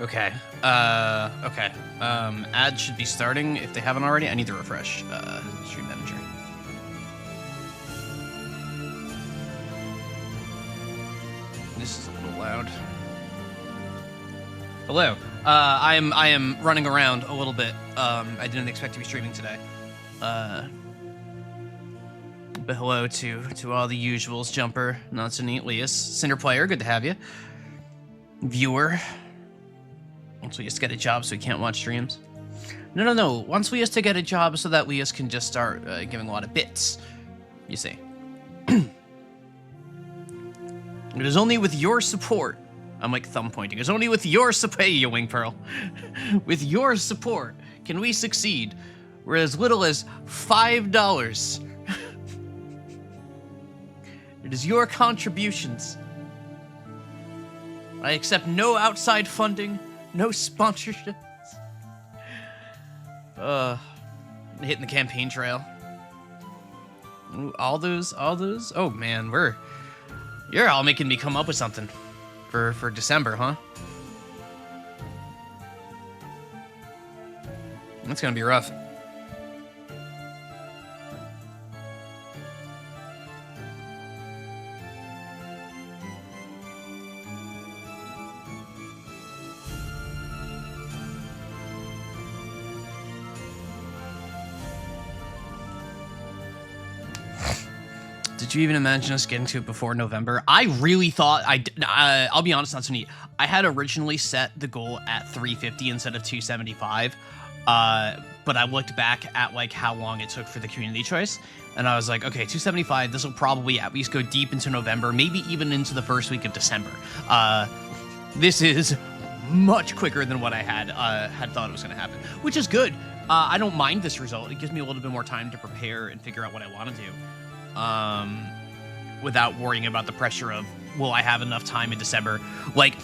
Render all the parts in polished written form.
Okay. Okay. Ads should be starting if they haven't already. I need to refresh. Stream manager. This is a little loud. Hello. I am running around a little bit. I didn't expect to be streaming today. But hello to all the usuals. Jumper, Not So Neat, Leas, Cinder Player, good to have you. Viewer. Once we just get a job so we can't watch streams. No. Once we just to get a job so that we just can just start giving a lot of bits. You see. It is only with your support. I'm like thumb pointing. It's only with your support, you Wing Pearl. With your support can we succeed. We're as little as $5. It is your contributions. I accept no outside funding, no sponsorships. Hitting the campaign trail. Ooh, all those. Oh man, you're all making me come up with something for December, huh? That's gonna be rough. Did you even imagine us getting to it before November? I really thought I'll be honest, Not So Neat. I had originally set the goal at 350 instead of 275. But I looked back at like how long it took for the community choice, and I was like, okay, 275. This will probably at least go deep into November, maybe even into the first week of December. This is much quicker than what I had thought it was going to happen, which is good. I don't mind this result. It gives me a little bit more time to prepare and figure out what I want to do. Without worrying about the pressure of, will I have enough time in December? Like,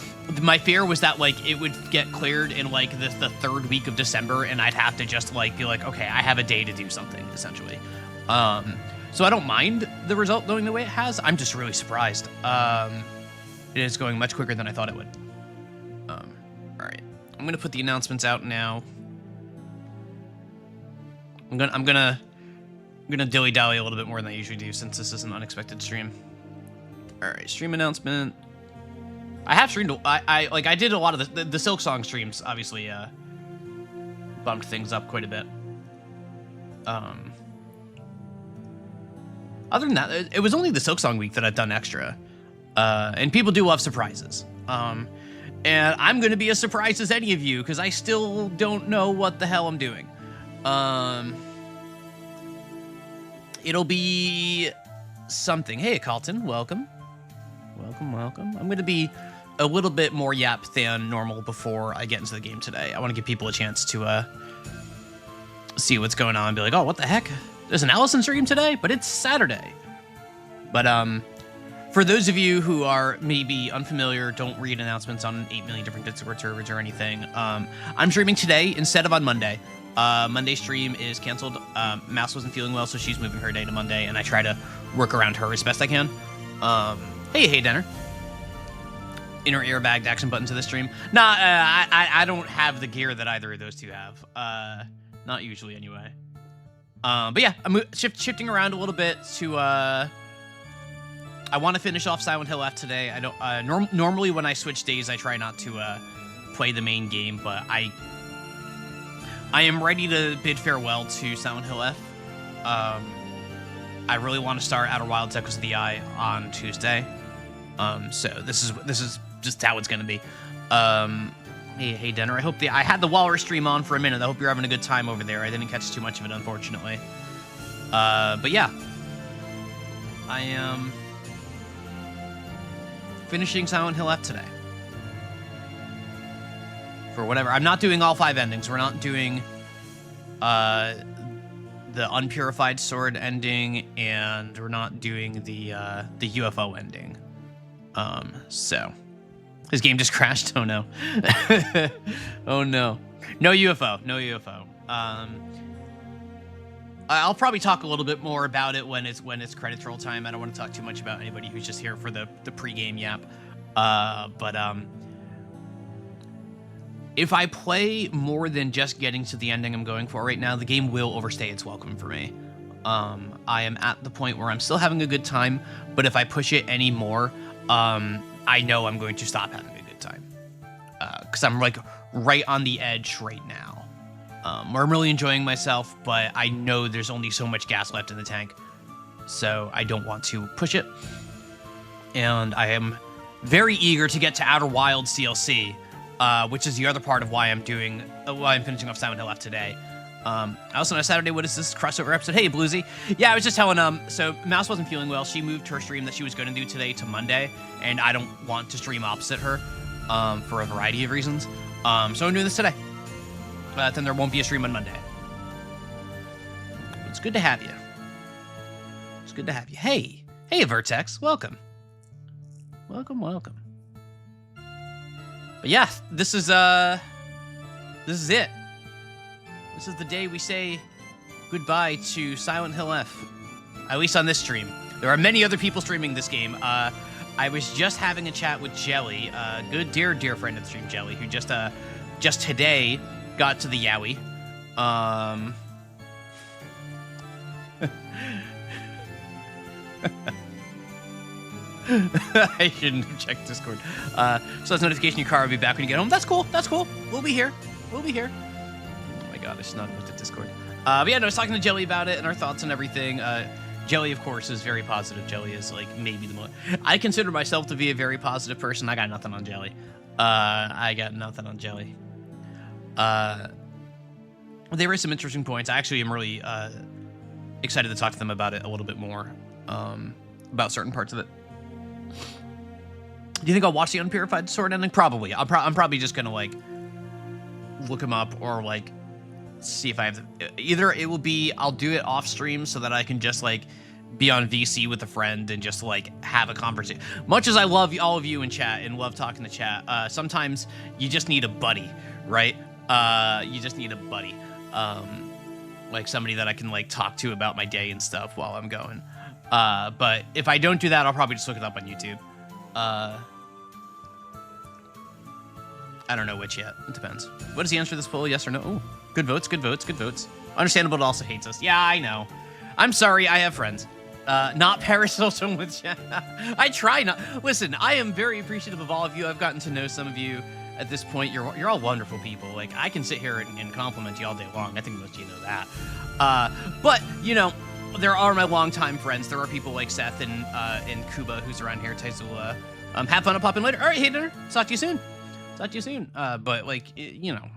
my fear was that, like, it would get cleared in, like, the third week of December, and I'd have to just, like, be like, okay, I have a day to do something, essentially. So I don't mind the result going the way it has. I'm just really surprised. It is going much quicker than I thought it would. All right. I'm gonna put the announcements out now. I'm gonna dilly-dally a little bit more than I usually do since this is an unexpected stream. All right, stream announcement. I have streamed. I did a lot of the Silk Song streams. Obviously, bumped things up quite a bit. Other than that, it was only the Silk Song week that I've done extra. And people do love surprises. And I'm gonna be as surprised as any of you because I still don't know what the hell I'm doing. It'll be something. Hey, Carlton, welcome. Welcome. I'm going to be a little bit more yap than normal before I get into the game today. I want to give people a chance to see what's going on and be like, oh, what the heck? There's an Allison stream today, but it's Saturday. But for those of you who are maybe unfamiliar, don't read announcements on 8 million different Discord servers or anything, I'm streaming today instead of on Monday. Monday stream is canceled. Mouse wasn't feeling well, so she's moving her day to Monday, and I try to work around her as best I can. Hey, Denner. Inner earbagged action button to the stream. Nah, I don't have the gear that either of those two have. Not usually, anyway. But yeah, I'm shifting around a little bit to, I want to finish off Silent Hill F today. I don't, normally when I switch days, I try not to, play the main game, but I am ready to bid farewell to Silent Hill F. I really want to start Outer Wilds Echoes of the Eye on Tuesday. So this is just how it's gonna be. Hey Denner, I had the Walrus stream on for a minute. I hope you're having a good time over there. I didn't catch too much of it, unfortunately. But yeah, I am finishing Silent Hill F today. For whatever. I'm not doing all 5 endings. We're not doing the Unpurified Sword ending, and we're not doing the UFO ending. So his game just crashed. Oh no. Oh no. No UFO. No UFO. I'll probably talk a little bit more about it when it's credits roll time. I don't want to talk too much about anybody who's just here for the pregame yap. But if I play more than just getting to the ending I'm going for right now, the game will overstay its welcome for me. I am at the point where I'm still having a good time, but if I push it anymore, I know I'm going to stop having a good time. Because I'm like right on the edge right now. Where I'm really enjoying myself, but I know there's only so much gas left in the tank. So I don't want to push it. And I am very eager to get to Outer Wilds DLC, which is the other part of why I'm finishing off Silent Hill F today. Also on a Saturday, what is this crossover episode? Hey, Bluesy. Yeah, I was just telling so Mouse wasn't feeling well. She moved her stream that she was going to do today to Monday, and I don't want to stream opposite her for a variety of reasons. So I'm doing this today. Then there won't be a stream on Monday. It's good to have you. It's good to have you. Hey, Vertex, welcome. Welcome. But yeah, this is it. This is the day we say goodbye to Silent Hill F. At least on this stream. There are many other people streaming this game. I was just having a chat with Jelly, good dear friend of the stream, Jelly, who just today got to the Yowie. I shouldn't have checked Discord. So that's notification your car will be back when you get home. That's cool. We'll be here. Oh my god, I should not have looked at Discord. But yeah, no, I was talking to Jelly about it and our thoughts and everything. Jelly, of course, is very positive. Jelly is like maybe the most... I consider myself to be a very positive person. I got nothing on Jelly. There were some interesting points. I actually am really excited to talk to them about it a little bit more, about certain parts of it. Do you think I'll watch the Unpurified Sword ending? Probably. I'm probably just gonna like look them up or like see if I have either it will be I'll do it off stream so that I can just like be on VC with a friend and just like have a conversation. Much as I love all of you in chat and love talking to chat, sometimes you just need a buddy, right? You just need a buddy, like somebody that I can like talk to about my day and stuff while I'm going. But if I don't do that, I'll probably just look it up on YouTube. I don't know which yet. It depends. What is the answer to this poll? Yes or no? Oh, good votes. Understandable, it also hates us. Yeah, I know. I'm sorry, I have friends. Not parasocial with chat. I try not. Listen, I am very appreciative of all of you. I've gotten to know some of you at this point. You're all wonderful people. Like, I can sit here and compliment you all day long. I think most of you know that. But, you know, there are my longtime friends. There are people like Seth and Kuba, who's around here. Taizula. Have fun at popping later. All right, hey, dinner. Talk to you soon. But, like, you know,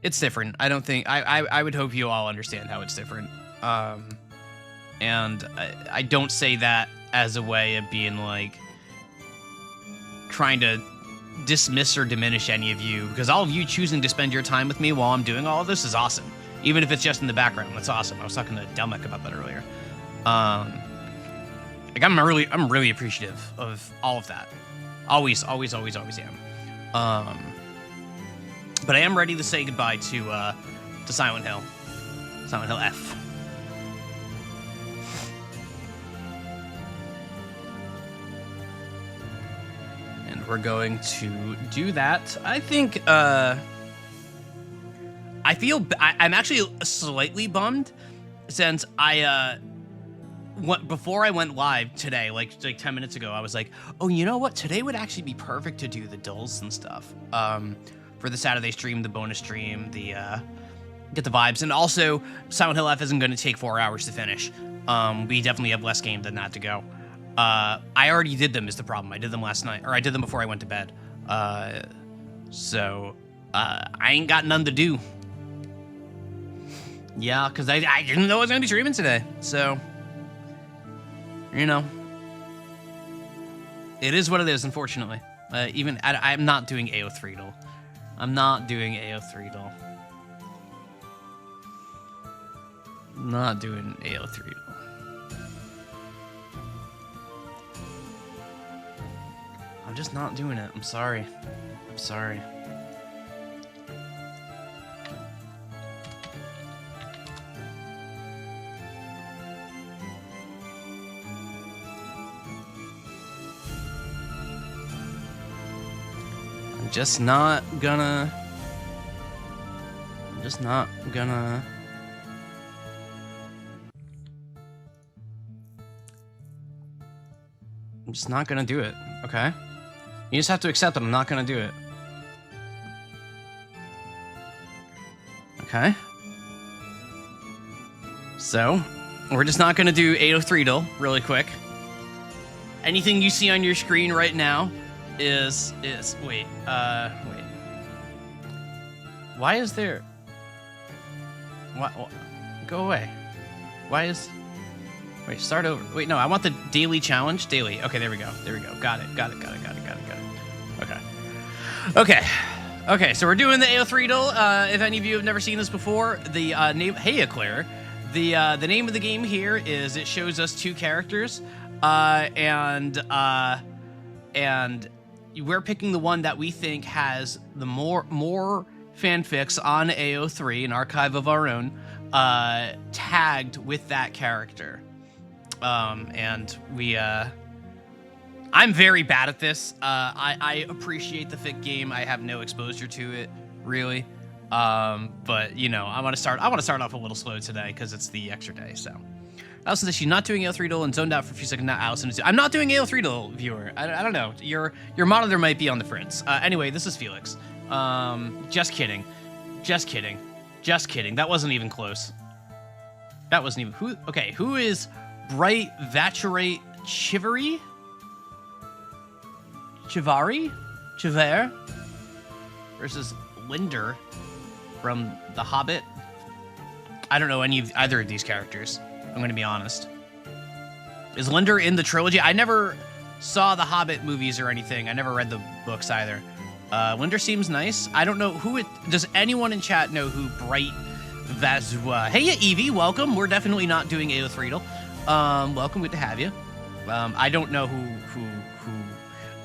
it's different. I don't think... I would hope you all understand how it's different. And I don't say that as a way of being, like, trying to dismiss or diminish any of you, because all of you choosing to spend your time with me while I'm doing all of this is awesome. Even if it's just in the background, that's awesome. I was talking to Delmek about that earlier. Like I'm really appreciative of all of that. Always am. But I am ready to say goodbye to Silent Hill. Silent Hill F. And we're going to do that. I think, I'm actually slightly bummed since before I went live today, like 10 minutes ago, I was like, oh, you know what? Today would actually be perfect to do the dulls and stuff. For the Saturday stream, the bonus stream, the get the vibes. And also, Silent Hill F isn't going to take 4 hours to finish. We definitely have less game than that to go. I already did them is the problem. I did them last night, or I did them before I went to bed. So I ain't got none to do. Yeah, because I didn't know I was going to be streaming today. So, you know, it is what it is, unfortunately. I'm not doing AO3 I'm not doing AO3 Not doing AO3 I'm just not doing it. I'm sorry. I'm just not gonna just not gonna... I'm just not gonna do it, okay? You just have to accept that I'm not gonna do it. Okay. So, we're just not gonna do 803 really quick. Anything you see on your screen right now is wait. Why is there... What? Go away. Why is... Wait, start over. Wait, no, I want the daily challenge. Daily. Okay, there we go. There we go. Got it. Okay. Okay, so we're doing the 803 if any of you have never seen this before, the name... Hey, Eclair. The name of the game here is it shows us two characters, and we're picking the one that we think has the more fanfics on AO3, an archive of our own, tagged with that character. And we, I'm very bad at this. I appreciate the fic game. I have no exposure to it, really. But you know, I want to start off a little slow today because it's the extra day. So, Allison says she's not doing AO3 and zoned out for a few seconds. Now Allison is. I'm not doing AO3 viewer. I don't know. Your monitor might be on the fritz. Anyway, this is Felix. Just kidding. That wasn't even close. That wasn't even who. Okay, who is Bright Vacherate Chivari? Chivar versus Linder from The Hobbit. I don't know either of these characters. I'm going to be honest. Is Linder in the trilogy? I never saw the Hobbit movies or anything. I never read the books either. Linder seems nice. I don't know who it... Does anyone in chat know who Bright Vazua... Hey, Evie, welcome. We're definitely not doing AO3. Welcome, good to have you. I don't know who...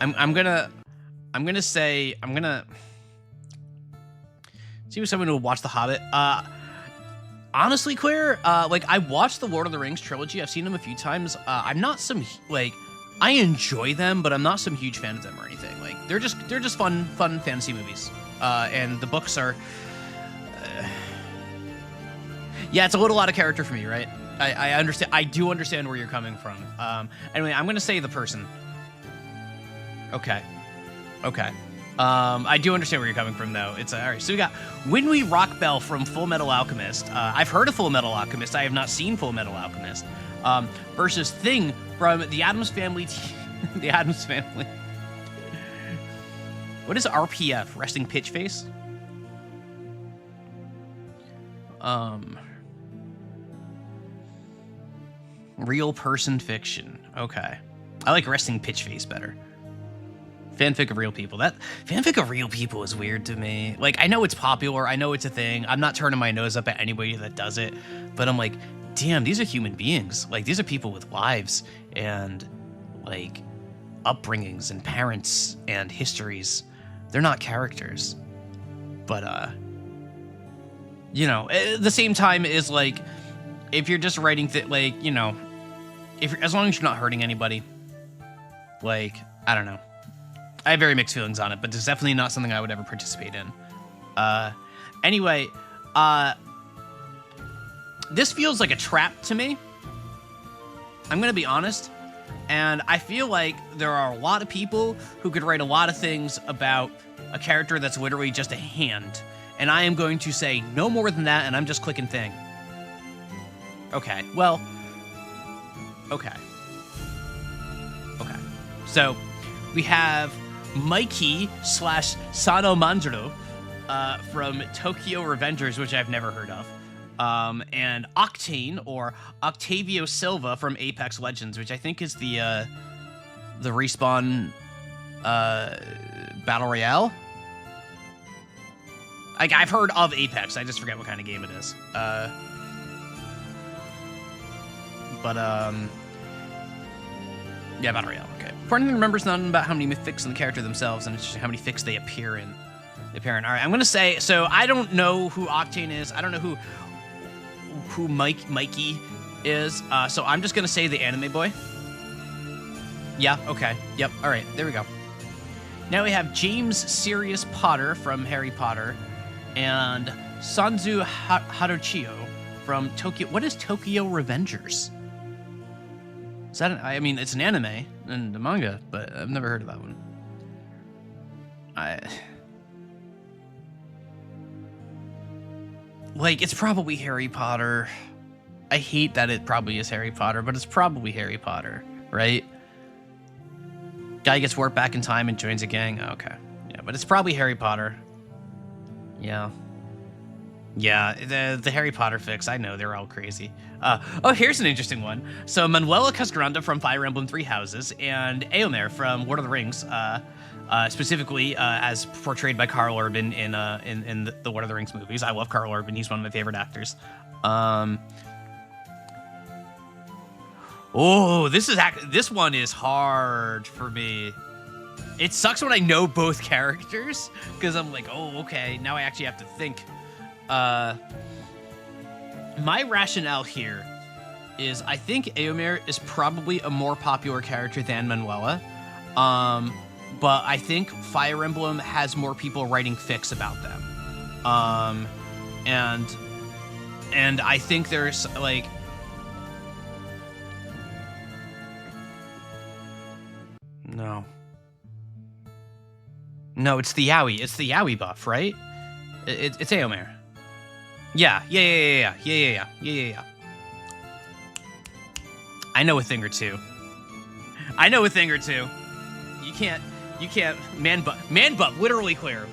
I'm gonna see if someone will watch The Hobbit. Honestly, Claire, like, I watched the Lord of the Rings trilogy. I've seen them a few times. I'm not some, like... I enjoy them, but I'm not some huge fan of them or anything. Like, they're just fun fantasy movies. And the books are... yeah, it's a little out of character for me, right? I understand. I do understand where you're coming from. Anyway, I'm going to say the person. Okay. I do understand where you're coming from, though. It's all right. So we got Winwy Rockbell from Full Metal Alchemist. I've heard of Full Metal Alchemist. I have not seen Full Metal Alchemist. Versus Thing from the Addams Family. The Addams Family. What is RPF? Resting Pitch Face? Real person fiction. Okay. I like Resting Pitch Face better. Fanfic of real people. That fanfic of real people is weird to me. Like, I know it's popular. I know it's a thing. I'm not turning my nose up at anybody that does it. But I'm like, damn, these are human beings. Like, these are people with lives and, like, upbringings and parents and histories. They're not characters. But, you know, at the same time is, like, if you're just writing, like, you know, as long as you're not hurting anybody, like, I don't know. I have very mixed feelings on it, but it's definitely not something I would ever participate in. Anyway, this feels like a trap to me. I'm going to be honest. And I feel like there are a lot of people who could write a lot of things about a character that's literally just a hand. And I am going to say no more than that, and I'm just clicking thing. Okay, well, okay. So, we have Mikey / Sano Manjaro from Tokyo Revengers, which I've never heard of. And Octane, or Octavio Silva from Apex Legends, which I think is the Respawn Battle Royale. I've heard of Apex, I just forget what kind of game it is. Yeah, Battle Royale, okay. Important to remember is not about how many fics in the character themselves, and it's just how many fics they appear in. All right, I'm gonna say, so I don't know who Octane is. I don't know who Mikey is. So I'm just gonna say the anime boy. Yeah, okay. Yep, all right, there we go. Now we have James Sirius Potter from Harry Potter, and Sanzu Haruchio from Tokyo. What is Tokyo Revengers? Is that I mean, it's an anime and a manga, but I've never heard of that one. Like, it's probably Harry Potter. I hate that it probably is Harry Potter, but it's probably Harry Potter, right? Guy gets warped back in time and joins a gang. Oh, okay. Yeah, but it's probably Harry Potter. Yeah. Yeah, the Harry Potter fix. I know, they're all crazy. Oh, here's an interesting one. So Manuela Cascaranda from Fire Emblem Three Houses and Eomer from Lord of the Rings, specifically as portrayed by Karl Urban in the Lord of the Rings movies. I love Karl Urban. He's one of my favorite actors. Oh, this one is hard for me. It sucks when I know both characters because I'm like, oh, okay. Now I actually have to think. My rationale here is I think Eomer is probably a more popular character than Manuela. But I think Fire Emblem has more people writing fics about them. And I think there's like, no, it's the Yaoi. It's the Yaoi buff, right? It's Eomer. Yeah. I know a thing or two. You can't, man butt, literally clear,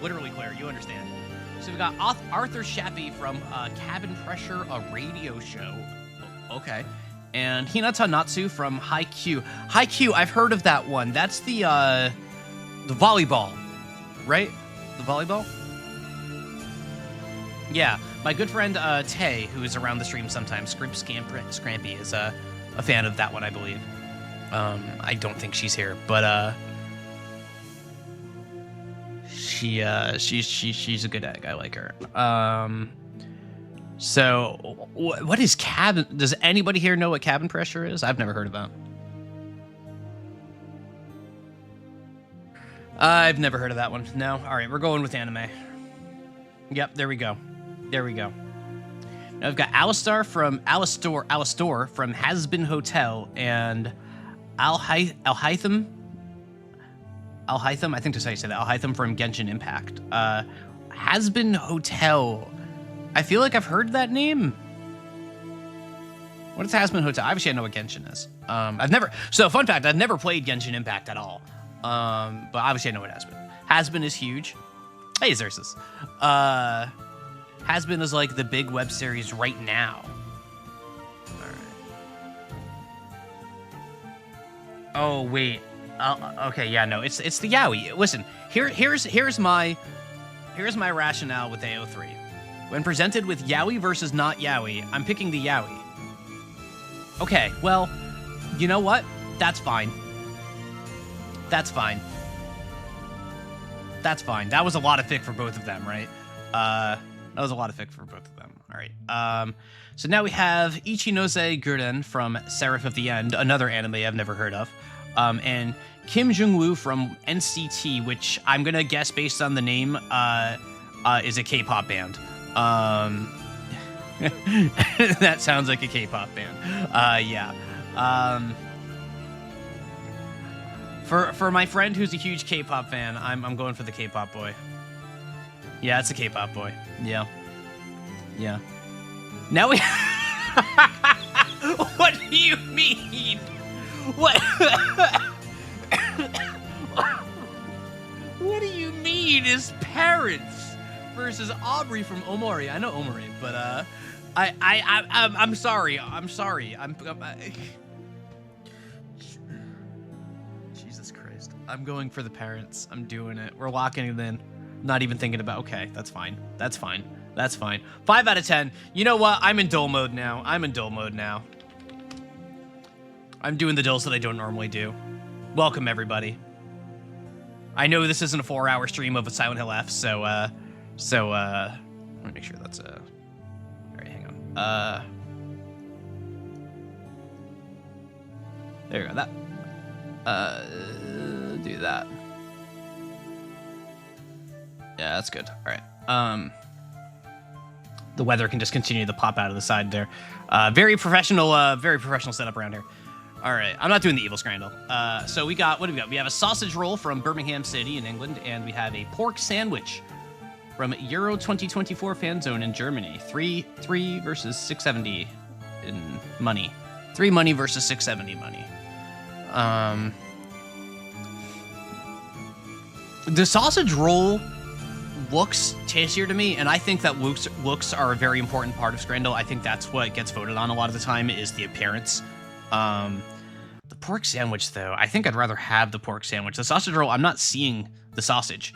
you understand. So we got Arthur Shappy from Cabin Pressure, a radio show. Okay. And Hinata Natsu from Haikyuu. Haikyuu, I've heard of that one. That's the volleyball, right? The volleyball? Yeah, my good friend Tay, who is around the stream sometimes, Scrampy, is a fan of that one, I believe. I don't think she's here, but she's a good egg. I like her. So what is cabin? Does anybody here know what cabin pressure is? I've never heard of that. I've never heard of that one. No. All right, we're going with anime. Yep, there we go. Now I've got Alistar from Hazbin Hotel and Alhaitham. I think that's how you say that. Alhaitham from Genshin Impact. Hazbin Hotel. I feel like I've heard that name. What is Hazbin Hotel? Obviously, I know what Genshin is. Fun fact, I've never played Genshin Impact at all. But obviously I know what Hazbin. Hazbin is huge. Hey, Xerxes. Hazbin is like the big web series right now. All right. Oh, wait. Okay, yeah, no, it's the Yaoi. Listen, here's my rationale with AO3. When presented with Yaoi versus not Yaoi, I'm picking the Yaoi. Okay, well, you know what? That's fine. That was a lot of fic for both of them, right? All right. So now we have Ichinose Gurden from Seraph of the End, another anime I've never heard of. And Kim Jung-woo from NCT, which I'm gonna guess based on the name, is a K-pop band. That sounds like a K-pop band. Yeah. For my friend who's a huge K-pop fan, I'm going for the K-pop boy. Yeah, it's a K-pop boy. Yeah. Now we. What do you mean? What? What do you mean? Is parents versus Aubrey from Omori? I know Omori, but I'm sorry. Jesus Christ. I'm going for the parents. I'm doing it. We're locking it in. Not even thinking about, okay, that's fine. 5 out of 10. You know what? I'm in dull mode now. I'm doing the dulls that I don't normally do. Welcome, everybody. I know this isn't a 4-hour stream of a Silent Hill F, so let me make sure that's all right, hang on. There you go, that. Do that. Yeah, that's good. All right. the weather can just continue to pop out of the side there. Very professional setup around here. All right, I'm not doing the evil scrandle. So we got, what do we got? We have a sausage roll from Birmingham City in England, and we have a pork sandwich from Euro 2024 fan zone in Germany. 3 versus 670 in money. 3 money versus 670 money. The sausage roll looks tastier to me, and I think that looks are a very important part of Scrandle. I think that's what gets voted on a lot of the time is the appearance. The pork sandwich, though, I think I'd rather have the pork sandwich. The sausage roll, I'm not seeing the sausage.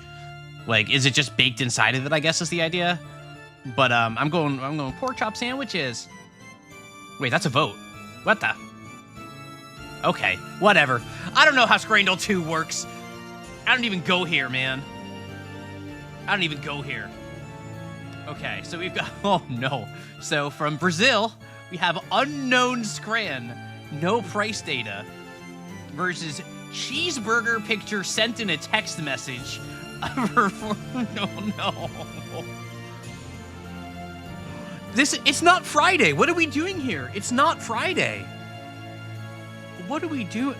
Like, is it just baked inside of it, I guess is the idea? But I'm going pork chop sandwiches. Wait, that's a vote. What the? Okay, whatever. I don't know how Scrandle 2 works. I don't even go here, man. I don't even go here. Okay, so we've got, oh no. So from Brazil, we have unknown Scran, no price data, versus cheeseburger picture sent in a text message. No. It's not Friday. What are we doing here? It's not Friday. What are we doing?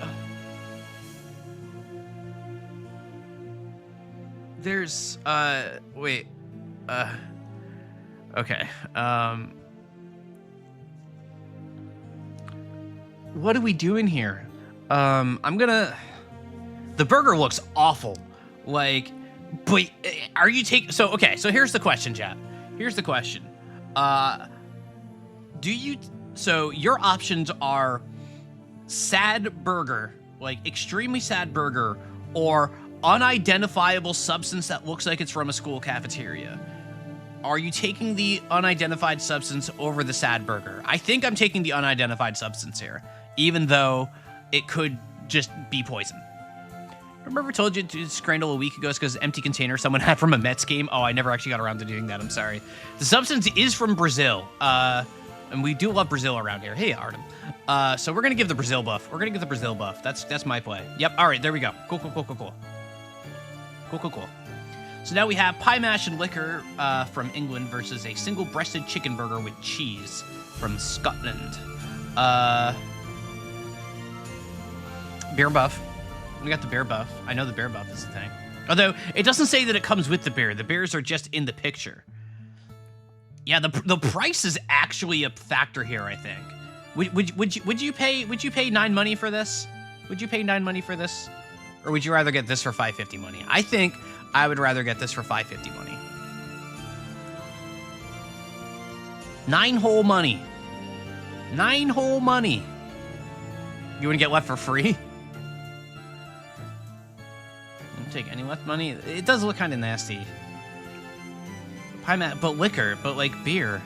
There's, wait, okay, what are we doing here? The burger looks awful, like, but are you taking, so here's the question, chat, here's the question, so your options are sad burger, like extremely sad burger, or unidentifiable substance that looks like it's from a school cafeteria. Are you taking the unidentified substance over the sad burger? I think I'm taking the unidentified substance here, even though it could just be poison. Remember I told you to Scrandle a week ago because empty container someone had from a Mets game? Oh, I never actually got around to doing that, I'm sorry. The substance is from Brazil, and we do love Brazil around here. Hey, Artem. So we're gonna give the Brazil buff. That's my play. Yep, all right, there we go. Cool. Cool. So now we have pie mash and liquor from England versus a single-breasted chicken burger with cheese from Scotland. Beer buff. We got the beer buff. I know the beer buff is the thing. Although, it doesn't say that it comes with the beer. The beers are just in the picture. Yeah, the price is actually a factor here, I think. Would you pay 9 money for this? Would you pay 9 money for this? Or would you rather get this for 550 money? I think I would rather get this for 550 money. 9 whole money. 9 whole money. You wouldn't get left for free? Don't take any left money. It does look kind of nasty. Pie mat, but liquor, but like beer.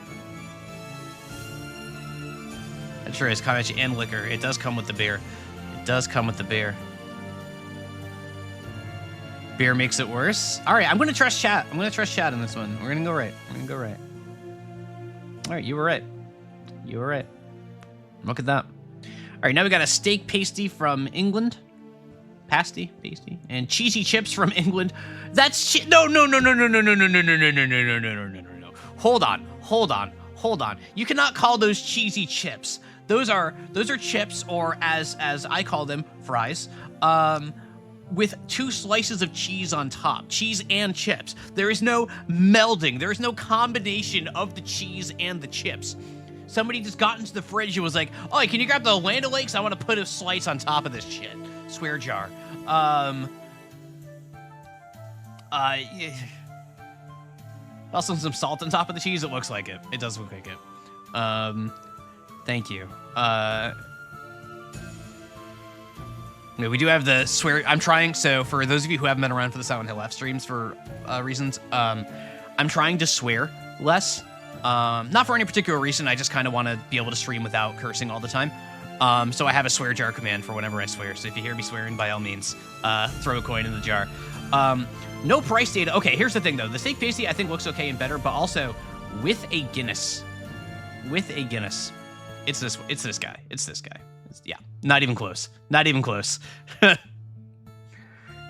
It sure is Kamachi and liquor. It does come with the beer. It does come with the beer. Beer makes it worse. All right, I'm gonna trust chat. I'm gonna trust chat on this one. We're gonna go right. All right, you were right. Look at that. All right, now we got a steak pasty from England. Pasty, and cheesy chips from England. That's no. Hold on. You cannot call those cheesy chips. Those are chips, or as I call them, fries. With 2 slices of cheese on top. Cheese and chips. There is no melding. There is no combination of the cheese and the chips. Somebody just got into the fridge and was like, oh, can you grab the Land O'Lakes? I want to put a slice on top of this shit. Swear jar. Also some salt on top of the cheese. It looks like it. It does look like it. Thank you. We do have the swear. I'm trying. So for those of you who haven't been around for the Silent Hill F streams for reasons, I'm trying to swear less. Not for any particular reason. I just kind of want to be able to stream without cursing all the time. So I have a swear jar command for whenever I swear. So if you hear me swearing, by all means, throw a coin in the jar. No price data. Okay, here's the thing though. The steak pasty I think looks okay and better, but also with a Guinness. It's this guy. Yeah, not even close. Now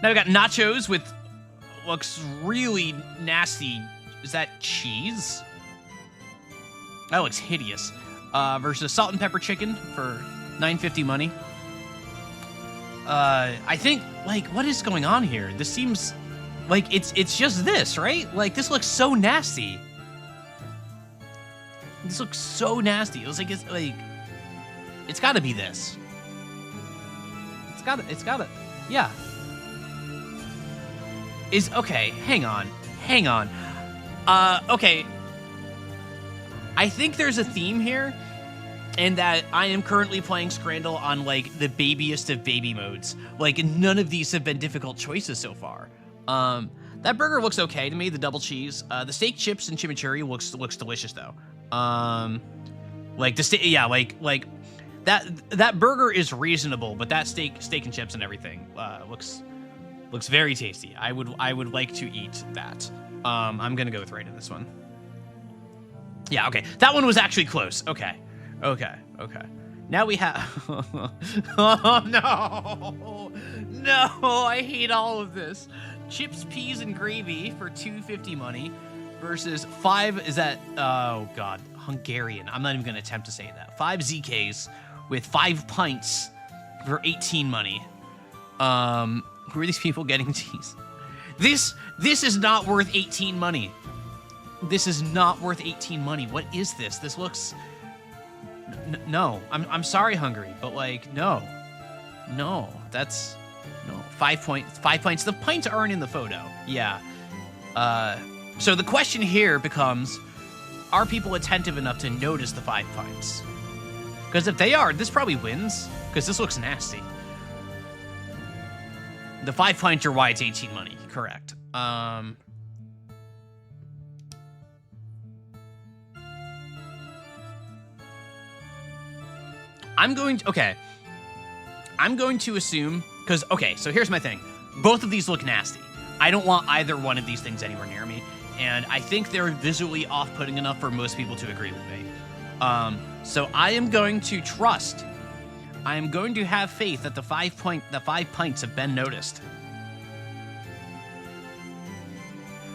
we got nachos with looks really nasty. Is that cheese? That looks hideous. Versus salt and pepper chicken for $9.50 money. I think, like, what is going on here? This seems like it's just this, right? Like, this looks so nasty. This looks so nasty. It was like, it's gotta be this. It's gotta, yeah. Okay, hang on. Okay. I think there's a theme here, and that I am currently playing Scrandle on, like, the babiest of baby modes. Like, none of these have been difficult choices so far. That burger looks okay to me, the double cheese. The steak, chips, and chimichurri looks delicious, though. Like, the steak, yeah, like, that burger is reasonable, but that steak and chips and everything, looks very tasty. I would like to eat that. I'm gonna go with right in this one. Yeah, okay. That one was actually close. Okay. Now we have... Oh, no! No, I hate all of this. Chips, peas, and gravy for $2.50 money versus 5... Is that... Oh, God. Hungarian. I'm not even going to attempt to say that. 5 ZKs with 5 pints for 18 money. Who are these people getting cheese? This is not worth 18 money. This is not worth 18 money. What is this? This looks... No. I'm sorry, Hungary, but, like, no. No. That's... No. 5 points. 5 pints. The pints aren't in the photo. Yeah. So the question here becomes, are people attentive enough to notice the 5 pints? Because if they are, this probably wins, because this looks nasty. The 5 pints are why it's 18 money. Correct. I'm going to assume, because, okay, so here's my thing. Both of these look nasty. I don't want either one of these things anywhere near me, and I think they're visually off-putting enough for most people to agree with me. So I am going to trust. I am going to have faith that the 5 pints have been noticed.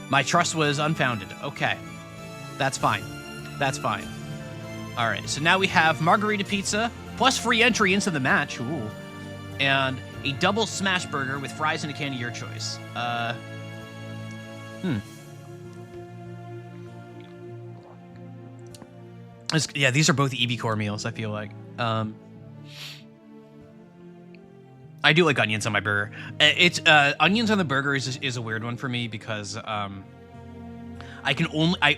My trust was unfounded. Okay. That's fine. That's fine. All right, so now we have margarita pizza, plus free entry into the match. Ooh. And a double smash burger with fries and a can of your choice. Yeah, these are both EB Core meals, I feel like. I do like onions on my burger. It's onions on the burger is a weird one for me because I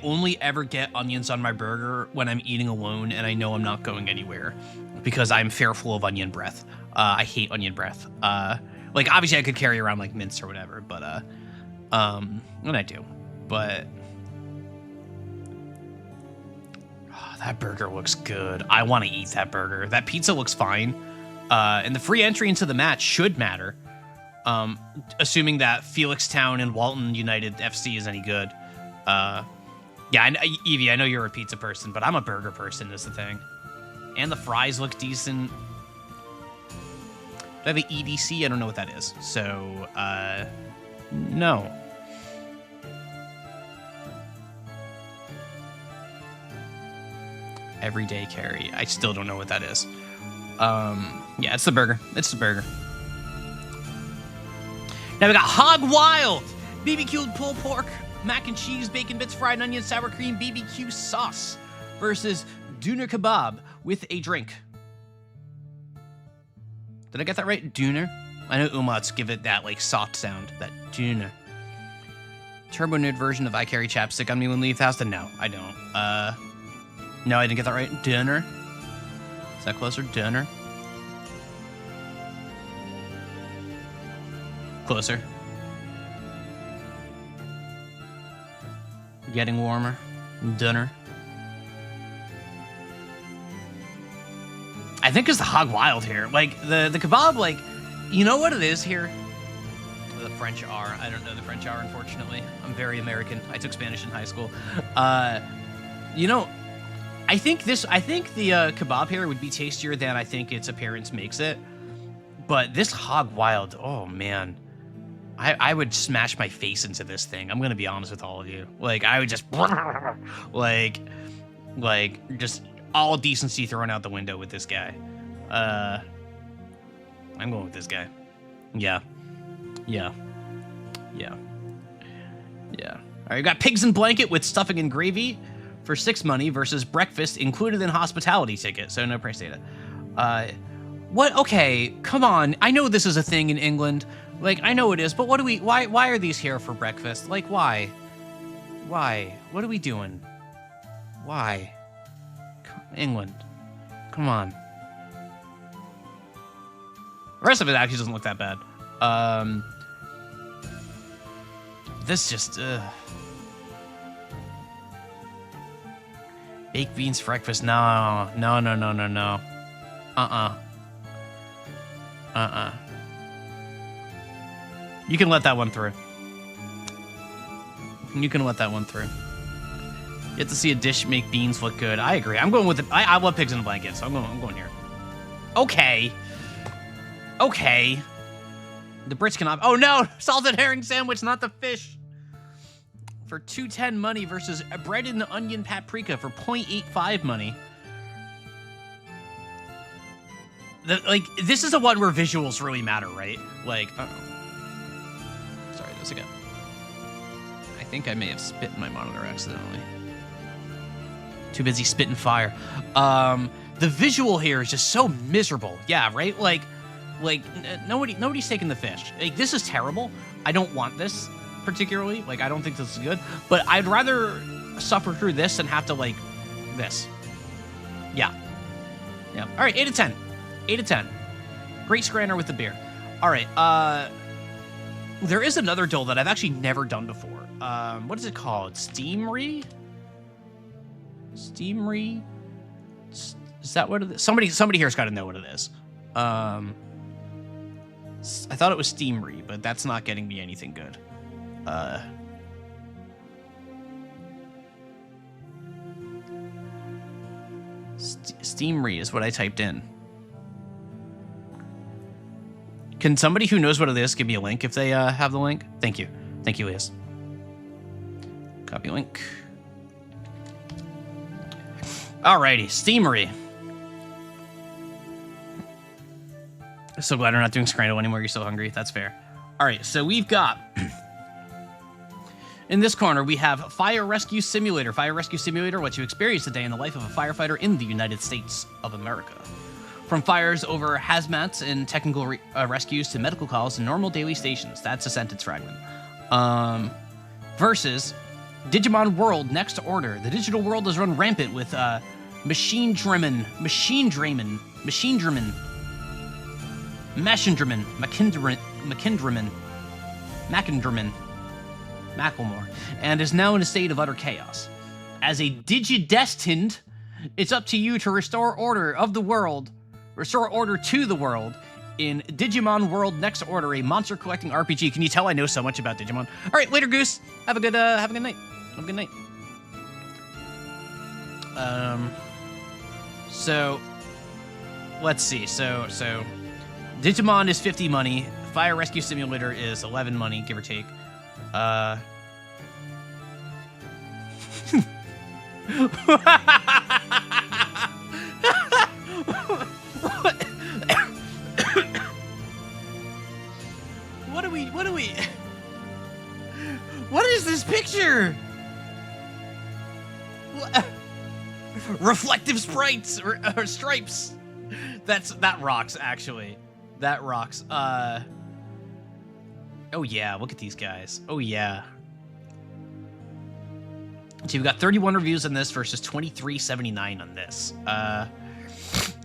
only ever get onions on my burger when I'm eating alone and I know I'm not going anywhere because I'm fearful of onion breath. I hate onion breath. Like, obviously I could carry around like mints or whatever, but and I do. But that burger looks good. I want to eat that burger. That pizza looks fine. And the free entry into the match should matter. Assuming that Felixstown and Walton United FC is any good. Yeah, Evie, I know you're a pizza person, but I'm a burger person is the thing. And the fries look decent. Do I have an EDC? I don't know what that is. So, no. Everyday carry. I still don't know what that is. Yeah, it's the burger. It's the burger. Now we got Hog Wild! BBQ'd pulled pork, mac and cheese, bacon bits, fried onion, sour cream, BBQ sauce versus Doner Kebab with a drink. Did I get that right? Doner? I know umlauts give it that, like, soft sound. That Doner. Turbo Nerd version of I Carry Chapstick on me when leave house? No, I don't. No, I didn't get that right. Doner? Is that closer? Doner? Closer. Getting warmer. Doner. I think it's the Hog Wild here. Like, the kebab, like, you know what it is here? The French R. I don't know the French R, unfortunately. I'm very American. I took Spanish in high school. You know, I think the kebab here would be tastier than I think its appearance makes it. But this Hog Wild, oh, man. I would smash my face into this thing. I'm going to be honest with all of you. Like, I would just... Like... Like, just all decency thrown out the window with this guy. I'm going with this guy. Yeah. Yeah. Yeah. Yeah. All right, we got pigs in blanket with stuffing and gravy for 6 money versus breakfast included in hospitality ticket, so no price data. What? Okay, come on. I know this is a thing in England. Like, I know it is, but what do we... Why are these here for breakfast? Like, why? Why? What are we doing? Why? England. Come on. The rest of it actually doesn't look that bad. This just... Baked beans for breakfast. No. No, no, no, no, no. You can let that one through. You can let that one through. You have to see a dish make beans look good. I agree. I'm going with it. I love pigs in a blanket, so I'm going here. Okay. Okay. The Brits cannot... Oh, no! Salted herring sandwich, not the fish. For 2.10 money versus bread and onion paprika for 0.85 money. Like, this is the one where visuals really matter, right? Like, uh-oh. Sorry, this again. I think I may have spit in my monitor accidentally. Too busy spitting fire. The visual here is just so miserable. Yeah, right? Like nobody's taking the fish. Like, this is terrible. I don't want this particularly. Like, I don't think this is good. But I'd rather suffer through this than have to, like, this. Yeah. Yeah. All right, 8 of 10. 8 of 10. Great scranner with the beer. All right. There is another dill that I've actually never done before. What is it called? Steamery? Steamery? Is that what it is? Somebody here's got to know what it is. I thought it was Steamery, but that's not getting me anything good. Steamery is what I typed in. Can somebody who knows what it is give me a link if they have the link? Thank you. Thank you, Liz. Copy link. Alrighty, Steamery. So glad we're not doing Scrandle anymore. You're so hungry. That's fair. All right, so we've got... In this corner, we have Fire Rescue Simulator. Fire Rescue Simulator, what you experience a day in the life of a firefighter in the United States of America. From fires over hazmats and technical rescues to medical calls and normal daily stations. That's a sentence fragment. Versus Digimon World Next Order. The digital world is run rampant with Machine Dreamin, Macklemore, and is now in a state of utter chaos. As a Digidestined, it's up to you to restore order to the world in Digimon World Next Order, a monster collecting RPG. Can you tell I know so much about Digimon? All right, later, Goose. Have a good night. Have a good night. So let's see. So Digimon is 50 money. Fire Rescue Simulator is 11 money, give or take. What is this picture? Reflective sprites or stripes. That rocks, actually. That rocks. Oh yeah, look at these guys. Oh yeah. So we've got 31 reviews on this versus 23.79 on this.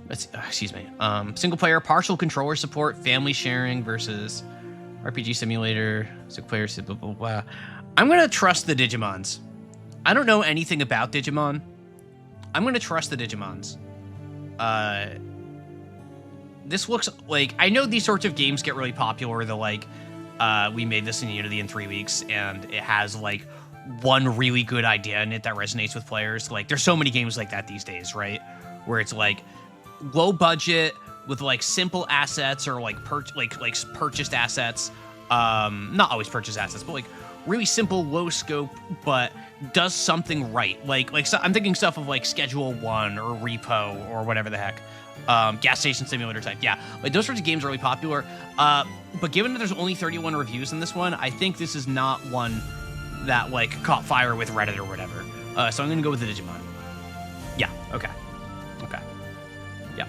Let's see, excuse me. Single player, partial controller support, family sharing versus RPG simulator, single player, blah, blah, blah. I'm gonna trust the Digimons. I don't know anything about Digimon. I'm gonna trust the Digimons. This looks like, I know these sorts of games get really popular. They're like, we made this in Unity in 3 weeks, and it has like one really good idea in it that resonates with players. Like, there's so many games like that these days, right? Where it's like low budget with like simple assets or like purchased assets. Not always purchased assets, but like really simple, low scope, but does something right. Like so I'm thinking stuff of like Schedule 1 or Repo or whatever the heck. Gas station simulator type. Yeah, like those sorts of games are really popular. But given that there's only 31 reviews in this one, I think this is not one that like caught fire with Reddit or whatever. So I'm gonna go with the Digimon. Yeah. Okay. Yeah.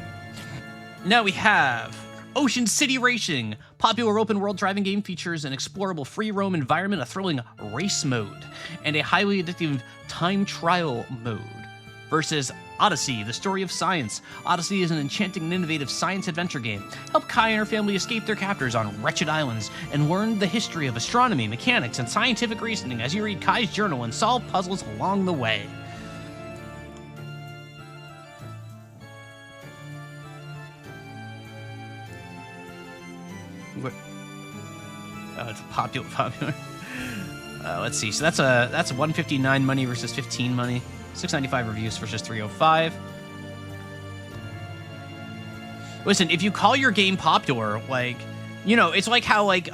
Now we have Ocean City Racing. Popular open world driving game features an explorable free roam environment, a thrilling race mode, and a highly addictive time trial mode. Versus Odyssey, the story of science. Odyssey is an enchanting and innovative science adventure game. Help Kai and her family escape their captors on wretched islands and learn the history of astronomy, mechanics, and scientific reasoning as you read Kai's journal and solve puzzles along the way. Oh, it's popular. Let's see. So that's 159 money versus 15 money. 695 reviews versus 305. Listen, if you call your game popular, like, you know, it's like how like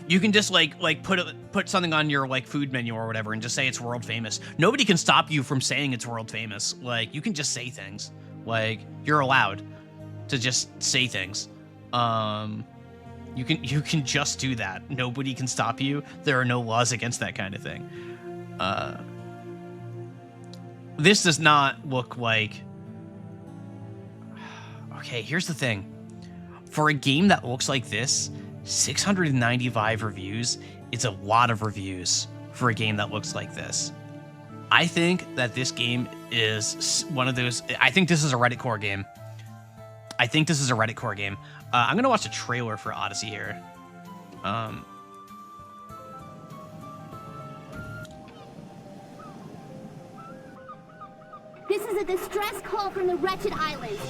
you can just like put something on your like food menu or whatever and just say it's world famous. Nobody can stop you from saying it's world famous. Like, you can just say things. Like, you're allowed to just say things. You can just do that. Nobody can stop you. There are no laws against that kind of thing. This does not look like... Okay, here's the thing. For a game that looks like this, 695 reviews, it's a lot of reviews for a game that looks like this. I think that this game is one of those... I think this is a Reddit core game. I'm going to watch a trailer for Odyssey here. This is a distress call from the wretched islands.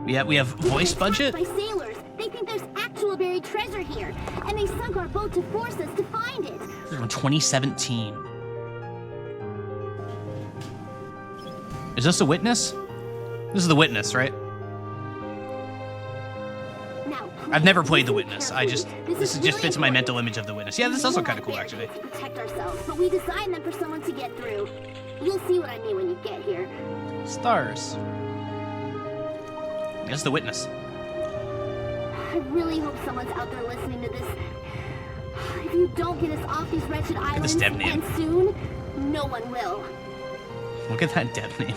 We have voice budget? By sailors. They think there's actual buried treasure here, and they sunk our boat to force us to find it. This is from 2017. Is this a witness? This is The Witness, right? Now, I've never played The Witness. This just fits my mental image of The Witness. Yeah, this is also kind of cool, actually. To protect ourselves, but we designed them for someone to get through. You'll see what I mean when you get here. Stars. That's The Witness. I really hope someone's out there listening to this. If you don't get us off these wretched islands, and soon, no one will. Look at that dev name.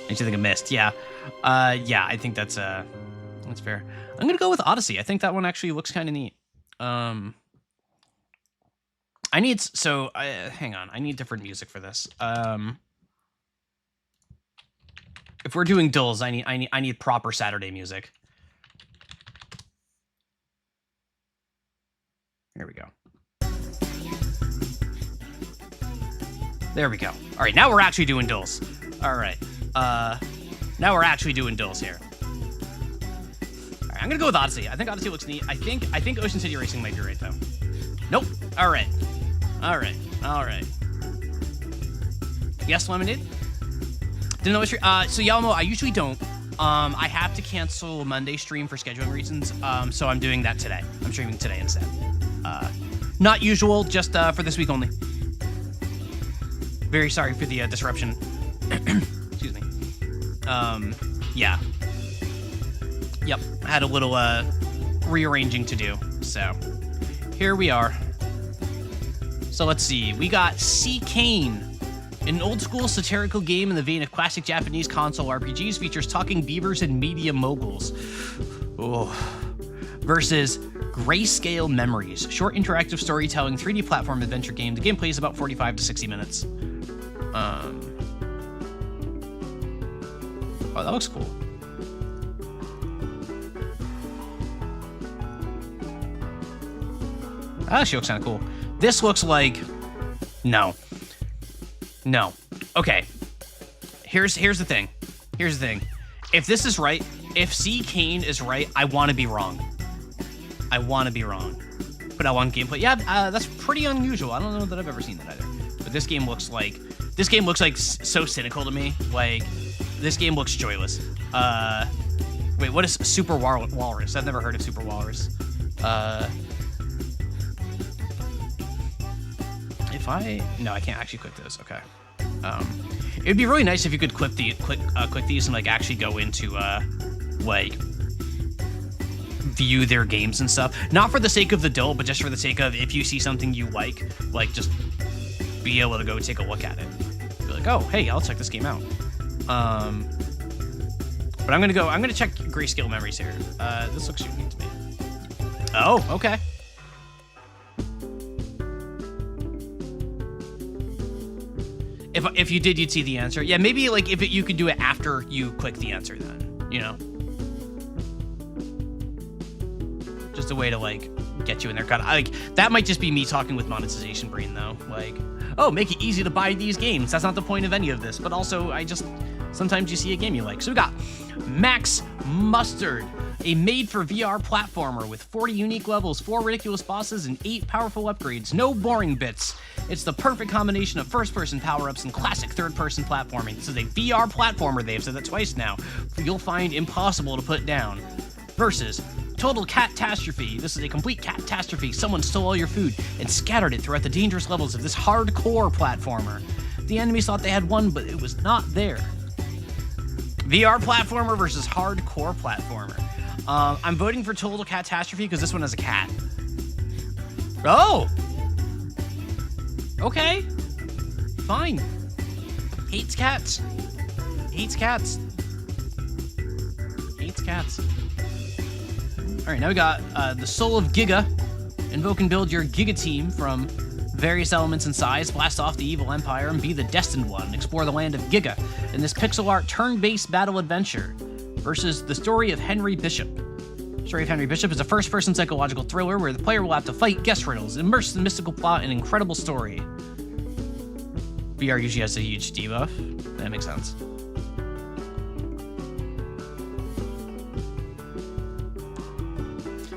Makes you think of Mist. Yeah. Yeah, I think that's fair. I'm gonna go with Odyssey. I think that one actually looks kind of neat. Hang on. I need different music for this. If we're doing dulls, I need proper Saturday music. Here we go. There we go. All right, now we're actually doing dulls. All right. Now we're actually doing dulls here. All right, I'm gonna go with Odyssey. I think Odyssey looks neat. I think Ocean City Racing might be right though. Nope. All right. Yes, Lemonade. Didn't know. So Yalmo, I usually don't. I have to cancel Monday stream for scheduling reasons. So I'm doing that today. I'm streaming today instead. Not usual, just for this week only. Very sorry for the disruption. Excuse me. Yeah. Yep, I had a little rearranging to do, so here we are. So let's see, we got Sea Cane, an old-school satirical game in the vein of classic Japanese console RPGs, features talking beavers and media moguls. Oh. Versus Grayscale Memories, short interactive storytelling 3D platform adventure game. The gameplay is about 45 to 60 minutes. Oh, that looks cool. That actually looks kind of cool. This looks like... No. Okay. Here's the thing. If this is right, if Sea Cane is right, I want to be wrong. But I want gameplay. Yeah, that's pretty unusual. I don't know that I've ever seen that either. But this game looks like so cynical to me. Like, this game looks joyless. Wait, what is Super Walrus? I've never heard of Super Walrus. No, I can't actually click those. Okay. It'd be really nice if you could click these and like actually go into like view their games and stuff. Not for the sake of the dough, but just for the sake of if you see something you like just be able to go take a look at it. Be like, oh, hey, I'll check this game out. But I'm gonna check grayscale memories here. This looks unique to me. Oh, okay. If you did, you'd see the answer. Yeah, maybe like you could do it after you click the answer then, you know? Just a way to like get you in there. Like that might just be me talking with monetization brain though. Like, oh, make it easy to buy these games. That's not the point of any of this, but also sometimes you see a game you like. So we got Max Mustard, a made-for-VR platformer with 40 unique levels, 4 ridiculous bosses, and 8 powerful upgrades. No boring bits. It's the perfect combination of first-person power-ups and classic third-person platforming. This is a VR platformer, they've said that twice now. You'll find impossible to put down. Versus Total Catastrophe. This is a complete catastrophe. Someone stole all your food and scattered it throughout the dangerous levels of this hardcore platformer. The enemies thought they had won, but it was not there. VR platformer versus hardcore platformer. I'm voting for Total Catastrophe because this one has a cat. Oh! Okay. Fine. Hates cats. Hates cats. Hates cats. Alright, now we got the Soul of Giga. Invoke and build your Giga team from various elements and size, blast off the evil empire, and be the destined one. Explore the land of Giga in this pixel art turn-based battle adventure. Versus The Story of Henry Bishop. Story of Henry Bishop is a first-person psychological thriller where the player will have to fight guess riddles, immerse in mystical plot, and incredible story. VR usually has a huge debuff. That makes sense.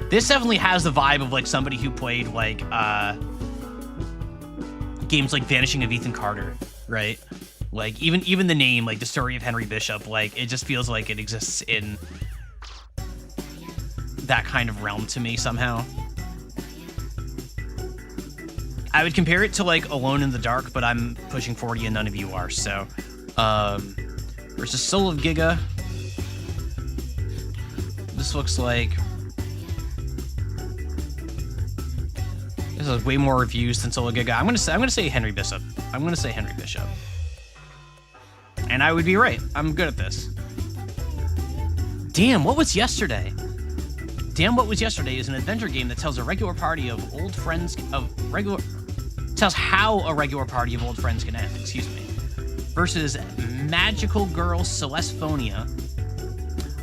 This definitely has the vibe of like somebody who played like games like Vanishing of Ethan Carter, right? Like even the name, like The Story of Henry Bishop, like it just feels like it exists in that kind of realm to me somehow. I would compare it to like Alone in the Dark, but I'm pushing 40 and none of you are, so. Versus Soul of Giga. This looks like... This has way more reviews than Soul of Giga. I'm gonna say Henry Bishop. I'm gonna say Henry Bishop. And I would be right. I'm good at this. Damn, what was yesterday? Damn, What Was Yesterday is an adventure game that tells how a regular party of old friends can end, excuse me. Versus Magical Girl Celestphonia.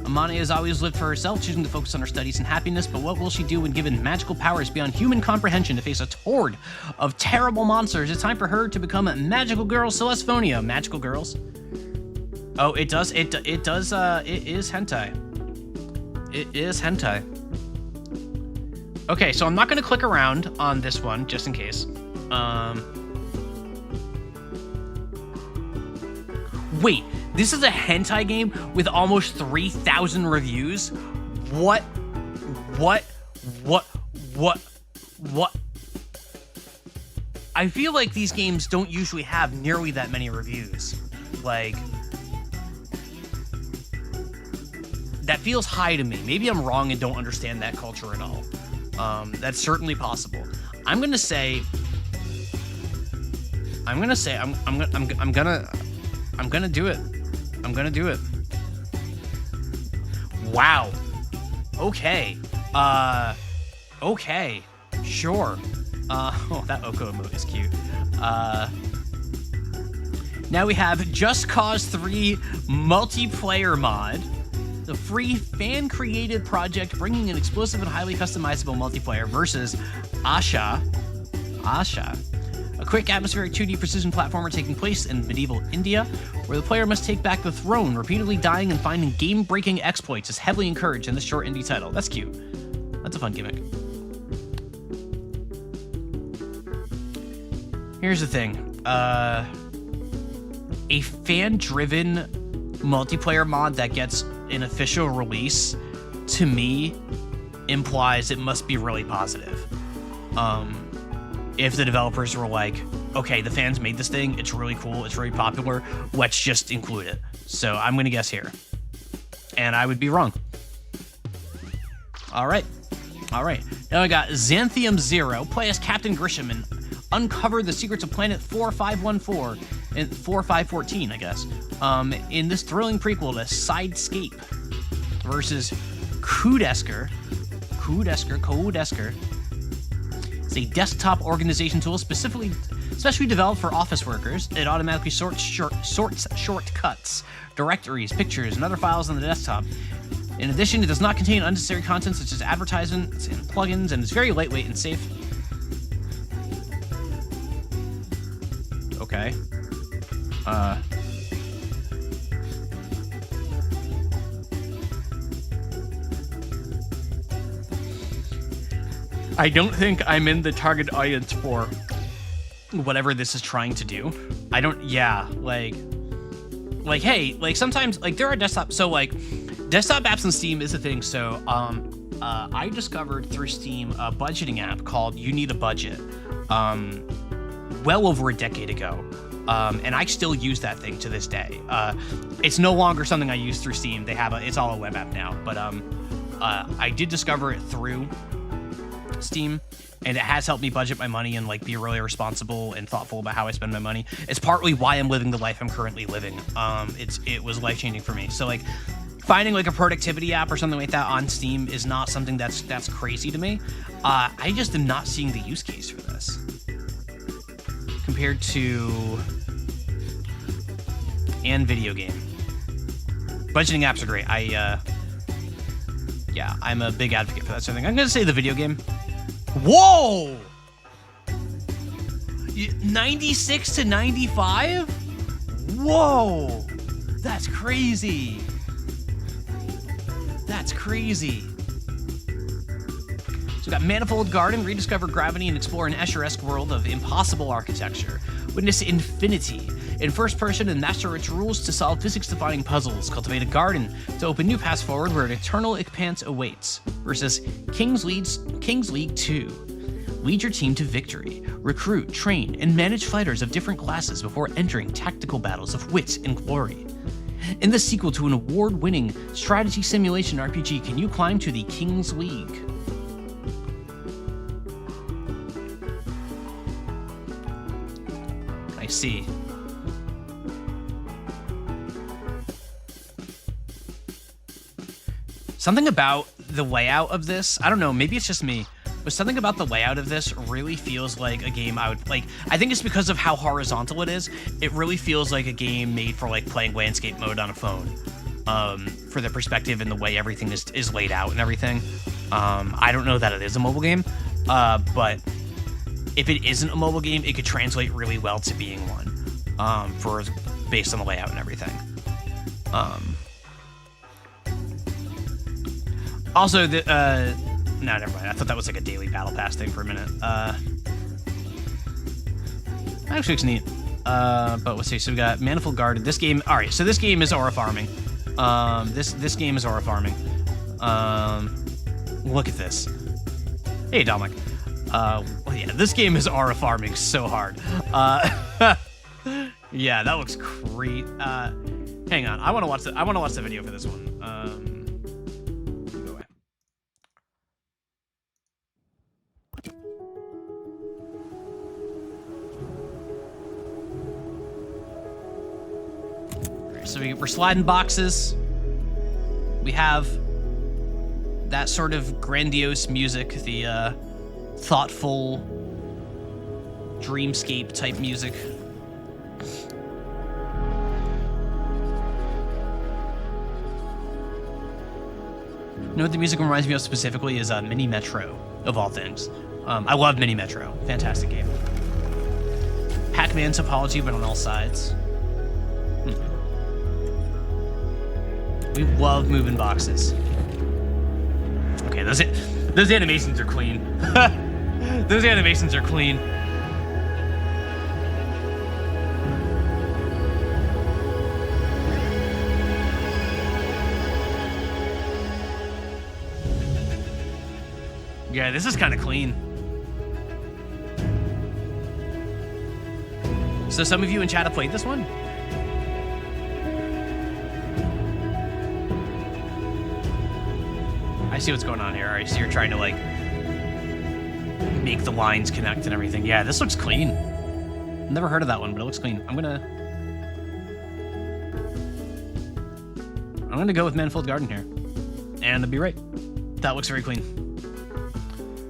Amane has always lived for herself, choosing to focus on her studies and happiness, but what will she do when given magical powers beyond human comprehension to face a horde of terrible monsters? It's time for her to become a Magical Girl Celestphonia. Magical girls. Oh, it is hentai. It is hentai. Okay, so I'm not going to click around on this one, just in case. Wait, this is a hentai game with almost 3,000 reviews? What? I feel like these games don't usually have nearly that many reviews. Like... that feels high to me. Maybe I'm wrong and don't understand that culture at all. That's certainly possible. I'm gonna do it. I'm gonna do it. Wow. Okay. Okay. Sure. Oh, that Oko emote is cute. Now we have Just Cause 3 multiplayer mod. The free fan-created project bringing an explosive and highly customizable multiplayer versus Asha, a quick atmospheric 2D precision platformer taking place in medieval India, where the player must take back the throne, repeatedly dying and finding game-breaking exploits is heavily encouraged in this short indie title. That's cute. That's a fun gimmick. Here's the thing. A fan-driven multiplayer mod that gets an official release, to me, implies it must be really positive. If the developers were like, okay, the fans made this thing, it's really cool, it's really popular, let's just include it. So I'm gonna guess here. And I would be wrong. All right. Now I got Xanthium Zero. Play as Captain Grisham and uncover the secrets of Planet 4514 and 4514, I guess. In this thrilling prequel to Sidescape versus Codesker. It's a desktop organization tool specially developed for office workers. It automatically sorts shortcuts, directories, pictures, and other files on the desktop. In addition, it does not contain unnecessary content such as advertisements and plugins, and it's very lightweight and safe. Okay. I don't think I'm in the target audience for whatever this is trying to do. I don't, yeah, like, hey, like, sometimes, like, there are desktop, so, like, desktop apps on Steam is a thing, so, I discovered through Steam a budgeting app called You Need a Budget, well over a decade ago, and I still use that thing to this day. It's no longer something I use through Steam. It's all a web app now, but, I did discover it through Steam, and it has helped me budget my money and like be really responsible and thoughtful about how I spend my money. It's partly why I'm living the life I'm currently living. It was life-changing for me. So like finding like a productivity app or something like that on Steam is not something that's crazy to me. I just am not seeing the use case for this compared to and video game. Budgeting apps are great. Yeah, I'm a big advocate for that sort of thing. I'm gonna say the video game. Whoa! 96 to 95? Whoa! That's crazy. That's crazy. So we got Manifold Garden, rediscover gravity and explore an Escher-esque world of impossible architecture. Witness infinity in first person and master its rules to solve physics-defying puzzles. Cultivate a garden to open new paths forward where an eternal expanse awaits. Versus King's League 2. Lead your team to victory. Recruit, train, and manage fighters of different classes before entering tactical battles of wit and glory. In the sequel to an award-winning strategy simulation RPG, can you climb to the King's League? I see. Something about the layout of this, I don't know, maybe it's just me, but something about the layout of this really feels like a game I would, like, I think it's because of how horizontal it is. It really feels like a game made for, like, playing landscape mode on a phone, for the perspective and the way everything is laid out and everything. I don't know that it is a mobile game, but if it isn't a mobile game, it could translate really well to being one, based on the layout and everything. Also, no, never mind. I thought that was like a daily battle pass thing for a minute. Actually, it's neat. But let's see. So we got Manifold Garden. This game. All right. So this game is aura farming. This game is aura farming. Look at this. Hey, Dominic. Well, yeah, this game is aura farming so hard. Yeah, that looks great. Hang on. I want to watch the video for this one. So we're sliding boxes. We have that sort of grandiose music, the thoughtful dreamscape type music. You know what the music reminds me of specifically is Mini Metro, of all things. I love Mini Metro. Fantastic game. Pac-Man topology, but on all sides. We love moving boxes. Okay, those animations are clean. Those animations are clean. Yeah, this is kind of clean. So some of you in chat have played this one? I see what's going on here. I see you're trying to, like, make the lines connect and everything. Yeah, this looks clean. Never heard of that one, but it looks clean. I'm gonna go with Manifold Garden here. And I'll be right. That looks very clean.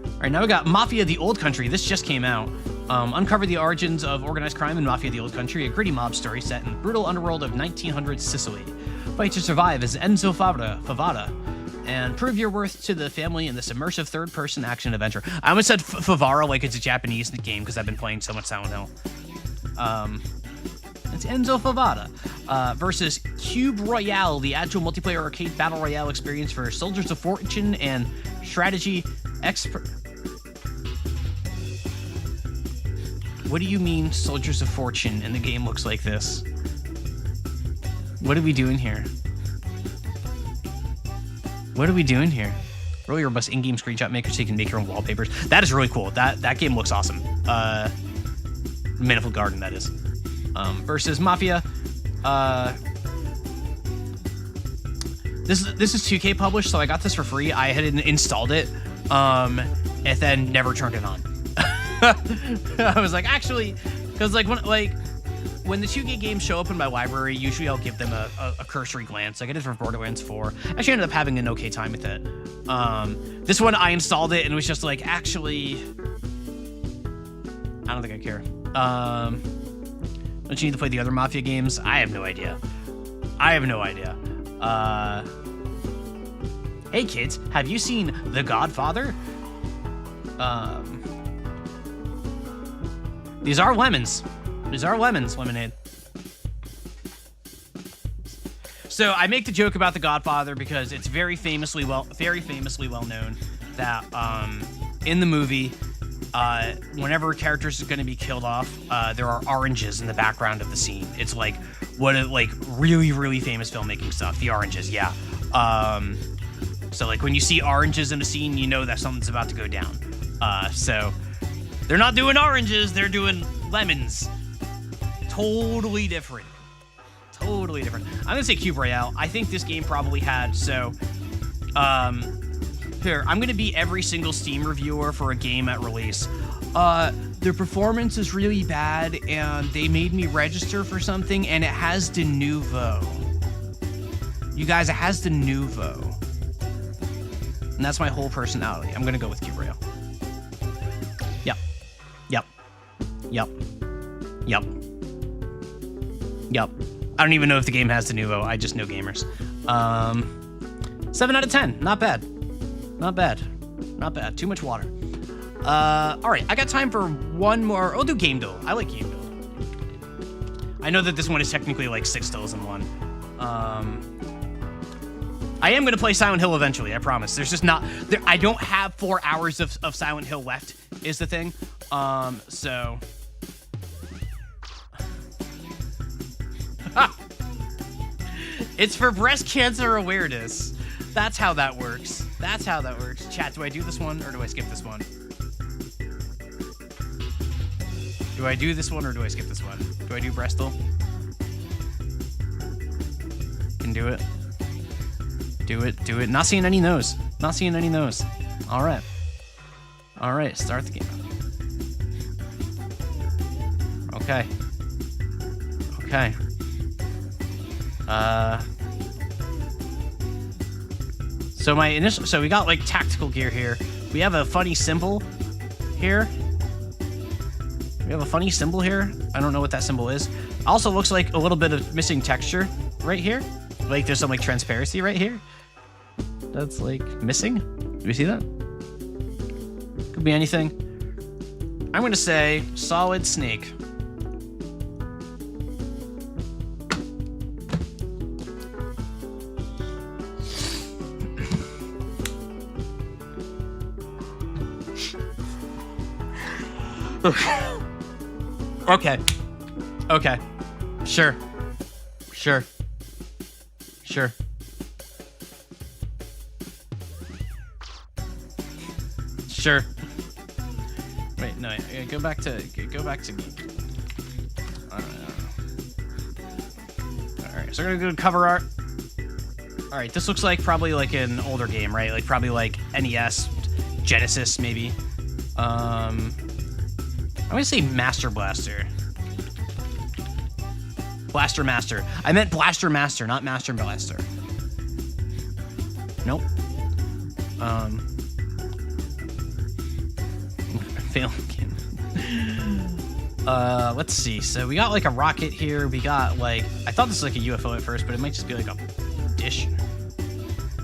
All right, now we got Mafia: The Old Country. This just came out. Uncover the origins of organized crime in Mafia: The Old Country, a gritty mob story set in the brutal underworld of 1900s Sicily. Fight to survive as Enzo Favara, and prove your worth to the family in this immersive third-person action adventure. I almost said Favara like it's a Japanese game because I've been playing so much Silent Hill. It's Enzo Favara versus Cube Royale, the agile multiplayer arcade battle royale experience for soldiers of fortune and strategy expert. What do you mean, soldiers of fortune, and the game looks like this? What are we doing here? What are we doing here? Really robust in-game screenshot maker so you can make your own wallpapers. That is really cool. That game looks awesome. Manifold Garden, that is. Versus Mafia. This is 2K published, so I got this for free. I had installed it, and then never turned it on. I was like, actually, because when the 2K games show up in my library, usually I'll give them a cursory glance. Like I did for Borderlands 4. Actually, ended up having an okay time with it. This one, I installed it and it was just like, actually, I don't think I care. Don't you need to play the other Mafia games? I have no idea. Hey kids, have you seen The Godfather? These are lemons. These are lemons, lemonade. So I make the joke about The Godfather because it's very famously well known that in the movie, whenever characters are going to be killed off, there are oranges in the background of the scene. It's like really, really famous filmmaking stuff. The oranges, yeah. So like when you see oranges in a scene, you know that something's about to go down. So they're not doing oranges, they're doing lemons. Totally different. Totally different. I'm gonna say Cube Royale. I think this game probably had, so here, I'm gonna be every single Steam reviewer for a game at release. Their performance is really bad and they made me register for something and it has de nouveau. You guys, it has de nouveau. And that's my whole personality. I'm gonna go with Cube Royale. Yep. I don't even know if the game has de nouveau. I just know gamers. 7 out of 10. Not bad. Too much water. All right. I got time for one more. I'll do Game Duel. I like Game Duel. I know that this one is technically like 6 stills in one. I am going to play Silent Hill eventually. I promise. There's just not... I don't have 4 hours of Silent Hill left is the thing. So... It's for breast cancer awareness. That's how that works. Chat, do I do this one or do I skip this one? Do I do this one or do I skip this one? Do I do Bristol? Can do it. Do it. Not seeing any no's. All right, start the game. Okay. So we got like tactical gear here. We have a funny symbol here. I don't know what that symbol is. Also looks like a little bit of missing texture right here. Like there's some like transparency right here. That's like missing. Do you see that? Could be anything. I'm gonna say Solid Snake. Okay. Sure. Sure. Wait, no, go back to me. I don't know. All right, so we're gonna go to cover art. All right, this looks like probably like an older game, right? Like probably like NES, Genesis, maybe. I'm gonna say Master Blaster. Blaster Master. I meant Blaster Master, not Master Blaster. Nope. Failing game. Let's see. So we got like a rocket here. We got like, I thought this was like a UFO at first, but it might just be like a dish.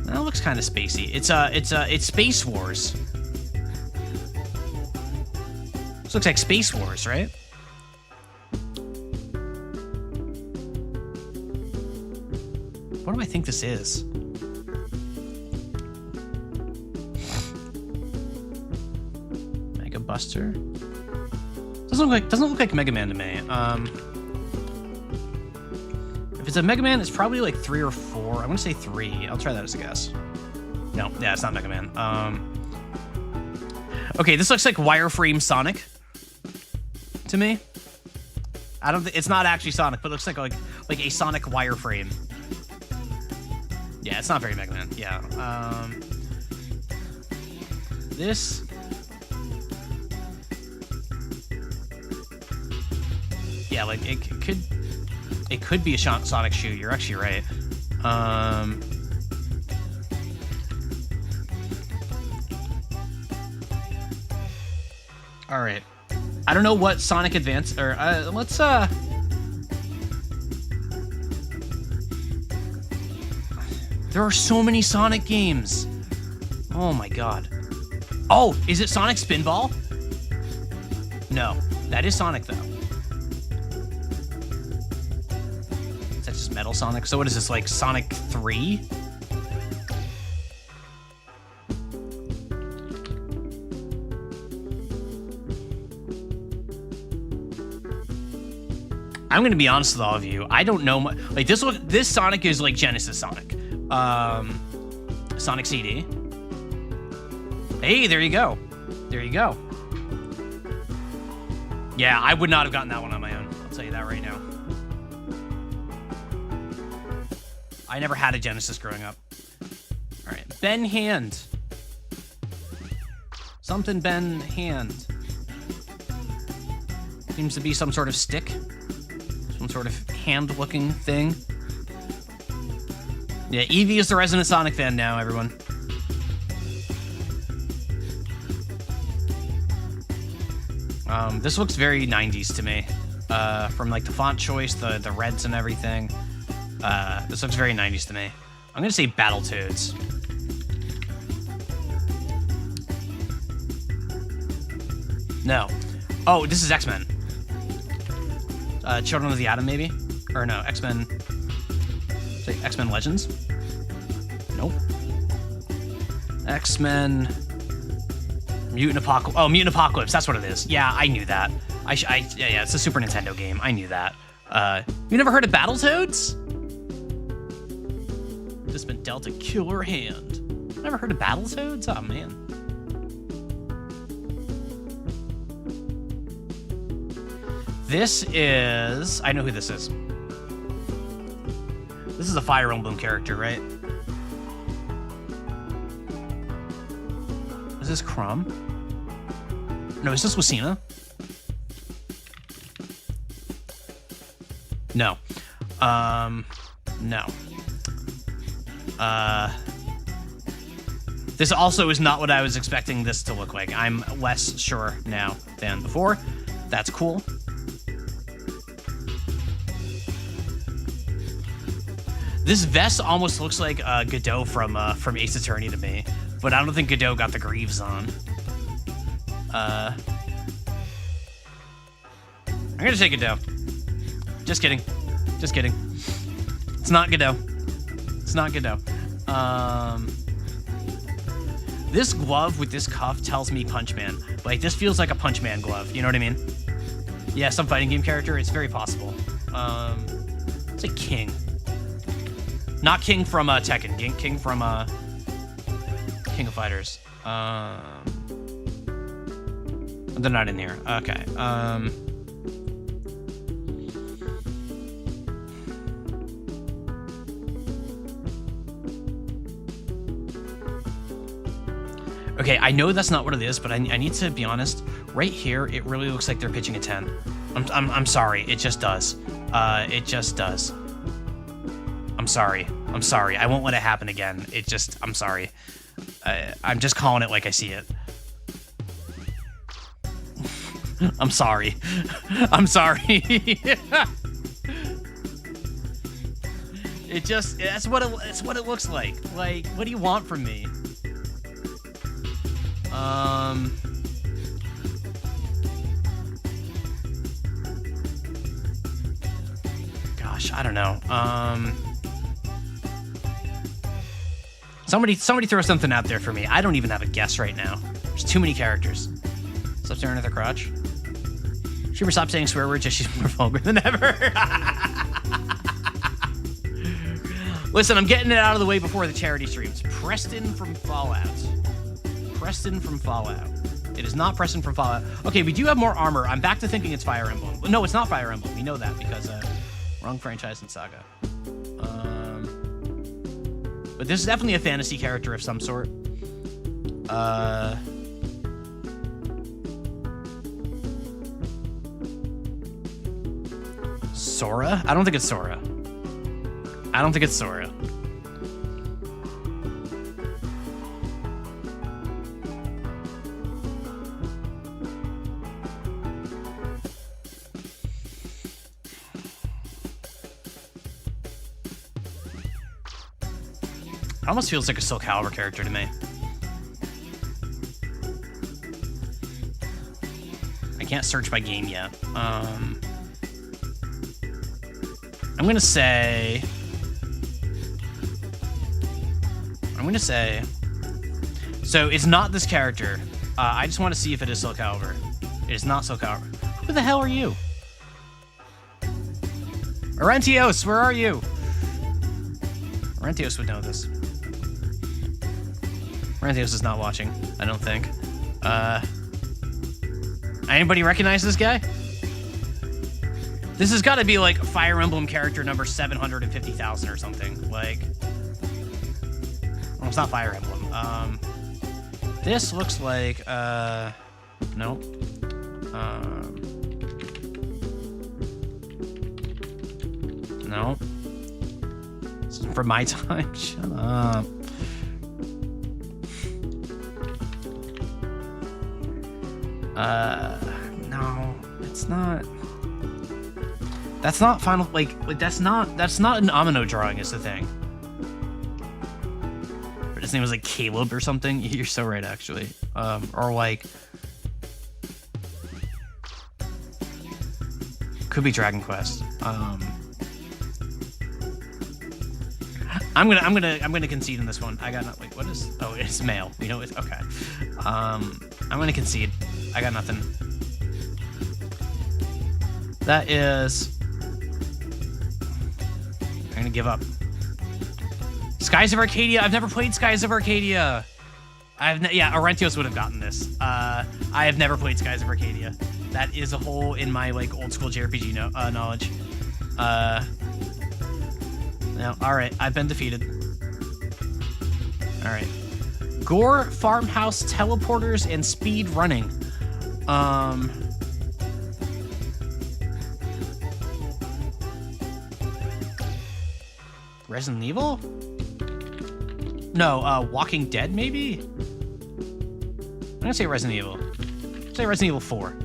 That looks kind of spacey. It's Space Wars. This looks like Space Wars, right? What do I think this is? Mega Buster? Doesn't look like Mega Man to me. If it's a Mega Man, it's probably like 3 or 4. I'm gonna say 3. I'll try that as a guess. No, yeah, it's not Mega Man. Okay, this looks like wireframe Sonic to me. I don't think it's not actually Sonic, but it looks like a Sonic wireframe. Yeah, it's not very Mega Man. Yeah. This. Yeah, like it could be a Sonic shoe. You're actually right. All right. I don't know what Sonic Advance or let's There are so many Sonic games. Oh my god. Oh, is it Sonic Spinball? No, that is Sonic though. Is that just Metal Sonic? So what is this, like Sonic 3? I'm gonna be honest with all of you. I don't know much. Like this Sonic is like Genesis Sonic. Sonic CD. Hey, there you go. There you go. Yeah, I would not have gotten that one on my own. I'll tell you that right now. I never had a Genesis growing up. All right, Ben Hand. Something Ben Hand. Seems to be some sort of stick. Some sort of hand-looking thing. Yeah, Evie is the resident Sonic fan now, everyone. This looks very 90s to me. From like the font choice, the reds and everything. This looks very 90s to me. I'm gonna say Battletoads. No. Oh, this is X-Men. Children of the Atom, maybe? Or no, X-Men... Say X-Men Legends? Nope. X-Men... Mutant Apocalypse. Oh, Mutant Apocalypse, that's what it is. Yeah, I knew that. Yeah, it's a Super Nintendo game. I knew that. You never heard of Battletoads? Just been dealt a killer hand. Never heard of Battletoads? Oh, man. This is... I know who this is. This is a Fire Emblem character, right? Is this Crumb? No, is this Lucina? No. No. This also is not what I was expecting this to look like. I'm less sure now than before. That's cool. This vest almost looks like Godot from Ace Attorney to me, but I don't think Godot got the greaves on. I'm gonna say Godot. Just kidding. Just kidding. It's not Godot. It's not Godot. This glove with this cuff tells me Punch Man. Like, this feels like a Punch Man glove. You know what I mean? Yeah, some fighting game character. It's very possible. Let's say King. Not King from Tekken. King from King of Fighters. They're not in here. Okay. Okay, I know that's not what it is, but I need to be honest. Right here, it really looks like they're pitching a 10. I'm sorry. It just does. It just does. I'm sorry. I'm sorry. I won't let it happen again. I'm sorry. I'm just calling it like I see it. I'm sorry. I'm sorry. That's what it looks like. Like, what do you want from me? Gosh, I don't know. Somebody throw something out there for me. I don't even have a guess right now. There's too many characters. Stop staring at their crotch. She stop saying swear words, just she's more vulgar than ever. Listen, I'm getting it out of the way before the charity streams. Preston from Fallout. Preston from Fallout. It is not Preston from Fallout. Okay, we do have more armor. I'm back to thinking it's Fire Emblem. No, it's not Fire Emblem. We know that because wrong franchise and saga. But this is definitely a fantasy character of some sort. Sora? I don't think it's Sora. I don't think it's Sora. It almost feels like a Soul Calibur character to me. I can't search by game yet. I'm gonna say... So it's not this character. I just want to see if it is Soul Calibur. It is not Soul Calibur. Who the hell are you? Orentios, where are you? Orentios would know this. Orentios is not watching, I don't think. Anybody recognize this guy? This has got to be like Fire Emblem character number 750,000 or something. Like, well, it's not Fire Emblem. This looks like, no. No. This is from my time. Shut up. No, it's not. That's not final. Like that's not an Amino drawing. Is the thing. But his name was like Caleb or something. You're so right, actually. Or like, could be Dragon Quest. I'm gonna concede in this one. I got not. Wait, what is? Oh, it's male. You know, it's okay. I'm gonna concede. I got nothing. That is... I'm gonna give up. Skies of Arcadia. I've never played Skies of Arcadia. Yeah, Orentios would have gotten this. I have never played Skies of Arcadia. That is a hole in my like old school JRPG knowledge. No, all right. I've been defeated. All right. Gore, farmhouse, teleporters, and speed running. Resident Evil? No, Walking Dead, maybe? I'm gonna say Resident Evil. Say Resident Evil 4.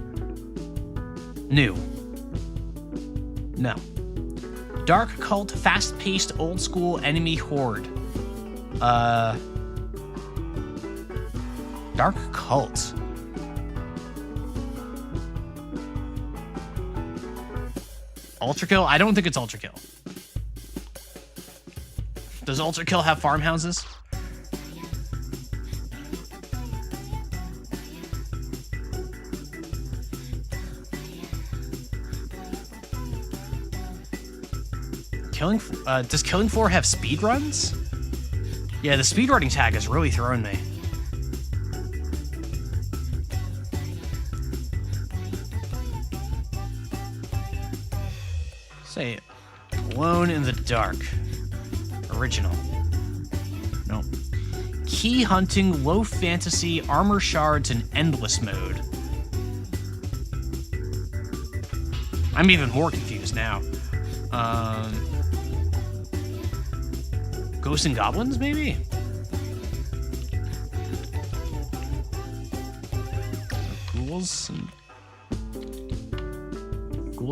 New. No. Dark cult, fast-paced, old-school enemy horde. Dark cult. Ultra Kill? I don't think it's Ultra Kill. Does Ultra Kill have farmhouses? Does Killing Floor have speedruns? Yeah, the speedrunning tag has really thrown me. Say, Alone in the Dark. Original. Nope. Key hunting, low fantasy, armor shards, and endless mode. I'm even more confused now. Ghosts and Goblins, maybe? Ghouls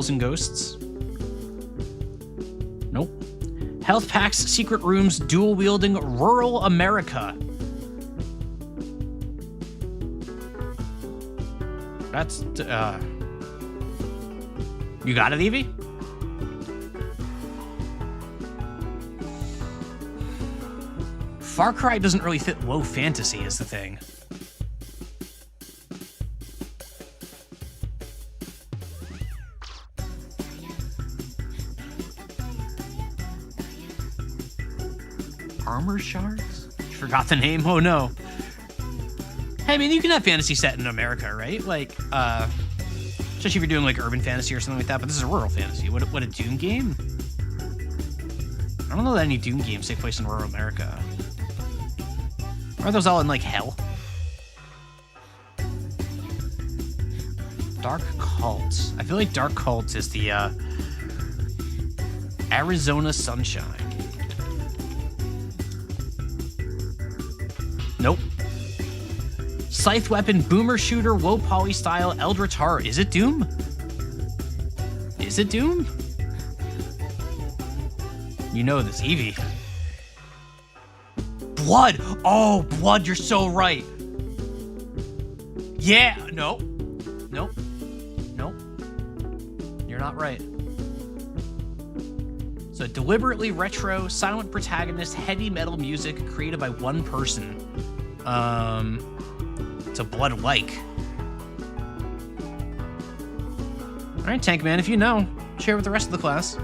and Ghosts? Nope. Health packs, secret rooms, dual wielding, rural America. That's, you got it, Evie? Far Cry doesn't really fit low fantasy is the thing. Armor shards? You forgot the name? Oh no. Hey, I mean, you can have fantasy set in America, right? Like, especially if you're doing like urban fantasy or something like that, but this is a rural fantasy. What a Doom game? I don't know that any Doom games take place in rural America. Are those all in like hell? Dark Cult. I feel like Dark Cult is the Arizona Sunshine. Nope. Scythe weapon, boomer shooter, low poly style, Eldritch Horror. Is it Doom? Is it Doom? You know this, Evie. Blood! Oh, Blood, you're so right. Yeah, nope. Nope. Nope. You're not right. So deliberately retro, silent protagonist, heavy metal music created by one person. It's a Blood-like. All right, Tank Man, if you know, share with the rest of the class.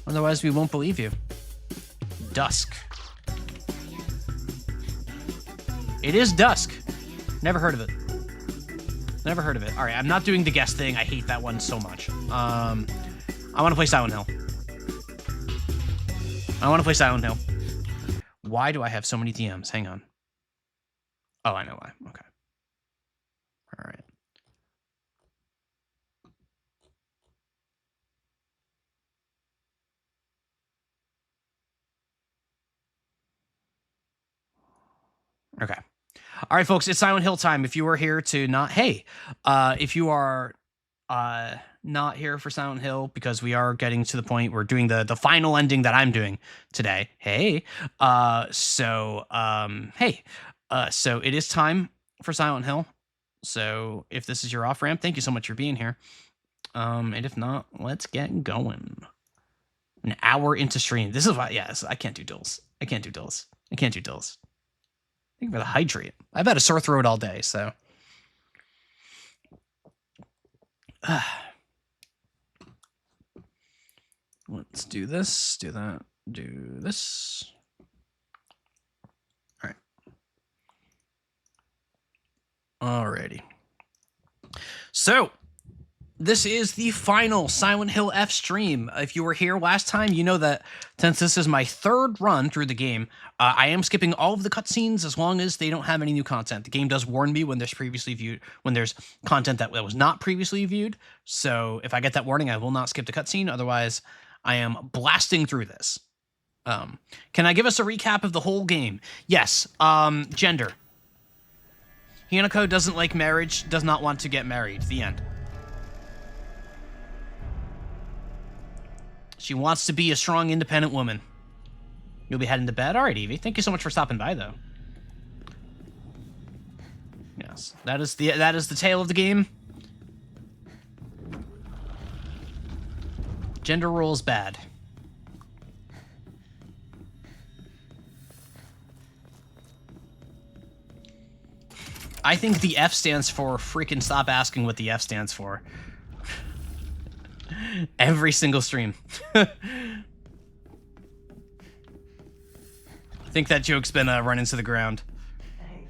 Otherwise, we won't believe you. Dusk. It is Dusk. Never heard of it. Never heard of it. All right, I'm not doing the guess thing. I hate that one so much. I want to play Silent Hill. I want to play Silent Hill. Why do I have so many DMs? Hang on. Oh, I know why. Okay. All right. Okay. All right, folks, it's Silent Hill time. If you are here to not, hey, if you are not here for Silent Hill, because we are getting to the point, we're doing the final ending that I'm doing today. Hey, so it is time for Silent Hill. So if this is your off ramp, thank you so much for being here. And if not, let's get going. An hour into stream. This is why, yes, I can't do dulls. I can't do dulls. Thank you for the hydrate. I've had a sore throat all day, so. Let's do this, do that, do this. All right. Alrighty. So, this is the final Silent Hill F stream. If you were here last time, you know that since this is my third run through the game, I am skipping all of the cutscenes as long as they don't have any new content. The game does warn me when there's content that was not previously viewed. So if I get that warning, I will not skip the cutscene. Otherwise, I am blasting through this. Can I give us a recap of the whole game? Yes. Gender. Hinako doesn't like marriage, does not want to get married. The end. She wants to be a strong, independent woman. You'll be heading to bed? All right, Evie. Thank you so much for stopping by, though. Yes, that is the tale of the game. Gender roles bad. I think the F stands for freaking stop asking what the F stands for. Every single stream. I think that joke's been run into the ground. Hey.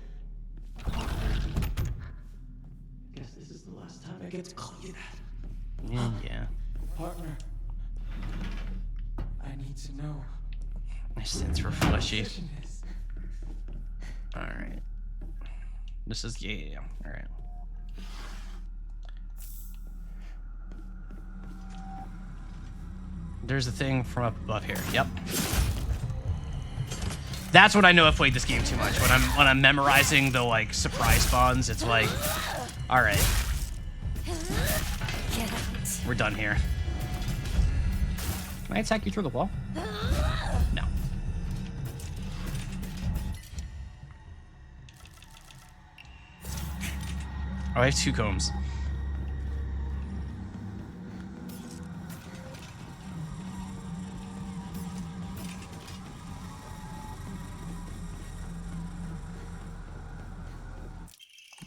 Guess this is the last time I get to call you that. It's refreshy. Alright. This is, yeah. Alright. There's a thing from up above here. Yep. That's when I know I've played this game too much. When I'm memorizing the like surprise spawns, it's like, all right, we're done here. Can I attack you through the wall? No. Oh, I have 2 combs.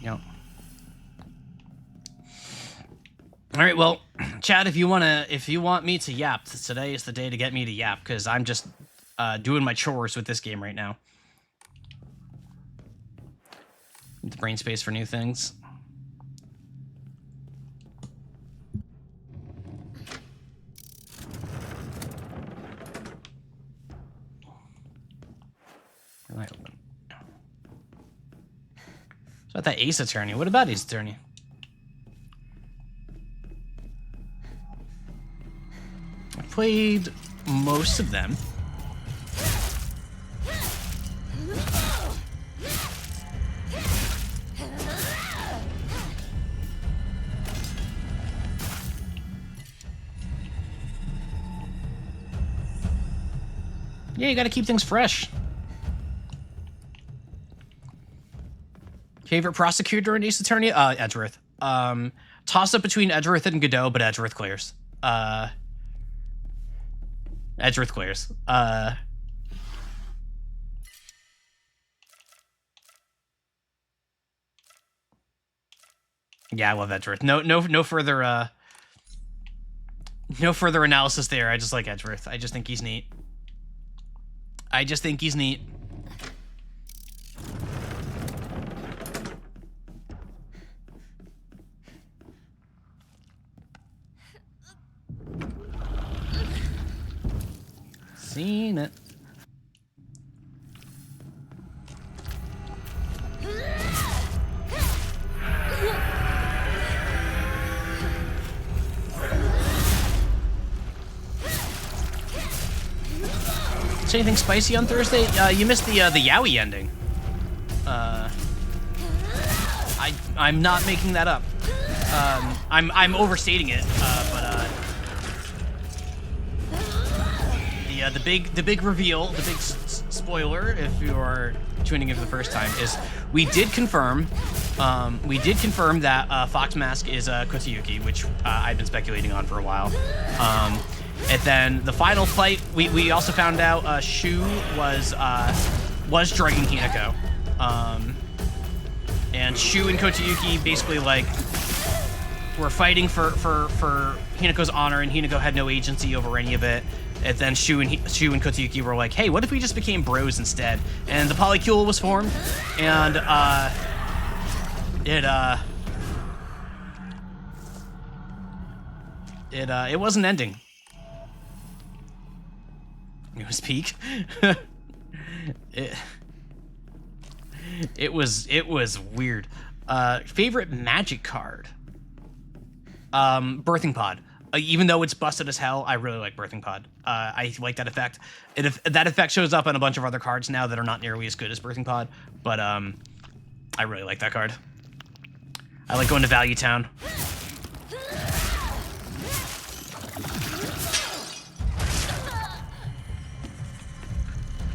Yep. All right, well, Chad, if you want me to yap, today is the day to get me to yap, because I'm just doing my chores with this game right now. Need the brain space for new things. Where am I open? So that Ace Attorney. What about Ace Attorney? I've played most of them. Yeah, you gotta keep things fresh. Favorite prosecutor in Ace Attorney? Edgeworth. Toss up between Edgeworth and Godot, but Edgeworth clears. Edgeworth clears. Yeah, I love Edgeworth. No further analysis there. I just like Edgeworth. I just think he's neat. Seen it. Is anything spicy on Thursday? You missed the Yowie ending. I'm not making that up. I'm overstating it, but the big reveal, the big spoiler, if you are tuning in for the first time, is we did confirm that Fox Mask is Kotayuki, which I've been speculating on for a while. And then the final fight, we also found out Shu was drugging Hinako. And Shu and Kotayuki basically like were fighting for Hinako's honor, and Hinako had no agency over any of it. And then Shu and Kotayuki were like, hey, what if we just became bros instead? And the polycule was formed, and it wasn't ending. It was peak. It was weird. Favorite Magic card? Birthing Pod. Even though it's busted as hell, I really like Birthing Pod. I like that effect. That effect shows up on a bunch of other cards now that are not nearly as good as Birthing Pod, but I really like that card. I like going to Value Town.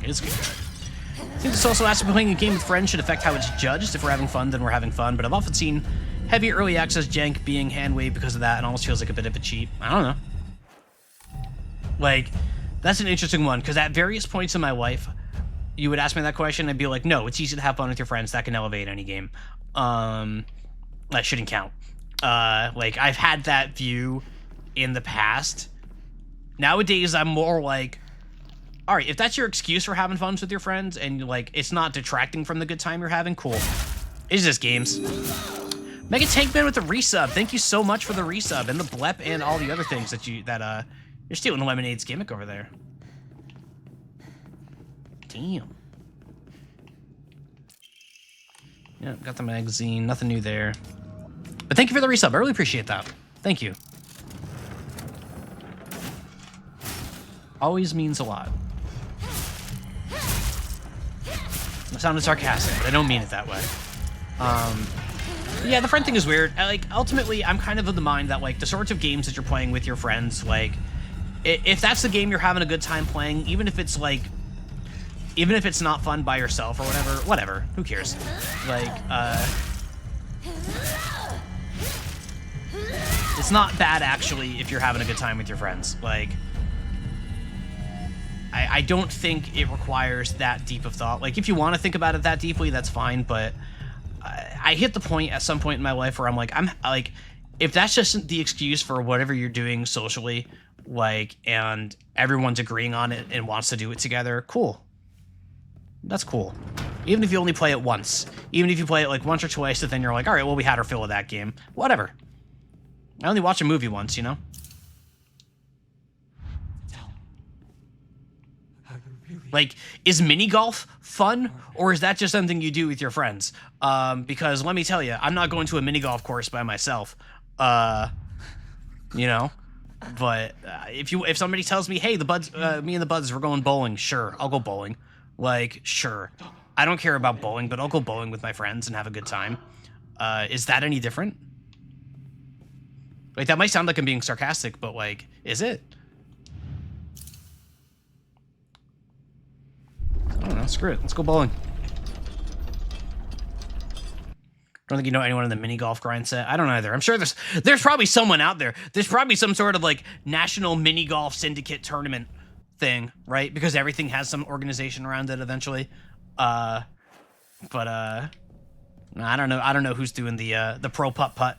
It is good. I think this also asks if playing a game with friends should affect how it's judged. If we're having fun, then we're having fun, but I've often seen heavy early access jank being hand-waved because of that, and almost feels like a bit of a cheat. I don't know. Like, that's an interesting one, because at various points in my life, you would ask me that question, I'd be like, no, it's easy to have fun with your friends. That can elevate any game. That shouldn't count. Like, I've had that view in the past. Nowadays, I'm more like, all right, if that's your excuse for having fun with your friends, and, like, it's not detracting from the good time you're having, cool. It's just games. Mega Tankman with the resub. Thank you so much for the resub and the blep and all the other things that you're stealing Lemonade's gimmick over there. Damn. Yeah, got the magazine. Nothing new there. But thank you for the resub. I really appreciate that. Thank you. Always means a lot. I sounded sarcastic, but I don't mean it that way. Yeah, the friend thing is weird. Ultimately, I'm kind of the mind that, like, the sorts of games that you're playing with your friends, like, if that's the game you're having a good time playing, even if it's, like, even if it's not fun by yourself or whatever, who cares? Like, it's not bad, actually, if you're having a good time with your friends. Like, I don't think it requires that deep of thought. Like, if you want to think about it that deeply, that's fine, but I hit the point at some point in my life where I'm like, if that's just the excuse for whatever you're doing socially, like, and everyone's agreeing on it and wants to do it together, cool. That's cool. Even if you only play it once. Even if you play it, like, once or twice, and then you're like, all right, well, we had our fill of that game. Whatever. I only watched a movie once, you know? Like, is mini golf fun, or is that just something you do with your friends? Because let me tell you, I'm not going to a mini golf course by myself. You know, but if somebody tells me, hey, me and the buds, we're going bowling, sure, I'll go bowling. Like, sure, I don't care about bowling, but I'll go bowling with my friends and have a good time. Is that any different? Like, that might sound like I'm being sarcastic, but like, is it? I don't know, screw it. Let's go bowling. I don't think you know anyone in the mini golf grind set. I don't either. I'm sure there's probably someone out there. There's probably some sort of, like, national mini golf syndicate tournament thing, right? Because everything has some organization around it eventually. I don't know. I don't know who's doing the pro putt.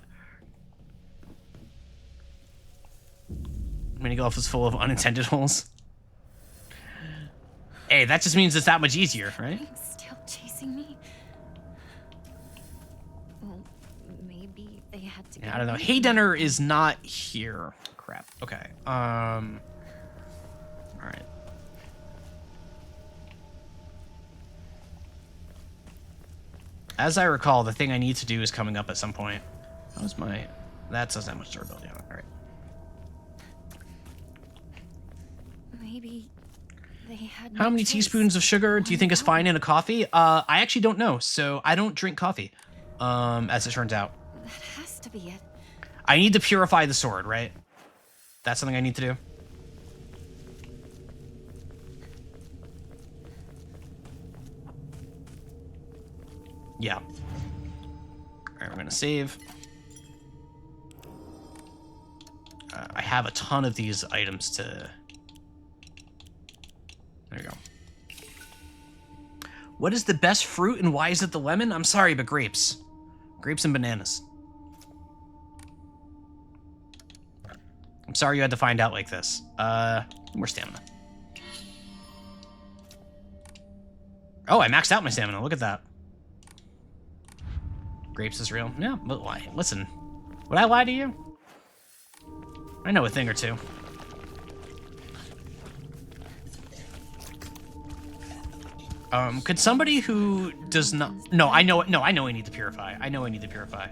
Mini golf is full of unintended holes. Hey, that just means it's that much easier, right? Still chasing me. Well, maybe they had to. Yeah, I don't know. Hey, Denner is not here. Crap. Okay. All right. As I recall, the thing I need to do is coming up at some point. How's my? That doesn't have much durability on it. All right. Maybe. How many teaspoons of sugar do you think is fine in a coffee? I actually don't know, so I don't drink coffee, as it turns out. That has to be it. I need to purify the sword, right? That's something I need to do. Yeah. All right, we're gonna save. I have a ton of these items to... There you go. What is the best fruit and why is it the lemon? I'm sorry, but grapes. Grapes and bananas. I'm sorry you had to find out like this. More stamina. Oh, I maxed out my stamina. Look at that. Grapes is real. Yeah, but why? Listen. Would I lie to you? I know a thing or two. Could somebody who does not... No, I know I need to purify. I know I need to purify.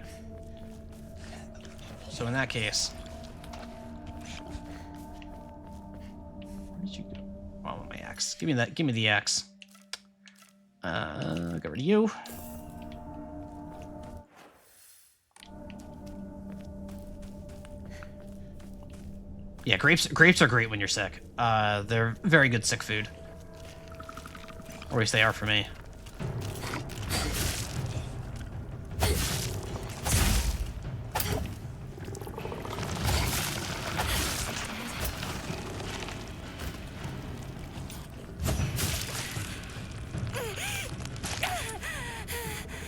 So in that case... Where did you go? Oh, I want my axe. Give me that. Give me the axe. Get rid of you. Yeah, grapes are great when you're sick. They're very good sick food. Or at least they are for me.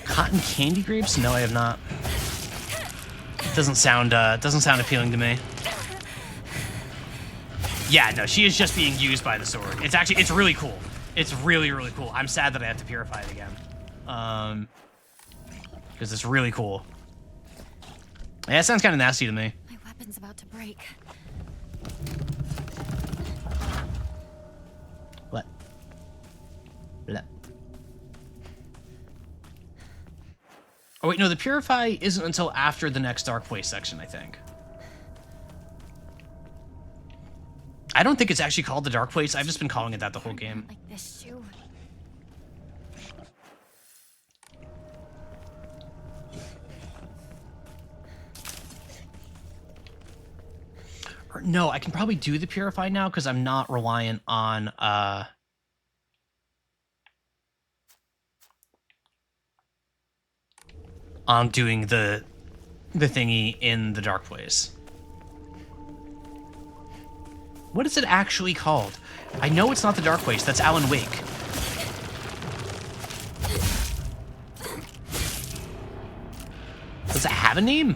Cotton candy grapes? No, I have not. Doesn't sound appealing to me. Yeah, no, she is just being used by the sword. It's really cool. It's really, really cool. I'm sad that I have to purify it again. Because it's really cool. Yeah, it sounds kind of nasty to me. My weapon's about to break. What? Blah. Oh wait, no, the Purify isn't until after the next Dark Place section, I think. I don't think it's actually called the Dark Place. I've just been calling it that the whole game. Like this shoe. Or, no, I can probably do the Purify now because I'm not reliant on doing the thingy in the Dark Place. What is it actually called? I know it's not the Dark Place. That's Alan Wake. Does it have a name?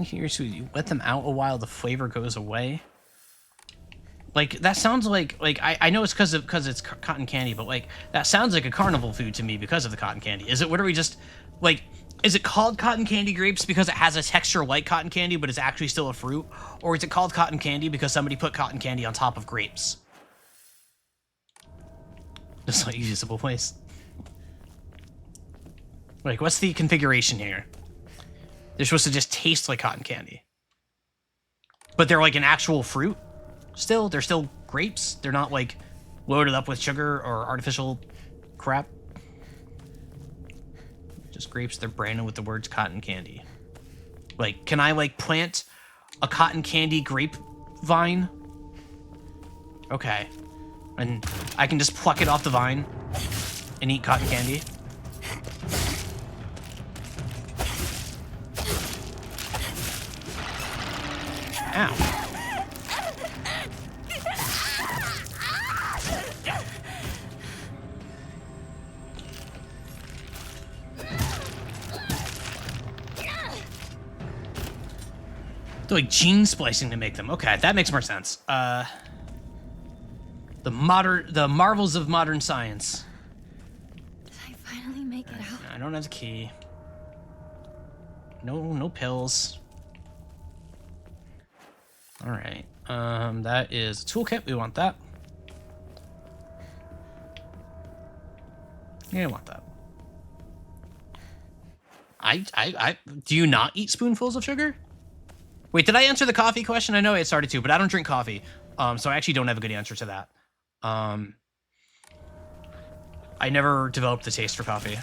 Here, so you let them out a while, the flavor goes away. Like that sounds like I know it's because it's cotton candy, but like that sounds like a carnival food to me because of the cotton candy. Is it? What are we just like? Is it called cotton candy grapes because it has a texture like cotton candy, but it's actually still a fruit, or is it called cotton candy because somebody put cotton candy on top of grapes? Just like usable place. Like, what's the configuration here? They're supposed to just taste like cotton candy. But they're like an actual fruit. Still, they're still grapes. They're not like loaded up with sugar or artificial crap. Just grapes. They're branded with the words cotton candy. Like, can I like plant a cotton candy grape vine? Okay. And I can just pluck it off the vine and eat cotton candy. Ow. They're like gene splicing to make them. Okay, that makes more sense. The marvels of modern science. Did I finally make it out? I don't have the key. No pills. All right. That is a toolkit. We want that. Yeah, I want that. I do you not eat spoonfuls of sugar? Wait, did I answer the coffee question? I know I started to, but I don't drink coffee. So I actually don't have a good answer to that. I never developed the taste for coffee.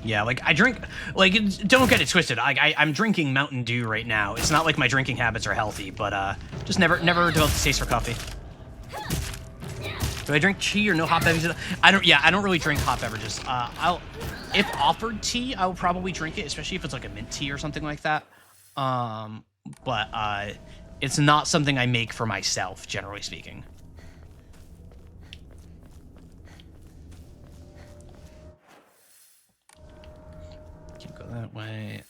Yeah, like I drink, like don't get it twisted. I'm drinking Mountain Dew right now. It's not like my drinking habits are healthy, but just never developed the taste for coffee. Do I drink tea or no hot beverages? I don't really drink hot beverages. If offered tea, I will probably drink it, especially if it's like a mint tea or something like that. But it's not something I make for myself, generally speaking. Can't go that way.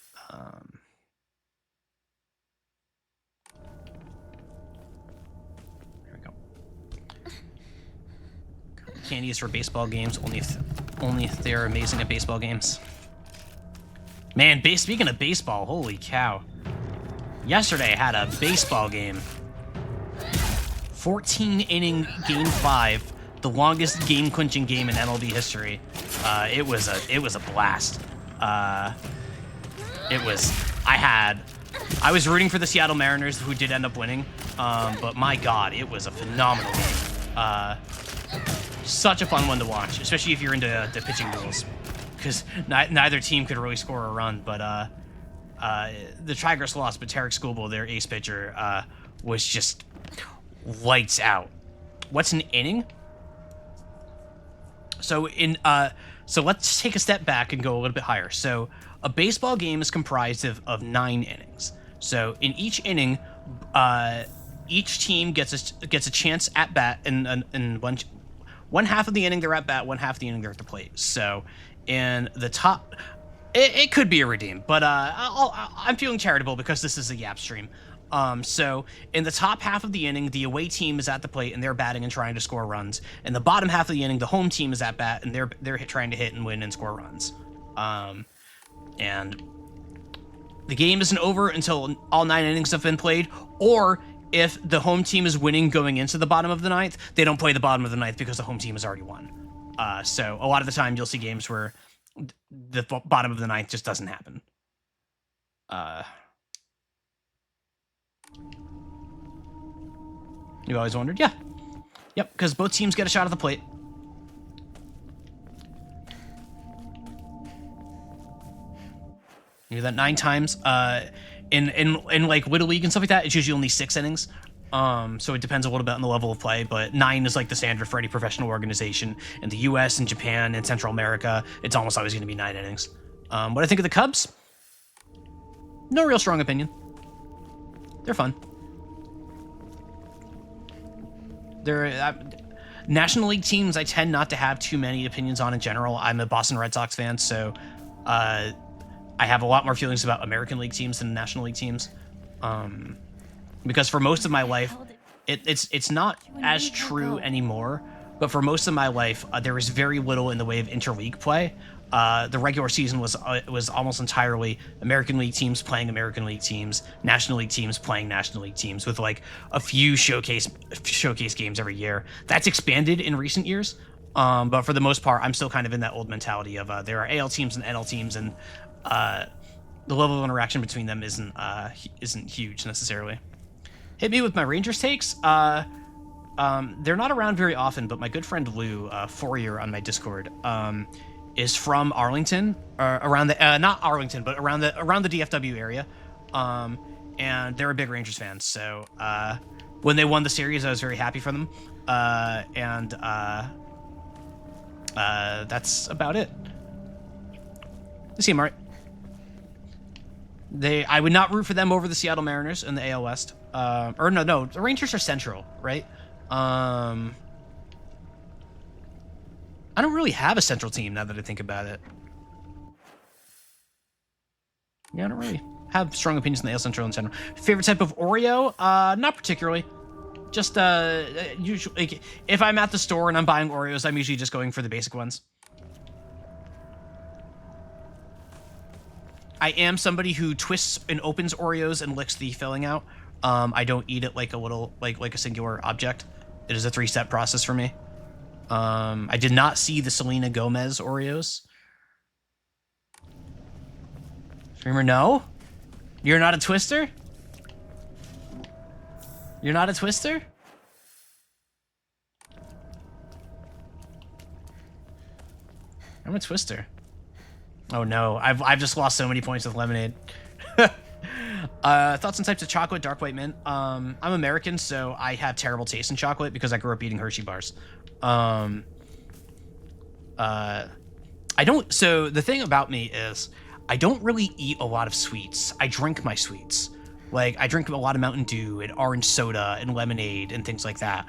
Here we go. Candy is for baseball games, only if they're amazing at baseball games. Man, speaking of baseball, holy cow. Yesterday I had a baseball game. 14-inning Game 5, the longest game-clinching game in MLB history. It was a blast. I was rooting for the Seattle Mariners, who did end up winning. But my God, it was a phenomenal game. Such a fun one to watch, especially if you're into the pitching duels, because neither team could really score a run. But the Tigers lost, but Tarek Skubal, their ace pitcher, was just lights out. What's an inning? So let's take a step back and go a little bit higher. So a baseball game is comprised of 9 innings. So in each inning, each team gets a chance at bat, and one half of the inning they're at bat, one half of the inning they're at the plate. So in the top, it could be a redeem, but I'm feeling charitable because this is a Yap stream. So in the top half of the inning, the away team is at the plate and they're batting and trying to score runs. In the bottom half of the inning, the home team is at bat and they're trying to hit and win and score runs. And the game isn't over until all 9 innings have been played, or if the home team is winning going into the bottom of the 9th, they don't play the bottom of the 9th because the home team has already won. So a lot of the time you'll see games where the bottom of the 9th just doesn't happen. You always wondered? Yeah. Yep, because both teams get a shot at the plate. You do that 9 times. In like Little League and stuff like that, it's usually only 6 innings. So it depends a little bit on the level of play, but 9 is like the standard for any professional organization. In the US and Japan and Central America, it's almost always going to be 9 innings. What I think of the Cubs? No real strong opinion. They're fun. They're National League teams I tend not to have too many opinions on in general. I'm a Boston Red Sox fan, so I have a lot more feelings about American League teams than National League teams. Because for most of my life, it's not as true anymore, but for most of my life, there was very little in the way of interleague play. The regular season was almost entirely American League teams playing American League teams, National League teams playing National League teams, with like a few showcase games every year. That's expanded in recent years, but for the most part, I'm still kind of in that old mentality of there are AL teams and NL teams, and the level of interaction between them isn't huge necessarily. Hit me with my Rangers takes. They're not around very often, but my good friend Lou, Fourier on my Discord, is from Arlington, around the not Arlington, but around the DFW area, and they're a big Rangers fan. So when they won the series, I was very happy for them, and that's about it. You see him, right? I would not root for them over the Seattle Mariners in the AL West. Or no, the Rangers are Central, right? I don't really have a Central team now that I think about it. Yeah, I don't really have strong opinions on the AL Central and Central. Favorite type of Oreo? Not particularly. Just usually, like, if I'm at the store and I'm buying Oreos, I'm usually just going for the basic ones. I am somebody who twists and opens Oreos and licks the filling out. I don't eat it like a little, like a singular object. It is a 3-step process for me. I did not see the Selena Gomez Oreos. Streamer, no? You're not a twister? You're not a twister? I'm a twister. Oh no, I've just lost so many points with lemonade. Thoughts on types of chocolate, dark white mint. I'm American, so I have terrible taste in chocolate because I grew up eating Hershey bars. I don't, so the thing about me is I don't really eat a lot of sweets. I drink my sweets. Like, I drink a lot of Mountain Dew and orange soda and lemonade and things like that.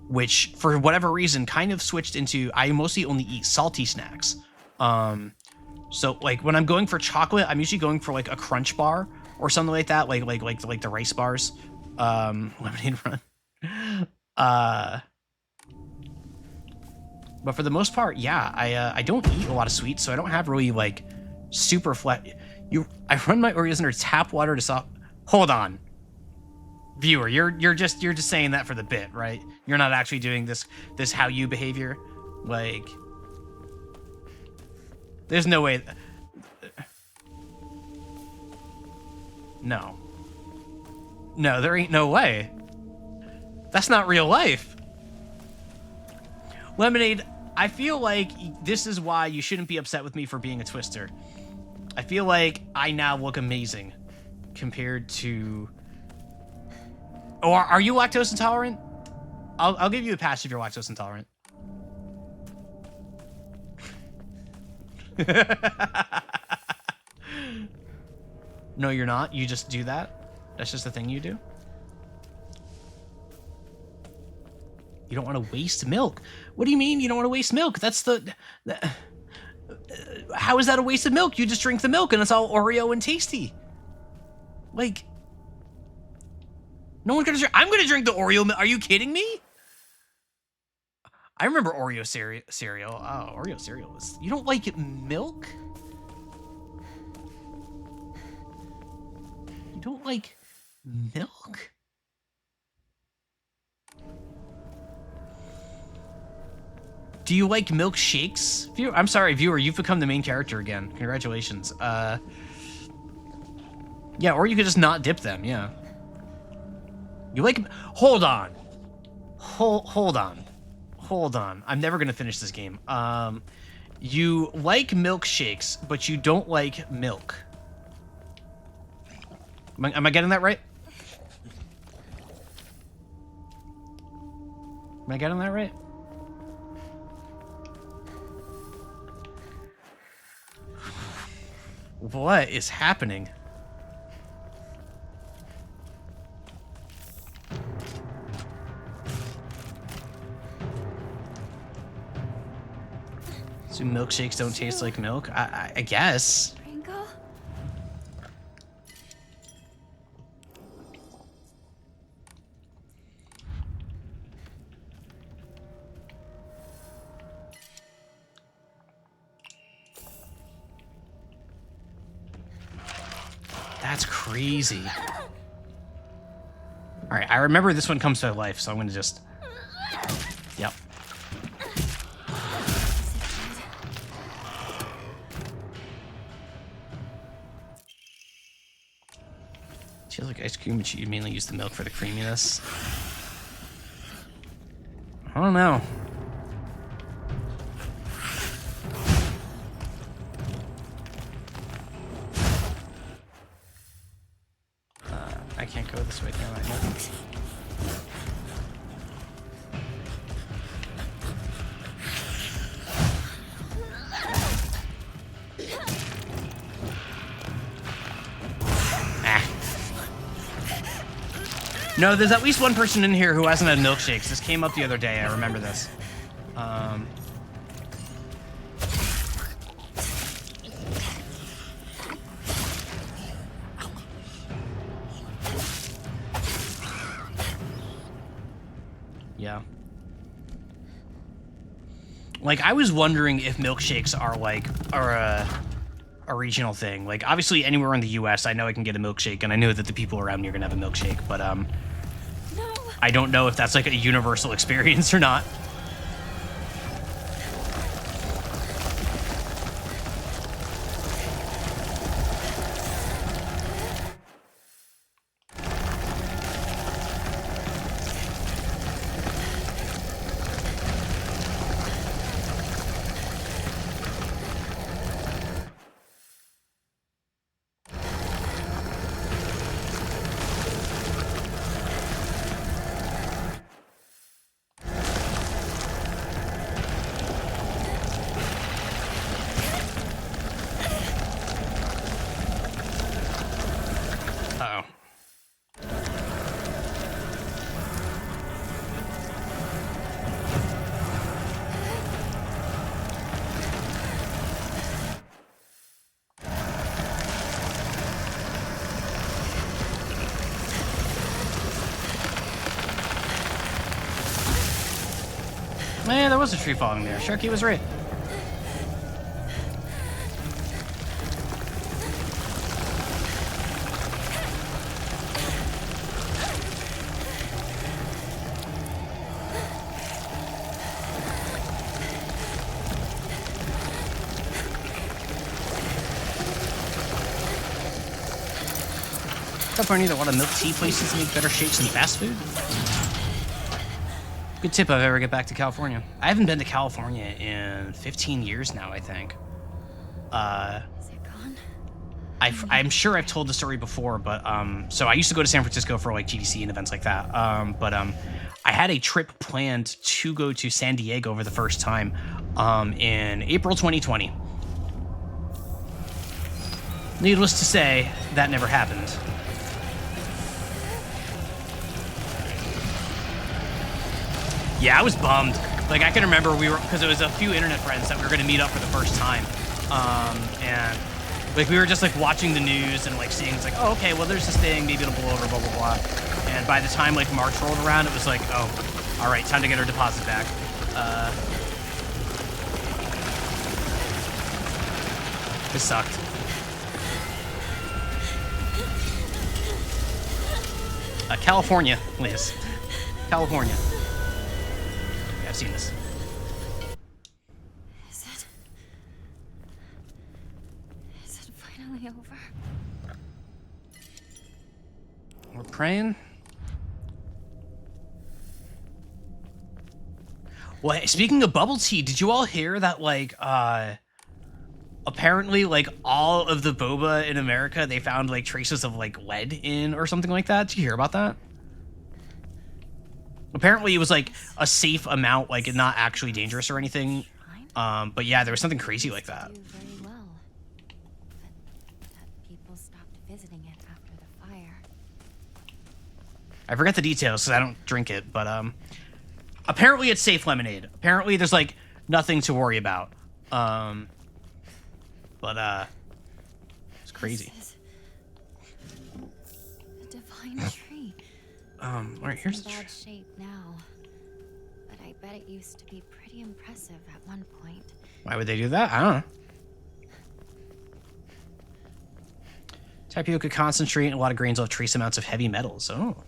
Which, for whatever reason, kind of switched into, I mostly only eat salty snacks. So like when I'm going for chocolate, I'm usually going for like a Crunch bar or something like that, like the rice bars, lemonade run. But for the most part, yeah, I don't eat a lot of sweets, so I don't have really like super flat. I run my Oreos under tap water to stop. Hold on, viewer, you're just saying that for the bit, right? You're not actually doing this how you behavior, like. There's no way. No, there ain't no way. That's not real life. Lemonade, I feel like this is why you shouldn't be upset with me for being a twister. I feel like I now look amazing compared to... Oh, are you lactose intolerant? I'll give you a pass if you're lactose intolerant. No, you're not. You just do that? That's just the thing you do? You don't want to waste milk. What do you mean you don't want to waste milk? That's how is that a waste of milk? You just drink the milk and it's all Oreo and tasty. Like, no one's gonna drink. I'm gonna drink the Oreo milk. Are you kidding me? I remember Oreo cereal. Oh, Oreo cereal was. You don't like milk? You don't like milk? Do you like milkshakes? I'm sorry, viewer, you've become the main character again. Congratulations. Yeah, or you could just not dip them, yeah. You like... Hold on. Hold on. Hold on. I'm never gonna finish this game. You like milkshakes, but you don't like milk. Am I getting that right? Am I getting that right? What is happening? So milkshakes don't taste like milk? I guess. Ringo? That's crazy. All right, I remember this one comes to life, so I'm gonna just... Yep. Feels like ice cream, but you mainly use the milk for the creaminess. I don't know. I can't go this way, can I? No, there's at least one person in here who hasn't had milkshakes. This came up the other day. I remember this. Yeah. Like, I was wondering if milkshakes are a regional thing. Like, obviously, anywhere in the U.S., I know I can get a milkshake, and I know that the people around me are gonna have a milkshake, but, No. I don't know if that's, like, a universal experience or not. Yeah, there was a tree falling there. Sharky was right. California, that a lot of milk tea places make better shakes than fast food. Good tip if I ever get back to California. I haven't been to California in 15 years now, I think. Is it gone? I'm sure I've told the story before, but so I used to go to San Francisco for like GDC and events like that. I had a trip planned to go to San Diego for the first time in April 2020. Needless to say, that never happened. Yeah, I was bummed. Like, I can remember because it was a few internet friends that we were going to meet up for the first time. And, like, we were just, like, watching the news and, like, seeing, it's like, oh, okay, well, there's this thing, maybe it'll blow over, blah, blah, blah. And by the time, like, March rolled around, it was like, oh, all right, time to get our deposit back. This sucked. California, Liz. California. Yeah, I've seen this. Is it finally over? We're praying. Well, hey, speaking of bubble tea, did you all hear that, like, apparently, like, all of the boba in America, they found, like, traces of, like, lead in or something like that? Did you hear about that? Apparently, it was, like, a safe amount, like, not actually dangerous or anything. But yeah, there was something crazy like that. Very well. But that people stopped visiting it after the fire. I forget the details because I don't drink it, but, apparently it's safe lemonade. Apparently there's, like, nothing to worry about. But, it's crazy. This is a divine tree. Alright, here's It's the in tree. bad shape now, but I bet it used to be pretty impressive at one point. Why would they do that? I don't know. Tapioca concentrate and a lot of grains will have trace amounts of heavy metals. Oh.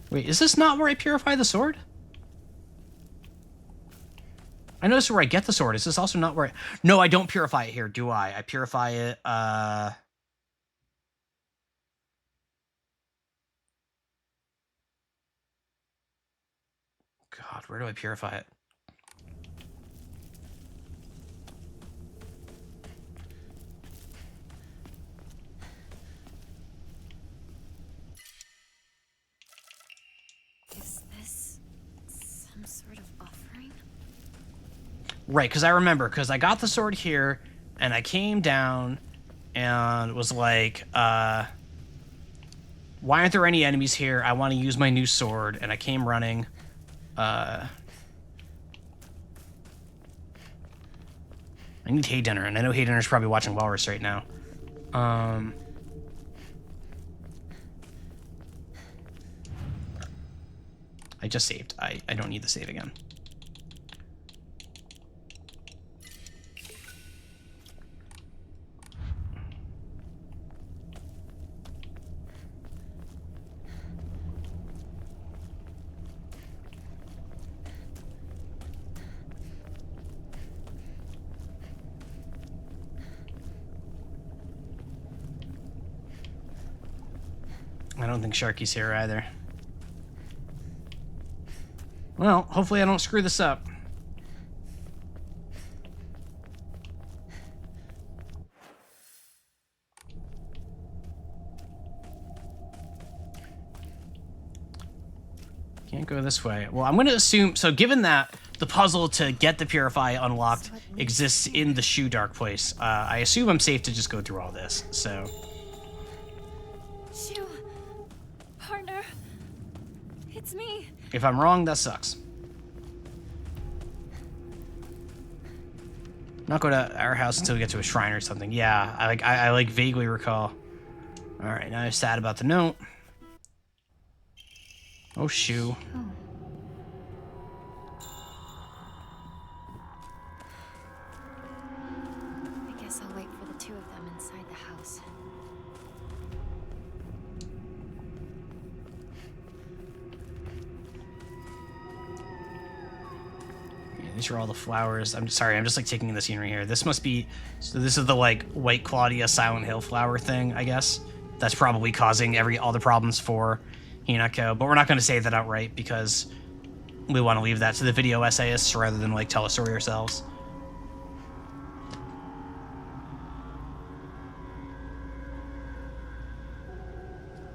Wait, is this not where I purify the sword? I know this is where I get the sword. Is this also not where No, I don't purify it here, do I? I purify it, God, where do I purify it? Is this some sort of offering? Right, because I remember, because I got the sword here, and I came down, and was like, why aren't there any enemies here? I want to use my new sword, and I came running. I need Hay Dinner, and I know Hay Dinner's probably watching Walrus right now. I just saved. I don't need the save again. I don't think Sharky's here either. Well, hopefully I don't screw this up. Can't go this way. Well, I'm going to assume... So given that the puzzle to get the Purify unlocked exists in the Shoe Dark place, I assume I'm safe to just go through all this, so... Shoe, partner, it's me. If I'm wrong, that sucks. Not go to our house until we get to a shrine or something. Yeah, I like vaguely recall. All right, now I'm sad about the note. Oh, Shoe. I guess I'll wait for the two of them inside the house. Yeah, these are all the flowers. I'm sorry, I'm just like taking in the scenery here. This must be, so this is the like White Claudia Silent Hill flower thing, I guess. That's probably causing all the problems for Hinako, but we're not going to say that outright because we want to leave that to the video essayists rather than like tell a story ourselves.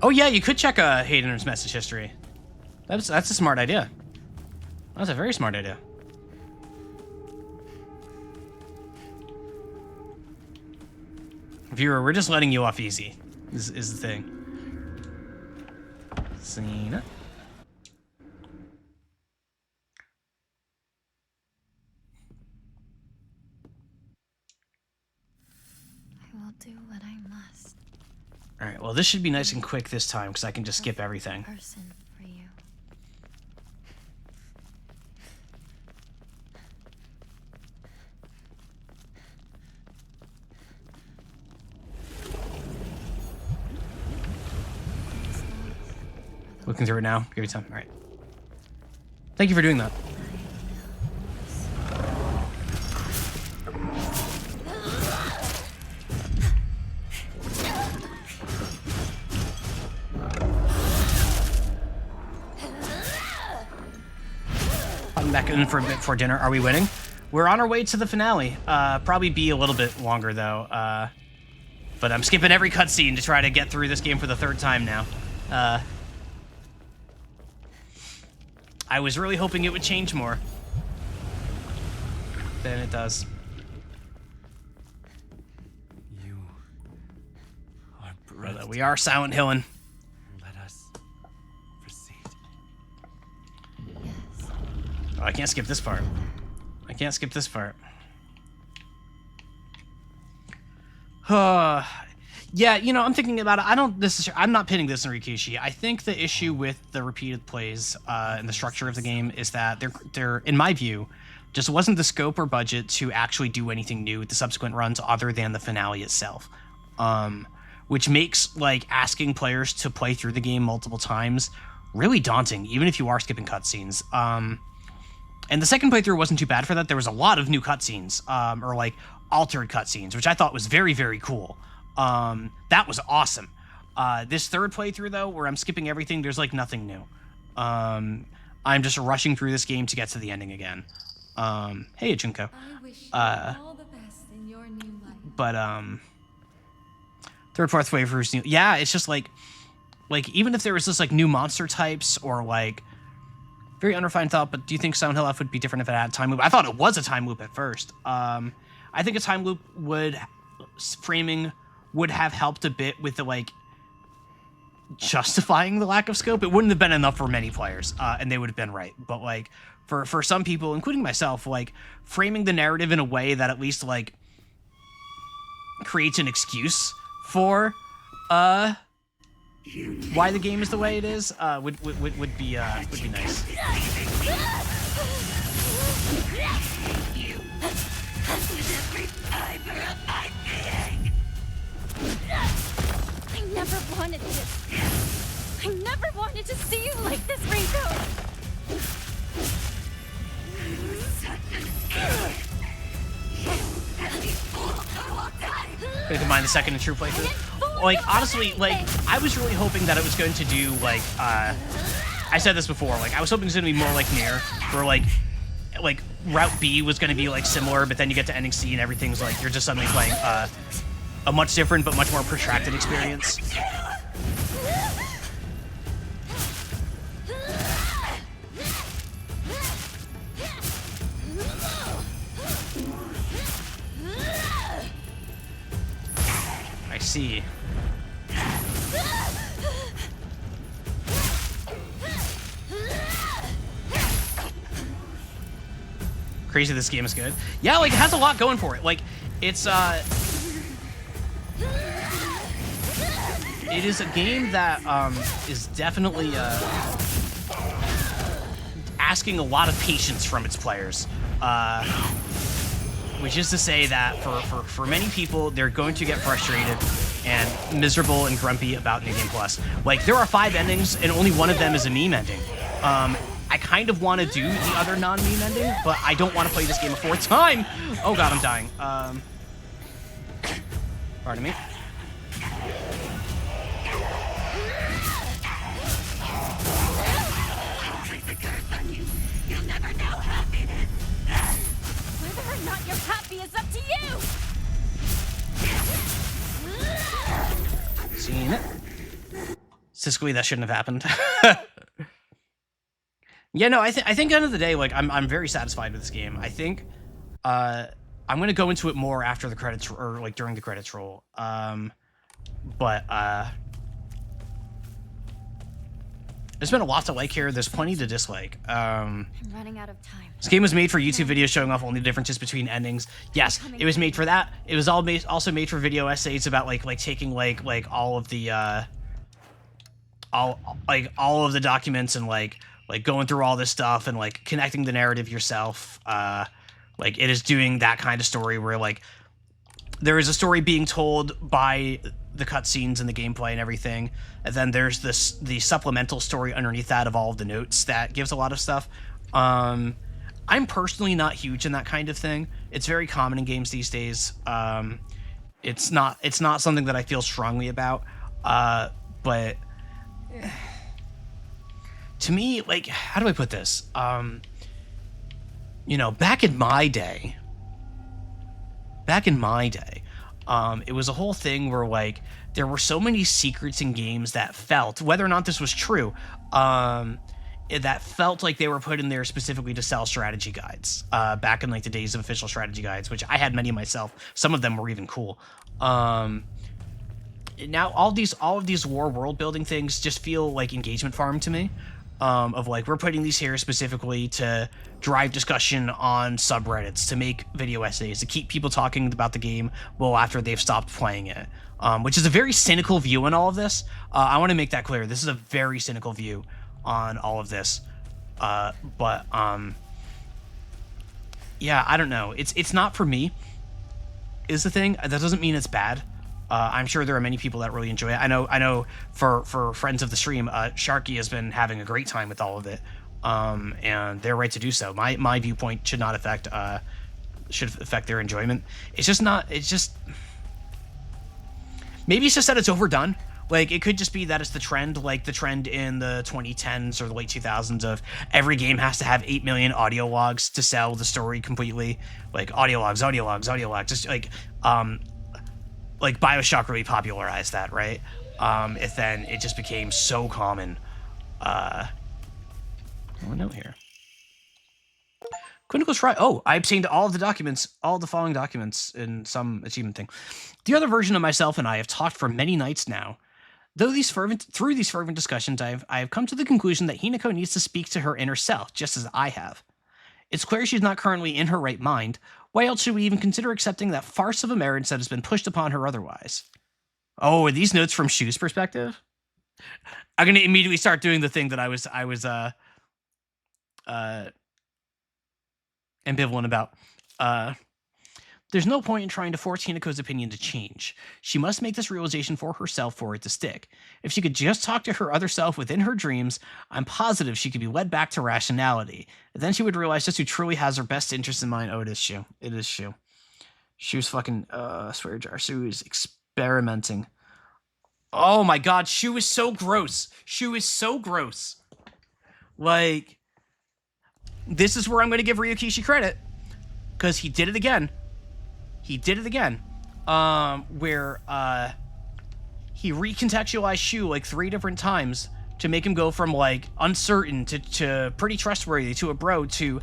Oh yeah, you could check Hayden's message history. That's a smart idea. That's a very smart idea. Viewer, we're just letting you off easy, is the thing. Cena. I will do what I must. All right, well, this should be nice and quick this time because I can just skip everything. Person for you. Looking through it now. Give me time. All right. Thank you for doing that. I'm back in for a bit before dinner. Are we winning? We're on our way to the finale. Probably be a little bit longer though. But I'm skipping every cutscene to try to get through this game for the third time now. I was really hoping it would change more than it does. You are breathtaking. We are Silent Hilling. Let us proceed. Yes. Oh, I can't skip this part. I can't skip this part. Yeah, you know, I'm thinking about it. I'm not pitting this on Rikishi. I think the issue with the repeated plays and the structure of the game is that there, in my view, just wasn't the scope or budget to actually do anything new with the subsequent runs other than the finale itself. Which makes, like, asking players to play through the game multiple times really daunting, even if you are skipping cutscenes. And the second playthrough wasn't too bad for that. There was a lot of new cutscenes, or, like, altered cutscenes, which I thought was very, very cool. That was awesome. This third playthrough, though, where I'm skipping everything, there's, like, nothing new. I'm just rushing through this game to get to the ending again. Hey, Junko. I wish you all the best in your new life. But, third, fourth playthroughs new. Yeah, it's just, like, even if there was just, like, new monster types or, like, very unrefined thought, but do you think Silent Hill F would be different if it had a time loop? I thought it was a time loop at first. I think a time loop framing would have helped a bit with the, like, justifying the lack of scope. It wouldn't have been enough for many players, and they would have been right. But, like, for some people, including myself, like, framing the narrative in a way that at least, like, creates an excuse for, why the game is the way it is, would be nice. I never wanted this. I never wanted to see you like this, Rinko. Gonna combine the second and true playthrough. Like, honestly, like, I was really hoping that it was going to do, like, I said this before, like, I was hoping it was gonna be more like Nier, where, like, Route B was gonna be, like, similar, but then you get to ending C and everything's, like, you're just suddenly playing, a much different but much more protracted experience. I see. Crazy this game is good. Yeah, like, it has a lot going for it. Like, it's, it is a game that is definitely asking a lot of patience from its players, which is to say that for many people, they're going to get frustrated and miserable and grumpy about New Game Plus. Like, there are 5 endings, and only one of them is a meme ending. I kind of want to do the other non-meme ending, but I don't want to play this game a 4th time. Oh god, I'm dying. Pardon me. Whether or not you're happy is up to you! Seen it. Sisqually, that shouldn't have happened. Yeah, no, I think end of the day, like I'm very satisfied with this game. I think I'm gonna go into it more after the credits or like during the credits roll. But there's been a lot to like here. There's plenty to dislike. I'm running out of time. This game was made for YouTube videos showing off only the differences between endings. Yes, it was made for that. It was also made for video essays about like taking like all of the all of the documents and like going through all this stuff and like connecting the narrative yourself. Like it is doing that kind of story where like there is a story being told by the cutscenes and the gameplay and everything, and then there's the supplemental story underneath that of all of the notes that gives a lot of stuff. I'm personally not huge in that kind of thing. It's very common in games these days. It's not something that I feel strongly about. But to me, like, how do I put this? You know, back in my day, it was a whole thing where like there were so many secrets in games that felt, whether or not this was true, that felt like they were put in there specifically to sell strategy guides. Back in like the days of official strategy guides, which I had many myself. Some of them were even cool. Now all of these war world building things just feel like engagement farm to me. Of like, we're putting these here specifically to drive discussion on subreddits, to make video essays, to keep people talking about the game well after they've stopped playing it, which is a very cynical view on all of this. I want to make that clear. This is a very cynical view on all of this. But yeah, I don't know. It's not for me, is the thing. That doesn't mean it's bad. I'm sure there are many people that really enjoy it. I know for friends of the stream, Sharky has been having a great time with all of it, and they're right to do so. My viewpoint should not affect their enjoyment. It's just not. It's just maybe it's just that it's overdone. Like, it could just be that it's the trend, like the trend in the 2010s or the late 2000s of every game has to have 8 million audio logs to sell the story completely. Like, audio logs. Just, like BioShock really popularized that, right? Then it just became so common. Oh, no here. Clinical trial. Oh, I obtained all of the following documents in some achievement thing. The other version of myself and I have talked for many nights now. Through these fervent discussions, I have come to the conclusion that Hinako needs to speak to her inner self, just as I have. It's clear she's not currently in her right mind. Why else should we even consider accepting that farce of a marriage that has been pushed upon her otherwise? Oh, are these notes from Shu's perspective? I'm gonna immediately start doing the thing that I was ambivalent about. There's no point in trying to force Hinako's opinion to change. She must make this realization for herself for it to stick. If she could just talk to her other self within her dreams, I'm positive she could be led back to rationality. And then she would realize just who truly has her best interest in mind. Oh, it is Shu. It is Shu. Shu's fucking, swear jar. Shu is experimenting. Oh my god, Shu is so gross. Shu is so gross. Like, this is where I'm going to give Ryukishi credit. Because he did it again. He did it again, where he recontextualized Shu like 3 different times to make him go from like uncertain to pretty trustworthy to a bro to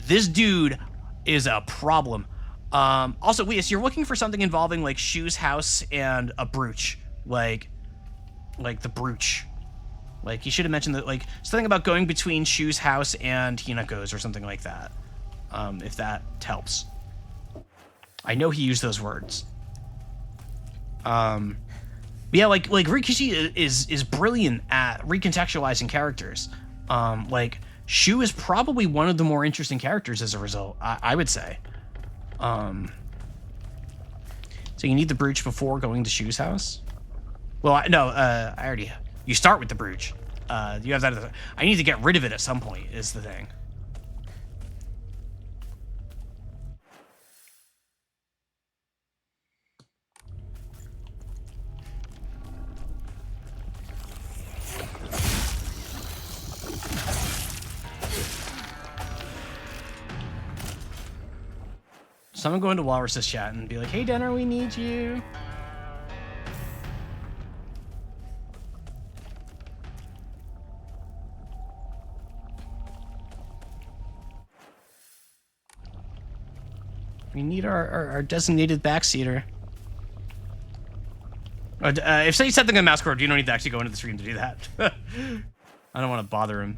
this dude is a problem. Also, Leas, you're looking for something involving like Shu's house and a brooch, like the brooch. Like, you should have mentioned that, like, something about going between Shu's house and Hinako's or something like that, if that helps. I know he used those words. Yeah, like Rikishi is brilliant at recontextualizing characters. Like, Shu is probably one of the more interesting characters as a result, I would say. So you need the brooch before going to Shu's house? Well, I already... You start with the brooch. You have that... I need to get rid of it at some point, is the thing. So I'm gonna go into Walrus's chat and be like, hey, Denner, we need you. We need our designated backseater. If you set the mouse cord, you don't need to actually go into the stream to do that. I don't want to bother him.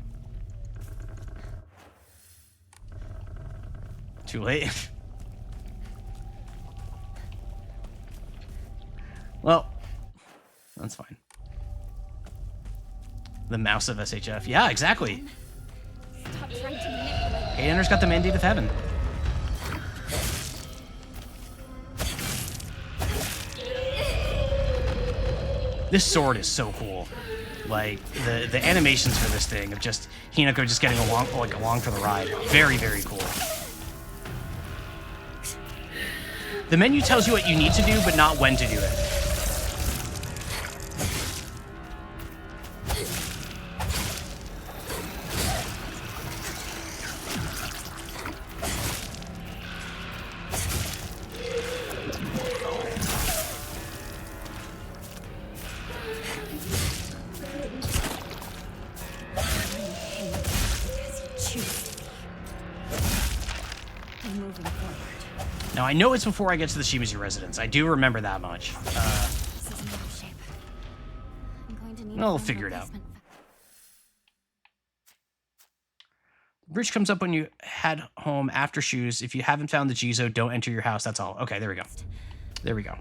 Too late. Well, that's fine. The mouse of SHF. Yeah, exactly. Stop trying to manipulate. Hayden's got the mandate of heaven. This sword is so cool. Like the animations for this thing of just Hinako just getting along for the ride. Very, very cool. The menu tells you what you need to do, but not when to do it. Now, I know it's before I get to the Shimazu residence. I do remember that much. This isn't out of shape. I'm going to need I'll a figure it out. replacement. Bridge comes up when you head home after shoes. If you haven't found the Jizo, don't enter your house. That's all. Okay, there we go. There we go.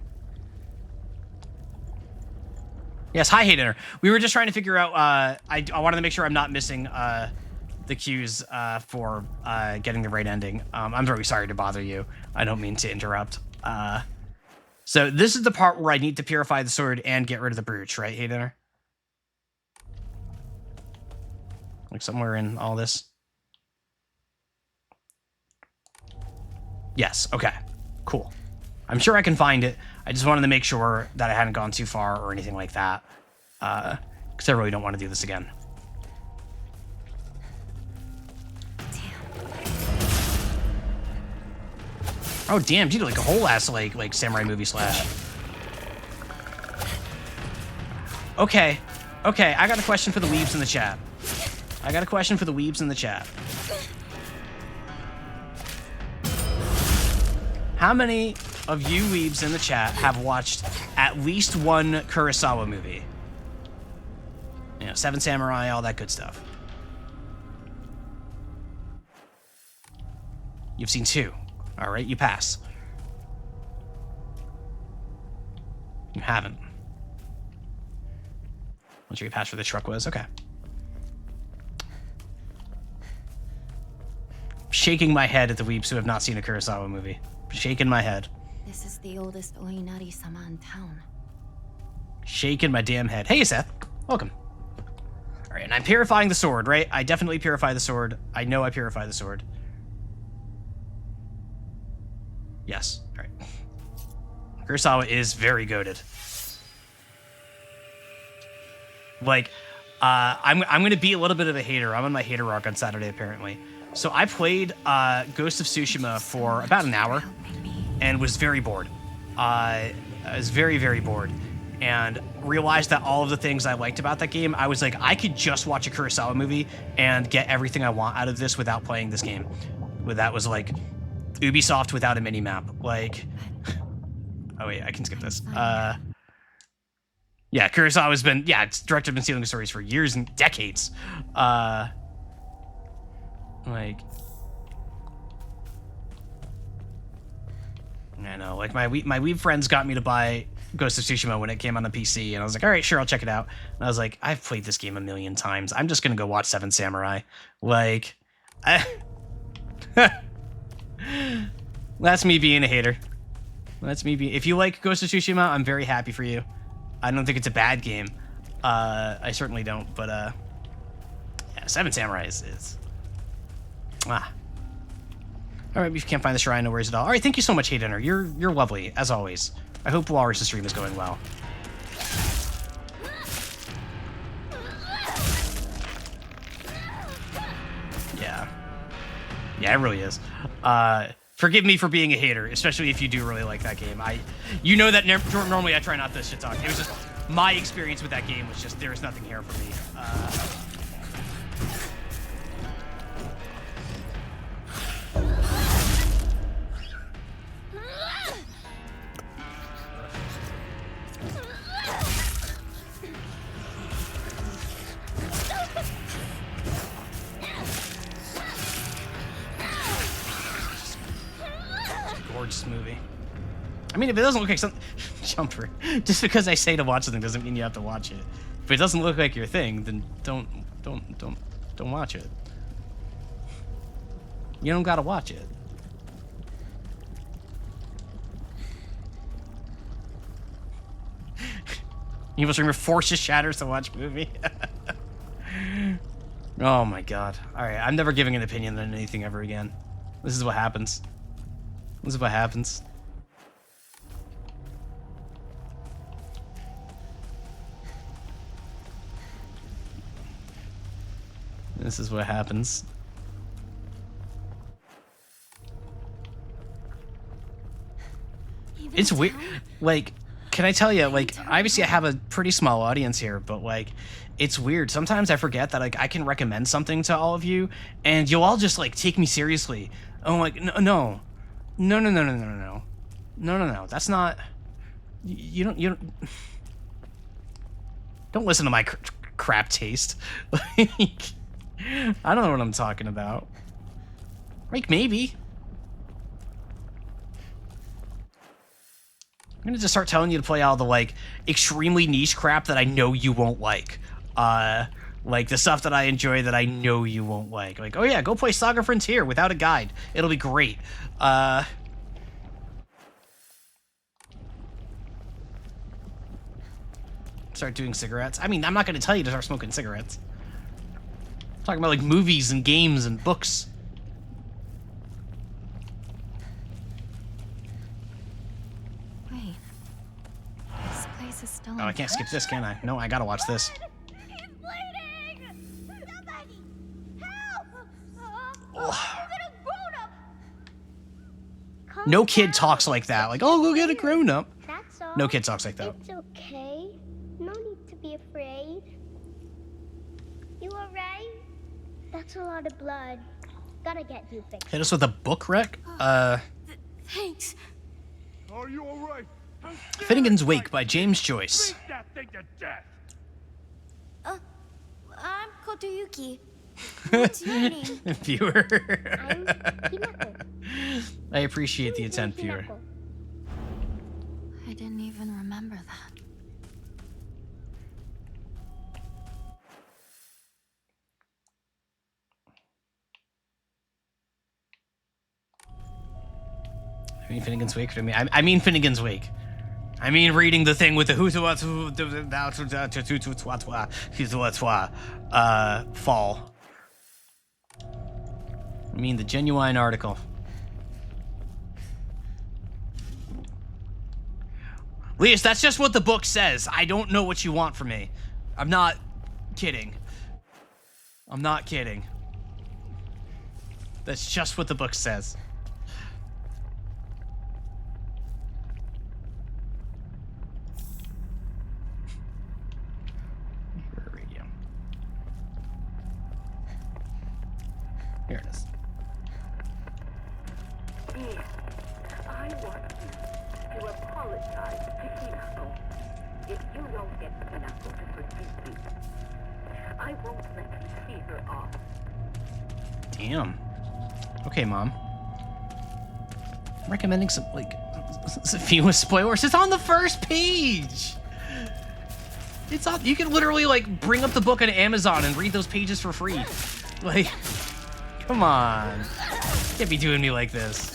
Yes, hi, Hayden. We were just trying to figure out... I wanted to make sure I'm not missing the cues for getting the right ending. I'm very sorry to bother you. I don't mean to interrupt. So this is the part where I need to purify the sword and get rid of the brooch, right, Hayden? Like somewhere in all this. Yes, okay. Cool. I'm sure I can find it. I just wanted to make sure that I hadn't gone too far or anything like that. Because I really don't want to do this again. Oh, damn, dude, like a whole ass, like samurai movie slash. Okay, I got a question for the weebs in the chat. How many of you weebs in the chat have watched at least one Kurosawa movie? You know, Seven Samurai, all that good stuff. You've seen 2. All right, you pass. You haven't. What your pass for the truck was? Okay. Shaking my head at the weeps who have not seen a Kurosawa movie. Shaking my head. This is the oldest Oinari-sama in town. Shaking my damn head. Hey, Seth. Welcome. All right, and I'm purifying the sword, right? I definitely purify the sword. I know I purify the sword. Yes. All right. Kurosawa is very goated. Like, I'm going to be a little bit of a hater. I'm on my hater arc on Saturday, apparently. So I played Ghost of Tsushima for about an hour and was very bored. I was very, very bored. And realized that all of the things I liked about that game, I was like, I could just watch a Kurosawa movie and get everything I want out of this without playing this game. That was like Ubisoft without a mini-map. Like, oh wait, I can skip this. Yeah, Kurosawa's been, it's directed been stealing stories for years and decades. Like, I know, like my weeb friends got me to buy Ghost of Tsushima when it came on the PC, and I was like, all right, sure, I'll check it out. And I was like, I've played this game a million times. I'm just gonna go watch Seven Samurai. Like, that's me being a hater. That's me being. If you like Ghost of Tsushima, I'm very happy for you. I don't think it's a bad game. I certainly don't. But yeah, Seven Samurai is. All right, we can't find the shrine. No worries at all. All right, thank you so much, Haydenner. You're lovely as always. I hope Walrus' stream is going well. Yeah, it really is. Forgive me for being a hater, especially if you do really like that game. You know that normally I try not to shit talk. It was just my experience with that game was just there was nothing here for me. I mean, if it doesn't look like something, Jumper, just because I say to watch something doesn't mean you have to watch it. If it doesn't look like your thing, then don't watch it. You don't gotta watch it. Evil streamer forces shatters to watch movie. Oh my god. Alright, I'm never giving an opinion on anything ever again. This is what happens. This is what happens. This is what happens. It's weird. Like, can I tell you, like, obviously I have a pretty small audience here, but, like, it's weird. Sometimes I forget that, like, I can recommend something to all of you, and you'll all just, like, take me seriously. I'm like, no. That's not... You don't listen to my crap taste. Like, I don't know what I'm talking about. Like, maybe. I'm gonna just start telling you to play all the, like, extremely niche crap that I know you won't like. Like, the stuff that I enjoy that I know you won't like. Like, oh yeah, go play Saga Frontier without a guide. It'll be great. Start doing cigarettes. I mean, I'm not gonna tell you to start smoking cigarettes. I'm talking about, like, movies and games and books. Wait. This place is still Oh, I can't skip this, can I? No, I gotta watch this. He's bleeding! Somebody! Help! Oh. Get a grown-up! No kid talks like that. Like, oh, go get a grown-up. That's all. No kid talks like that. It's okay. No need to be afraid. You alright? That's a lot of blood. Gotta get you fixed. Hit us with a book wreck? Thanks. Are you all right? Finnegan's Wake by James Joyce. Beat that thing to death. I'm Kotoyuki. What's your name? Viewer. I'm Hinako. I appreciate the Who's intent, viewer. Hinako? I didn't even remember that. I mean Finnegan's Wake for me. I mean Finnegan's Wake. I mean reading the thing with the fall. I mean the genuine article. Leas, that's just what the book says. I don't know what you want from me. I'm not kidding. I'm not kidding. That's just what the book says. Radio. Here it is. I want you to apologize to Hinako. If you don't get Hinako to forgive me, I won't let you see her off. Damn. Okay, Mom. I'm recommending some, like, a few spoilers. It's on the first page! It's on, you can literally, like, bring up the book on Amazon and read those pages for free. Like, come on. You can't be doing me like this.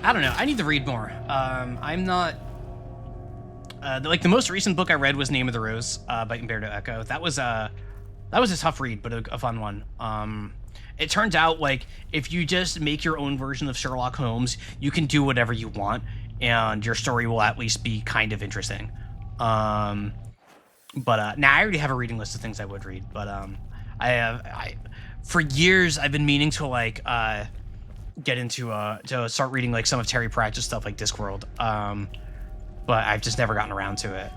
I don't know. I need to read more. I'm not... like, the most recent book I read was Name of the Rose by Umberto Eco. That was a tough read, but a fun one. It turns out, like, if you just make your own version of Sherlock Holmes, you can do whatever you want, and your story will at least be kind of interesting. Now I already have a reading list of things I would read, but for years I've been meaning to, like, get into to start reading, like, some of Terry Pratchett's stuff, like Discworld, but I've just never gotten around to it.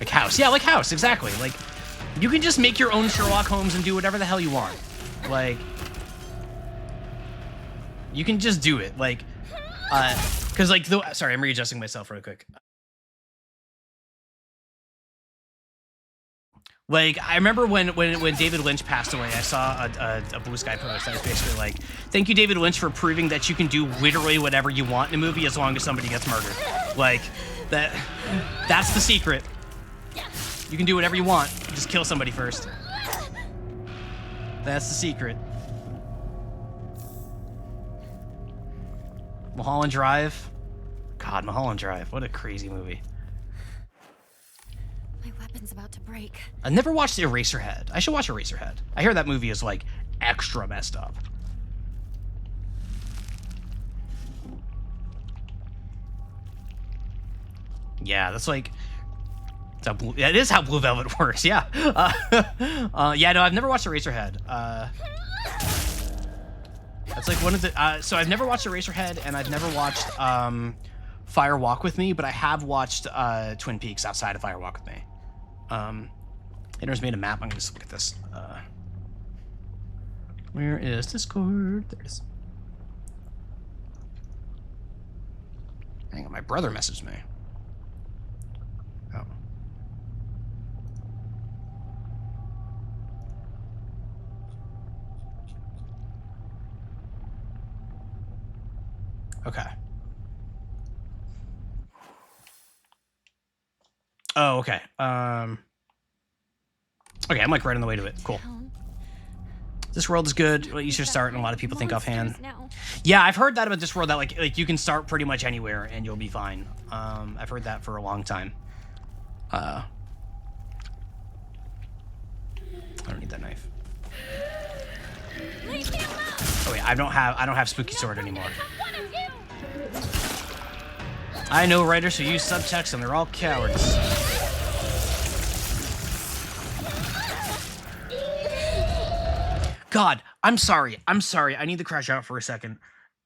Like House. Yeah, like House, exactly. Like, you can just make your own Sherlock Holmes and do whatever the hell you want. Like, you can just do it. Like, because like, sorry, I'm readjusting myself real quick. Like, I remember when David Lynch passed away, I saw a Blue Sky post that was basically like, thank you, David Lynch, for proving that you can do literally whatever you want in a movie as long as somebody gets murdered. Like, that's the secret. You can do whatever you want, just kill somebody first. That's the secret. Mulholland Drive. God, Mulholland Drive, what a crazy movie. My weapon's about to break. I've never watched Eraserhead. I should watch Eraserhead. I hear that movie is like extra messed up. Yeah, that's like, it is how Blue Velvet works. Yeah. Yeah, no, I've never watched Eraserhead. That's like one of the. So I've never watched Eraserhead, and I've never watched Fire Walk with Me, but I have watched Twin Peaks outside of Fire Walk with Me. Inner's made a map. I'm gonna just look at this. Where is Discord? There it is. Hang on, my brother messaged me. Oh. Okay. Oh, okay. Okay, I'm like right on the way to it. Cool. This world is good. You should start, and a lot of people think offhand. Yeah, I've heard that about this world, that like you can start pretty much anywhere and you'll be fine. I've heard that for a long time. I don't need that knife. Oh wait, I don't have Spooky Sword anymore. I know writers who use subtext and they're all cowards. God, I'm sorry. I need to crash out for a second.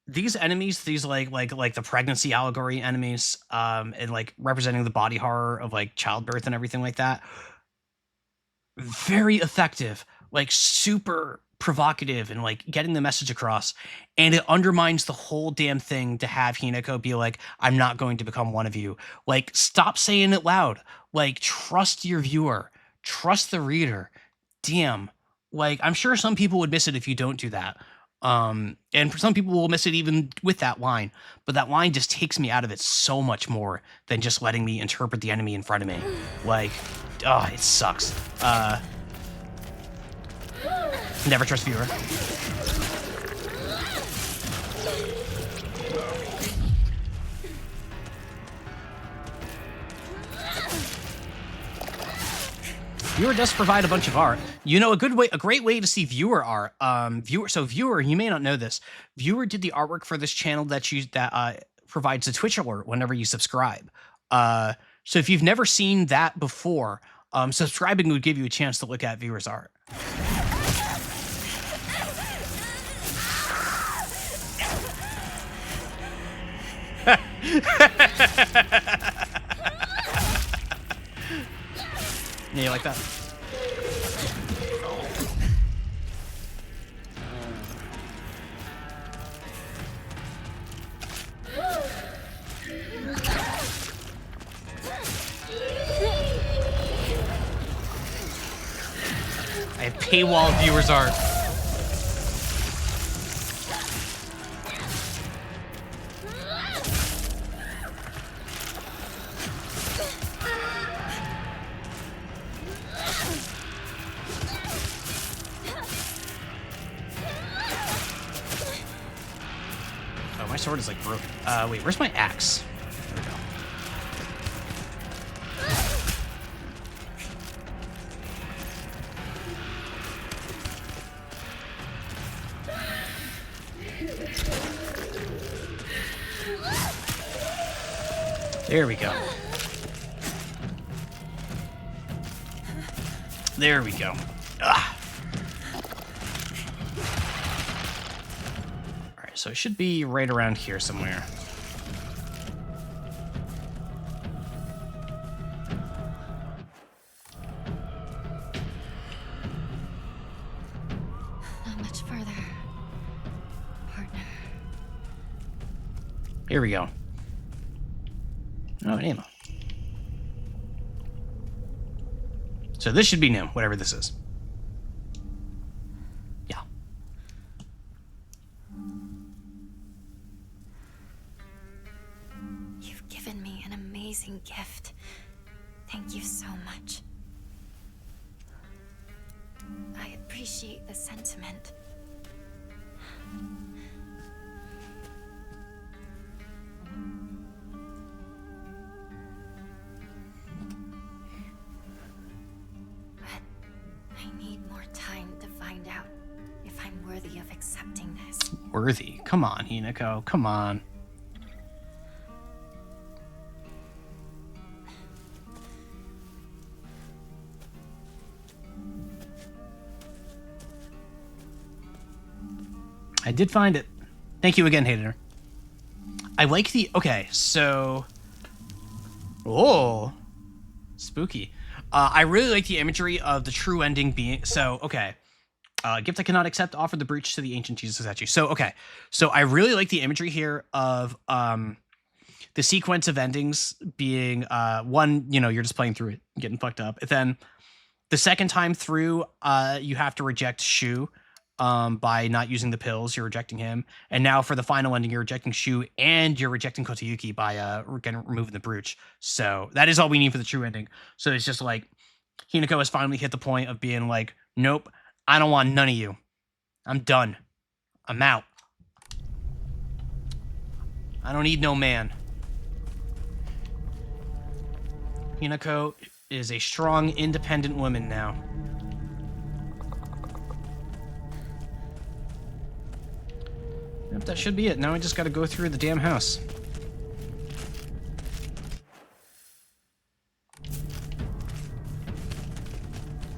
These enemies, these like the pregnancy allegory enemies, and like representing the body horror of like childbirth and everything like that. Very effective, like super provocative and like getting the message across. And it undermines the whole damn thing to have Hinako be like, I'm not going to become one of you. Like, stop saying it loud. Like, trust your viewer. Trust the reader. Damn. Like, I'm sure some people would miss it if you don't do that. And for some people will miss it even with that line. But that line just takes me out of it so much more than just letting me interpret the enemy in front of me. Like, oh, it sucks. Never trust viewer. Viewer does provide a bunch of art. You know, a great way to see viewer art. Viewer, you may not know this. Viewer did the artwork for this channel that provides a Twitch alert whenever you subscribe. So if you've never seen that before, subscribing would give you a chance to look at viewer's art. Yeah, you like that? I have paywall viewers art. My sword is like broken. Wait, where's my axe? There we go. There we go. There we go. Ugh. So it should be right around here somewhere. Here we go. Oh, ammo. So this should be new, whatever this is. Yeah. You've given me an amazing gift. Thank you so much. I appreciate the sentiment. But I need more time to find out if I'm worthy of accepting this. Worthy? Come on, Hinako. Come on. I did find it. Thank you again, Hayden. I like the... Okay, so... Oh. Spooky. I really like the imagery of the true ending being... So, okay. Gift I cannot accept, offer the breach to the ancient Jesus statue. So, okay. So, I really like the imagery here of the sequence of endings being... one, you know, you're just playing through it, getting fucked up. And then the second time through, you have to reject Shu. By not using the pills, you're rejecting him. And now for the final ending, you're rejecting Shu and you're rejecting Kotayuki by removing the brooch. So that is all we need for the true ending. So it's just like Hinako has finally hit the point of being like, nope, I don't want none of you. I'm done. I'm out. I don't need no man. Hinako is a strong, independent woman now. Yep, that should be it. Now I just gotta go through the damn house.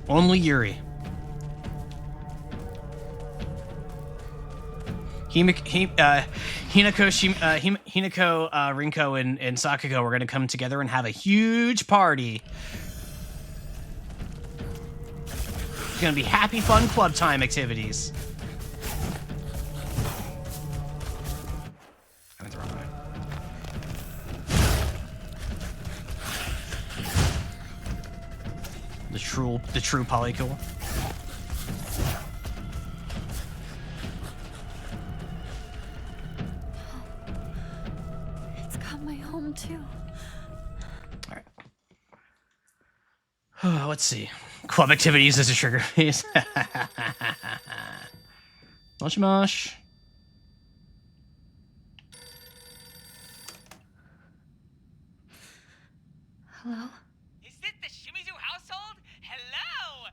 Only Yuri. Hinako, Rinko, and Sakugo are gonna come together and have a huge party. It's gonna be happy, fun club time activities. The true polykill. It's got my home too. All right. Let's see. Club activities as a trigger phase. Mosh mosh. Hello? Is this the Shimizu household? Hello!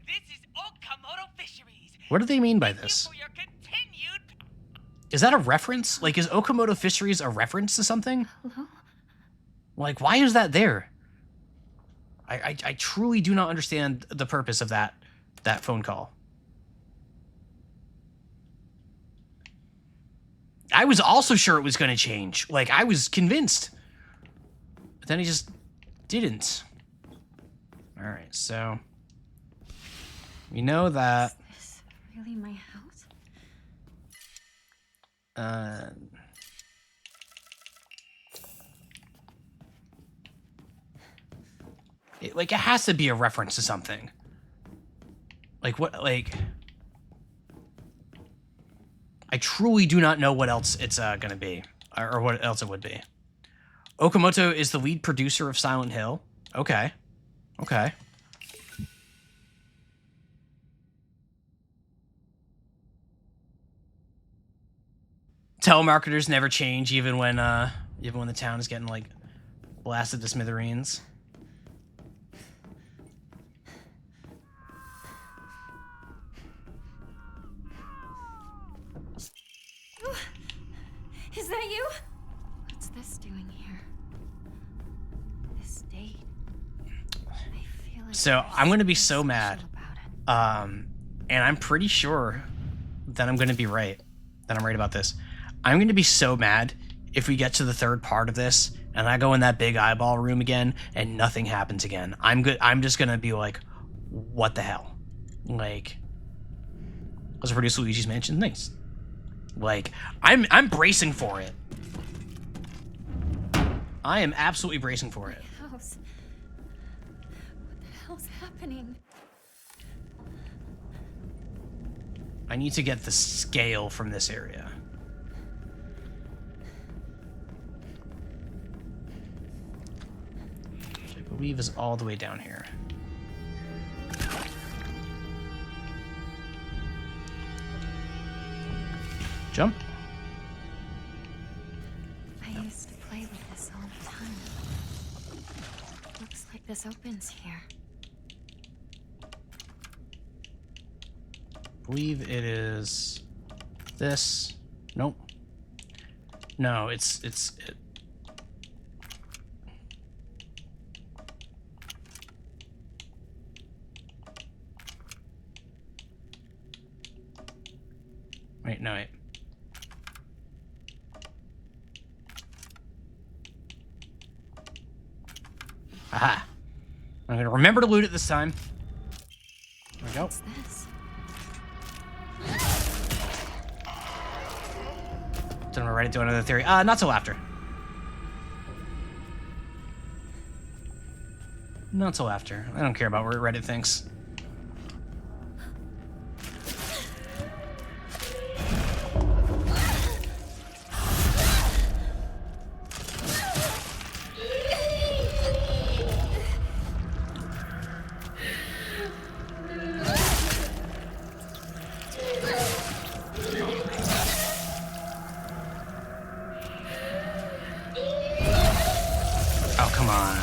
This is Okamoto Fisheries. What do they mean by this? For your continued... Is that a reference? Like, is Okamoto Fisheries a reference to something? Hello? Like, why is that there? I truly do not understand the purpose of that phone call. I was also sure it was going to change. Like, I was convinced. But then he just didn't. All right, so we know that. Is this really my house? It has to be a reference to something. Like what? Like, I truly do not know what else it's gonna be, or what else it would be. Okamoto is the lead producer of Silent Hill. Okay. Okay. Telemarketers never change, even when the town is getting like blasted to smithereens. Ooh, is that you? What's this doing here? This date. I feel like So I'm gonna be so something mad. special about it. And I'm pretty sure that I'm gonna be right. That I'm right about this. I'm gonna be so mad if we get to the third part of this and I go in that big eyeball room again and nothing happens again. I'm just gonna be like, what the hell? Like, let's produce Luigi's Mansion. Nice. Like, I'm bracing for it. I am absolutely bracing for it. House. What the hell's happening? I need to get the scale from this area. Which I believe is all the way down here. Jump. I used to play with this all the time. Looks like this opens here. I believe it is this. Nope. No, it's it. Wait, no, wait. Aha. I'm gonna remember to loot it this time. There we go. What's this? Don't know, write it to another theory. Not till after. Not till after. I don't care about what Reddit thinks. Oh, come on.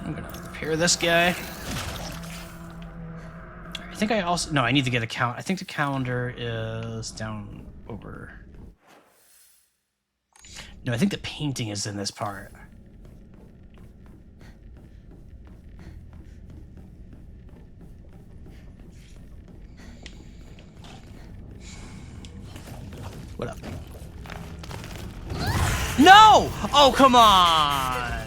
I'm gonna repair this guy. I think I also... No, I need to get a count. I think the calendar is down over... No, I think the painting is in this part. What up? No! Oh, come on!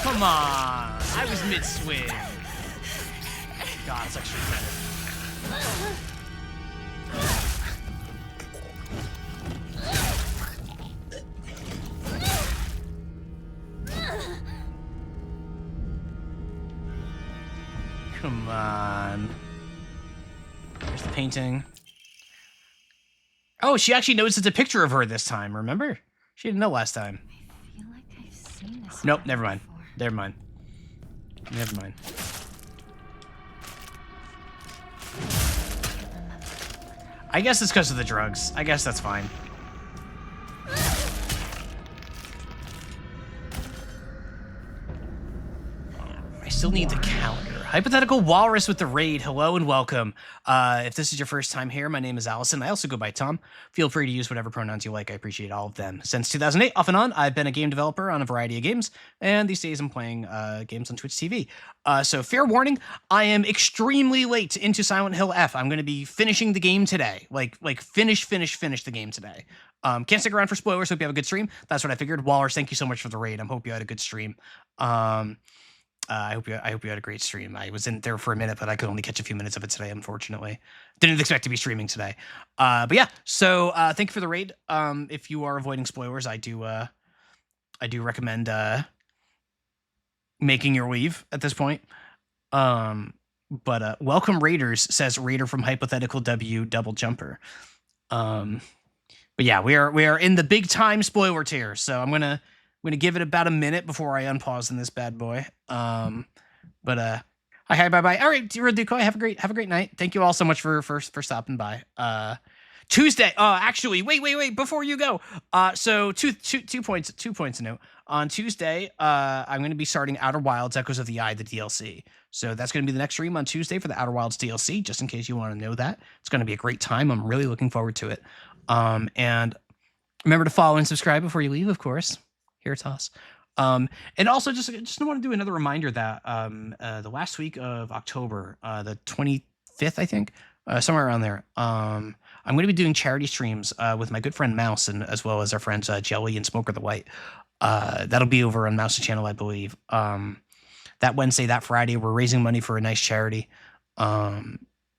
Come on! I was mid-swing. God, it's actually better. Come on. There's the painting. Oh, she actually knows it's a picture of her this time, remember? She didn't know last time. I feel like I've seen this. Nope, one never mind. before. Never mind. Never mind. I guess it's because of the drugs. I guess that's fine. I still need the calendar. Hypothetical Walrus with the raid. Hello and welcome. If this is your first time here, my name is Allison. I also go by Tom. Feel free to use whatever pronouns you like. I appreciate all of them. Since 2008, off and on, I've been a game developer on a variety of games, and these days I'm playing games on Twitch TV. So fair warning, I am extremely late into Silent Hill F. I'm going to be finishing the game today. Like finish the game today. Can't stick around for spoilers. Hope you have a good stream. That's what I figured. Walrus, thank you so much for the raid. I hope you had a good stream. I hope you had a great stream. I was in there for a minute, but I could only catch a few minutes of it today, unfortunately. Didn't expect to be streaming today. But yeah, so thank you for the raid. If you are avoiding spoilers, I do recommend making your leave at this point. But welcome Raiders, says Raider from Hypothetical W Double Jumper. But yeah, we are in the big time spoiler tier, so I'm gonna give it about a minute before I unpause in this bad boy. Hi, bye bye. All right, Raduko, have a great night. Thank you all so much for stopping by. Tuesday. Actually, wait, before you go. So two points to note. On Tuesday, I'm going to be starting Outer Wilds Echoes of the Eye, the DLC. So that's going to be the next stream on Tuesday for the Outer Wilds DLC, just in case you want to know that. It's going to be a great time. I'm really looking forward to it. And remember to follow and subscribe before you leave, of course. Here, toss. And also just want to do another reminder that the last week of October, the 25th, I think, somewhere around there, I'm going to be doing charity streams with my good friend Mouse, and as well as our friends Jelly and Smoker the White. That'll be over on Mouse's channel, I believe. That Wednesday, that Friday, we're raising money for a nice charity.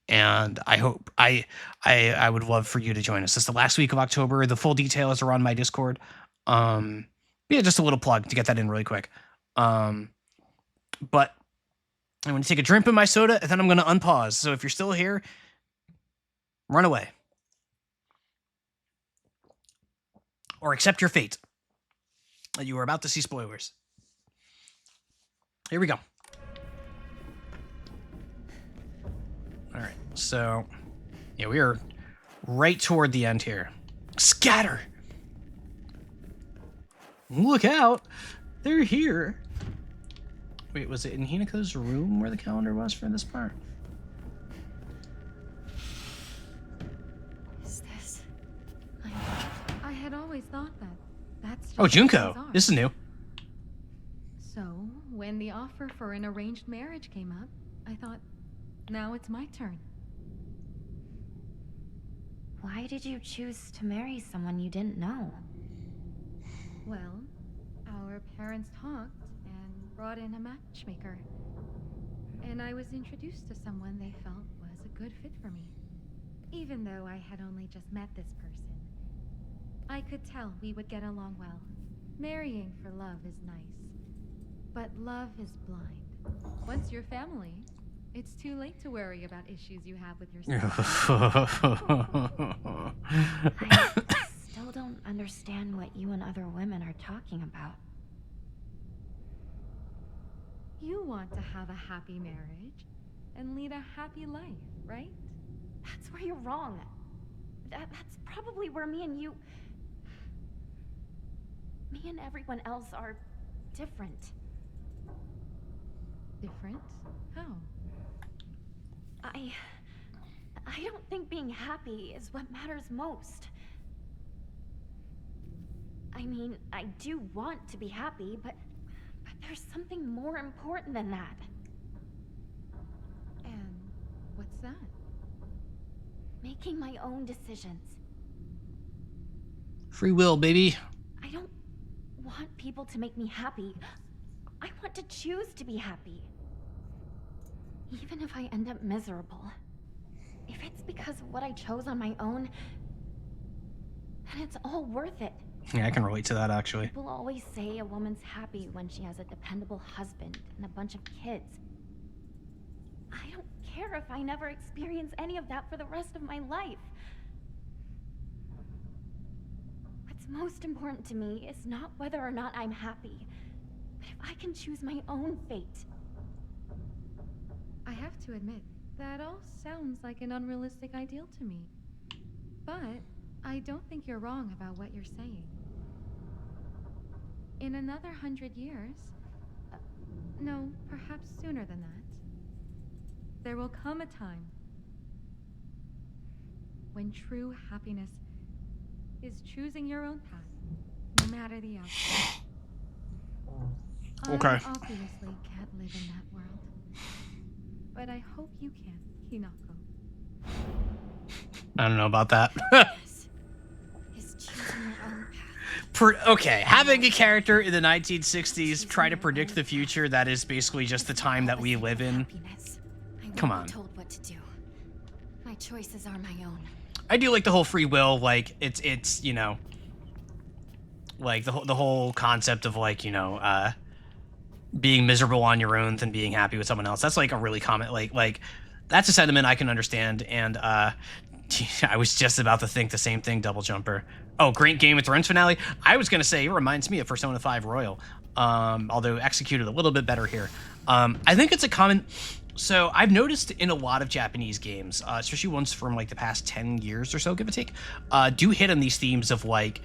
And I hope I would love for you to join us. It's the last week of October. The full details are on my Discord. Yeah, just a little plug to get that in really quick. But I'm going to take a drink of my soda, and then I'm going to unpause. So if you're still here, run away. Or accept your fate. You are about to see spoilers. Here we go. All right, so yeah, we are right toward the end here. Scatter! Look out! They're here. Wait, was it in Hinako's room where the calendar was for this part? Is this? I had always thought that's just Oh, Junko. This is new. So, when the offer for an arranged marriage came up, I thought, now it's my turn. Why did you choose to marry someone you didn't know? Well, our parents talked and brought in a matchmaker. And I was introduced to someone they felt was a good fit for me. Even though I had only just met this person. I could tell we would get along well. Marrying for love is nice. But love is blind. Once you're family, it's too late to worry about issues you have with yourself. I still don't understand what you and other women are talking about. You want to have a happy marriage and lead a happy life, right? That's where you're wrong. That's probably where me and everyone else are different. Different? How? I don't think being happy is what matters most. I mean, I do want to be happy, but there's something more important than that. And what's that? Making my own decisions. Free will, baby. I don't want people to make me happy. I want to choose to be happy. Even if I end up miserable. If it's because of what I chose on my own, then it's all worth it. Yeah, I can relate to that, actually. People always say a woman's happy when she has a dependable husband and a bunch of kids. I don't care if I never experience any of that for the rest of my life. What's most important to me is not whether or not I'm happy, but if I can choose my own fate. I have to admit, that all sounds like an unrealistic ideal to me. But I don't think you're wrong about what you're saying. In another 100 years, no, perhaps sooner than that, there will come a time when true happiness is choosing your own path, no matter the outcome. Okay. I obviously can't live in that world. But I hope you can, Hinako. I don't know about that. Is choosing your own path. Okay, having a character in the 1960s try to predict the future that is basically just the time that we live in. Come on. Told what to do. My choices are my own. I do like the whole free will, like it's you know, like the whole concept of like, you know, being miserable on your own than being happy with someone else. That's like a really common, like that's a sentiment I can understand. And I was just about to think the same thing, Double Jumper. Oh, great Game of Thrones finale. I was going to say it reminds me of Persona 5 Royal, although executed a little bit better here. I think it's a common... So I've noticed in a lot of Japanese games, especially ones from like the past 10 years or so, give or take, do hit on these themes of like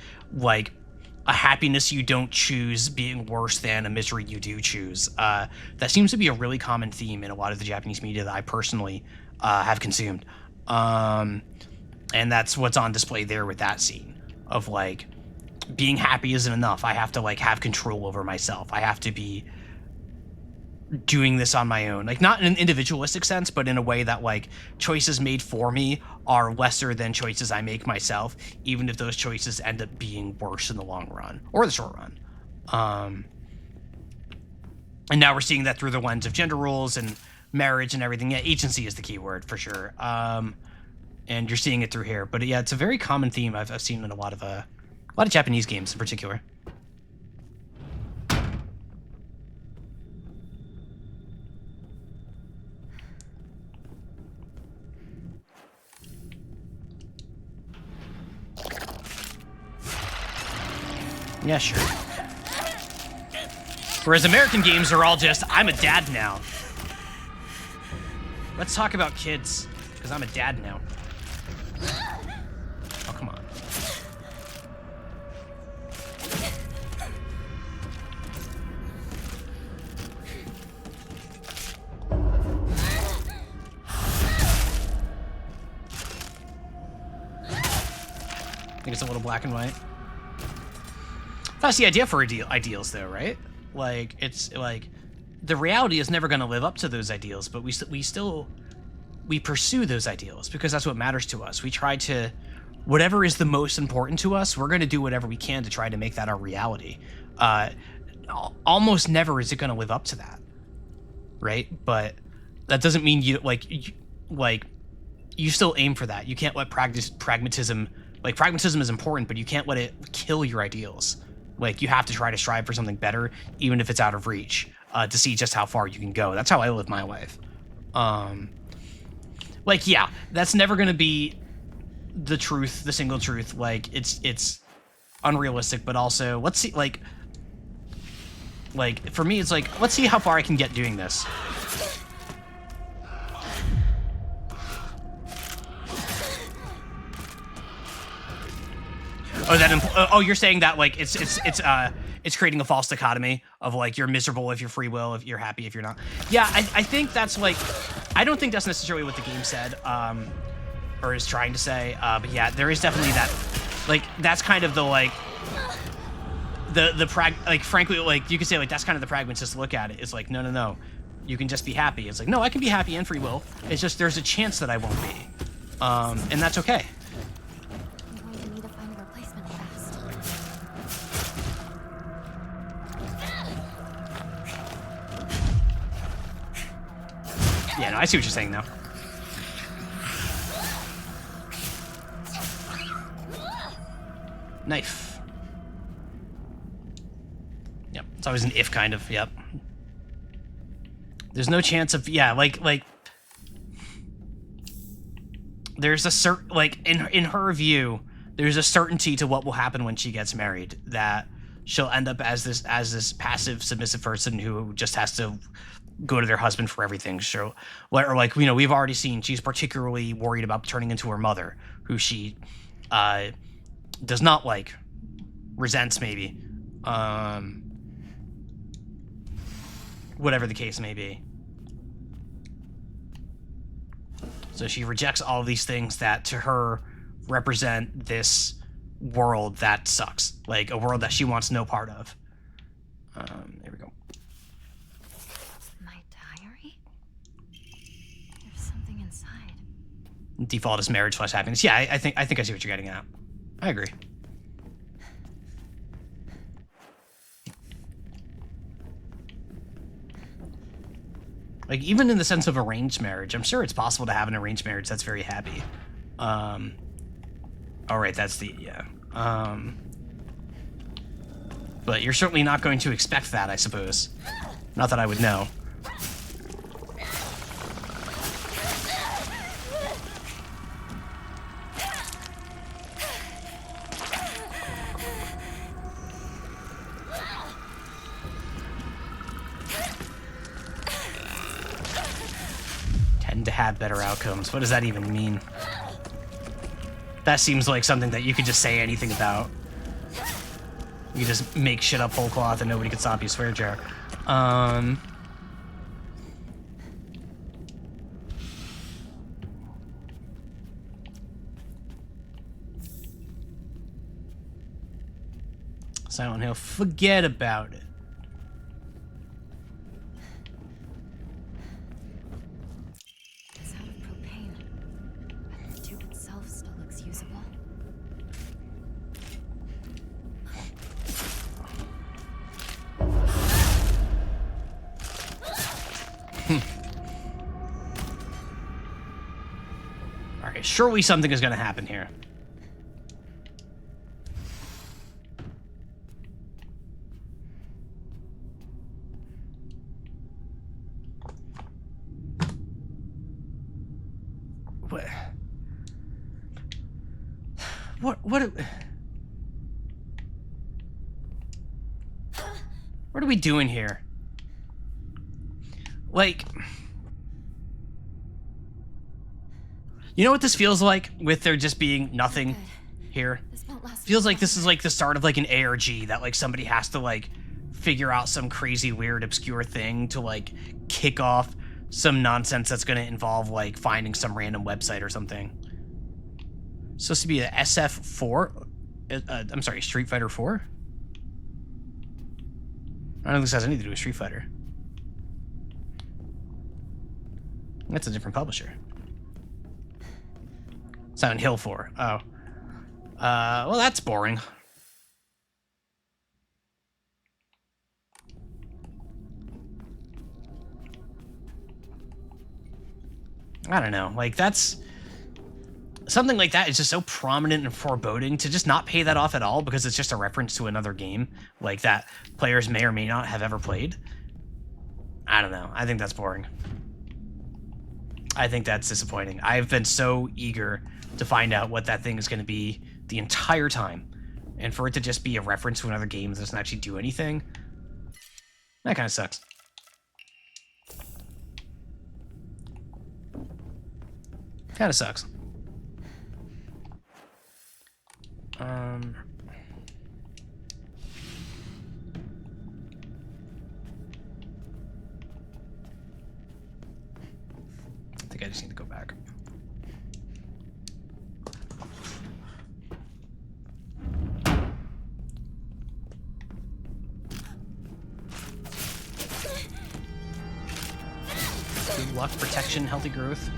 a happiness you don't choose being worse than a misery you do choose. That seems to be a really common theme in a lot of the Japanese media that I personally have consumed. And that's what's on display there with that scene of like being happy isn't enough. I have to like have control over myself. I have to be doing this on my own, like not in an individualistic sense, but in a way that like choices made for me are lesser than choices I make myself, even if those choices end up being worse in the long run or the short run. And now we're seeing that through the lens of gender roles and marriage and everything. Yeah, agency is the key word for sure. And you're seeing it through here, but yeah, it's a very common theme I've seen in a lot of Japanese games in particular. Yeah, sure. Whereas American games are all just, I'm a dad now. Let's talk about kids, because I'm a dad now. Oh, come on. I think it's a little black and white. That's the idea for ideals, though, right? Like, it's like the reality is never going to live up to those ideals, but we pursue those ideals because that's what matters to us. We try to, whatever is the most important to us, we're going to do whatever we can to try to make that our reality. Almost never is it going to live up to that, right? But that doesn't mean you still aim for that. You can't let pragmatism is important, but you can't let it kill your ideals. Like, you have to try to strive for something better, even if it's out of reach, to see just how far you can go. That's how I live my life. Like, yeah, that's never going to be the truth, the single truth. Like, it's unrealistic, but also, let's see, like, for me, it's like, let's see how far I can get doing this. Oh, you're saying that like it's creating a false dichotomy of like you're miserable if you're free will, if you're happy if you're not. Yeah, I think that's like, I don't think that's necessarily what the game said, or is trying to say. But yeah, there is definitely that, like that's kind of the like frankly, like you could say like that's kind of the pragmatist look at it. It's like no, you can just be happy. It's like no, I can be happy and free will. It's just there's a chance that I won't be, and that's okay. Yeah, no, I see what you're saying now. Knife. Yep, it's always an if kind of, yep. There's no chance of, yeah, like, there's a certain, like, in her view, there's a certainty to what will happen when she gets married, that she'll end up as this passive, submissive person who just has to go to their husband for everything. So, or like, you know, we've already seen she's particularly worried about turning into her mother, who she does not like, resents maybe, whatever the case may be. So she rejects all of these things that to her represent this world that sucks, like a world that she wants no part of. There we go. My diary? There's something inside. Default is marriage / happiness. Yeah, I think I see what you're getting at. I agree. Like, even in the sense of arranged marriage, I'm sure it's possible to have an arranged marriage that's very happy. All right, that's the, yeah. But you're certainly not going to expect that, I suppose. Not that I would know. Tend to have better outcomes. What does that even mean? That seems like something that you could just say anything about. You could just make shit up whole cloth and nobody could stop you, swear jar. Silent Hill, forget about it. It's out of propane, but the tube itself still looks usable. Alright, surely something is going to happen here. What are we doing here? Like, you know what this feels like with there just being nothing here? This won't last. Feels like this is like the start of like an ARG that like somebody has to like figure out some crazy, weird, obscure thing to like kick off some nonsense that's going to involve like finding some random website or something. It's supposed to be a SF4? I'm sorry, Street Fighter 4? I don't think this has anything to do with Street Fighter. That's a different publisher. Silent Hill 4. Oh. Well, that's boring. I don't know. Like, that's... Something like that is just so prominent and foreboding to just not pay that off at all because it's just a reference to another game like that players may or may not have ever played. I don't know. I think that's boring. I think that's disappointing. I've been so eager to find out what that thing is going to be the entire time. And for it to just be a reference to another game that doesn't actually do anything, that kind of sucks. Kind of sucks. I think I just need to go back. Good luck, protection, healthy growth.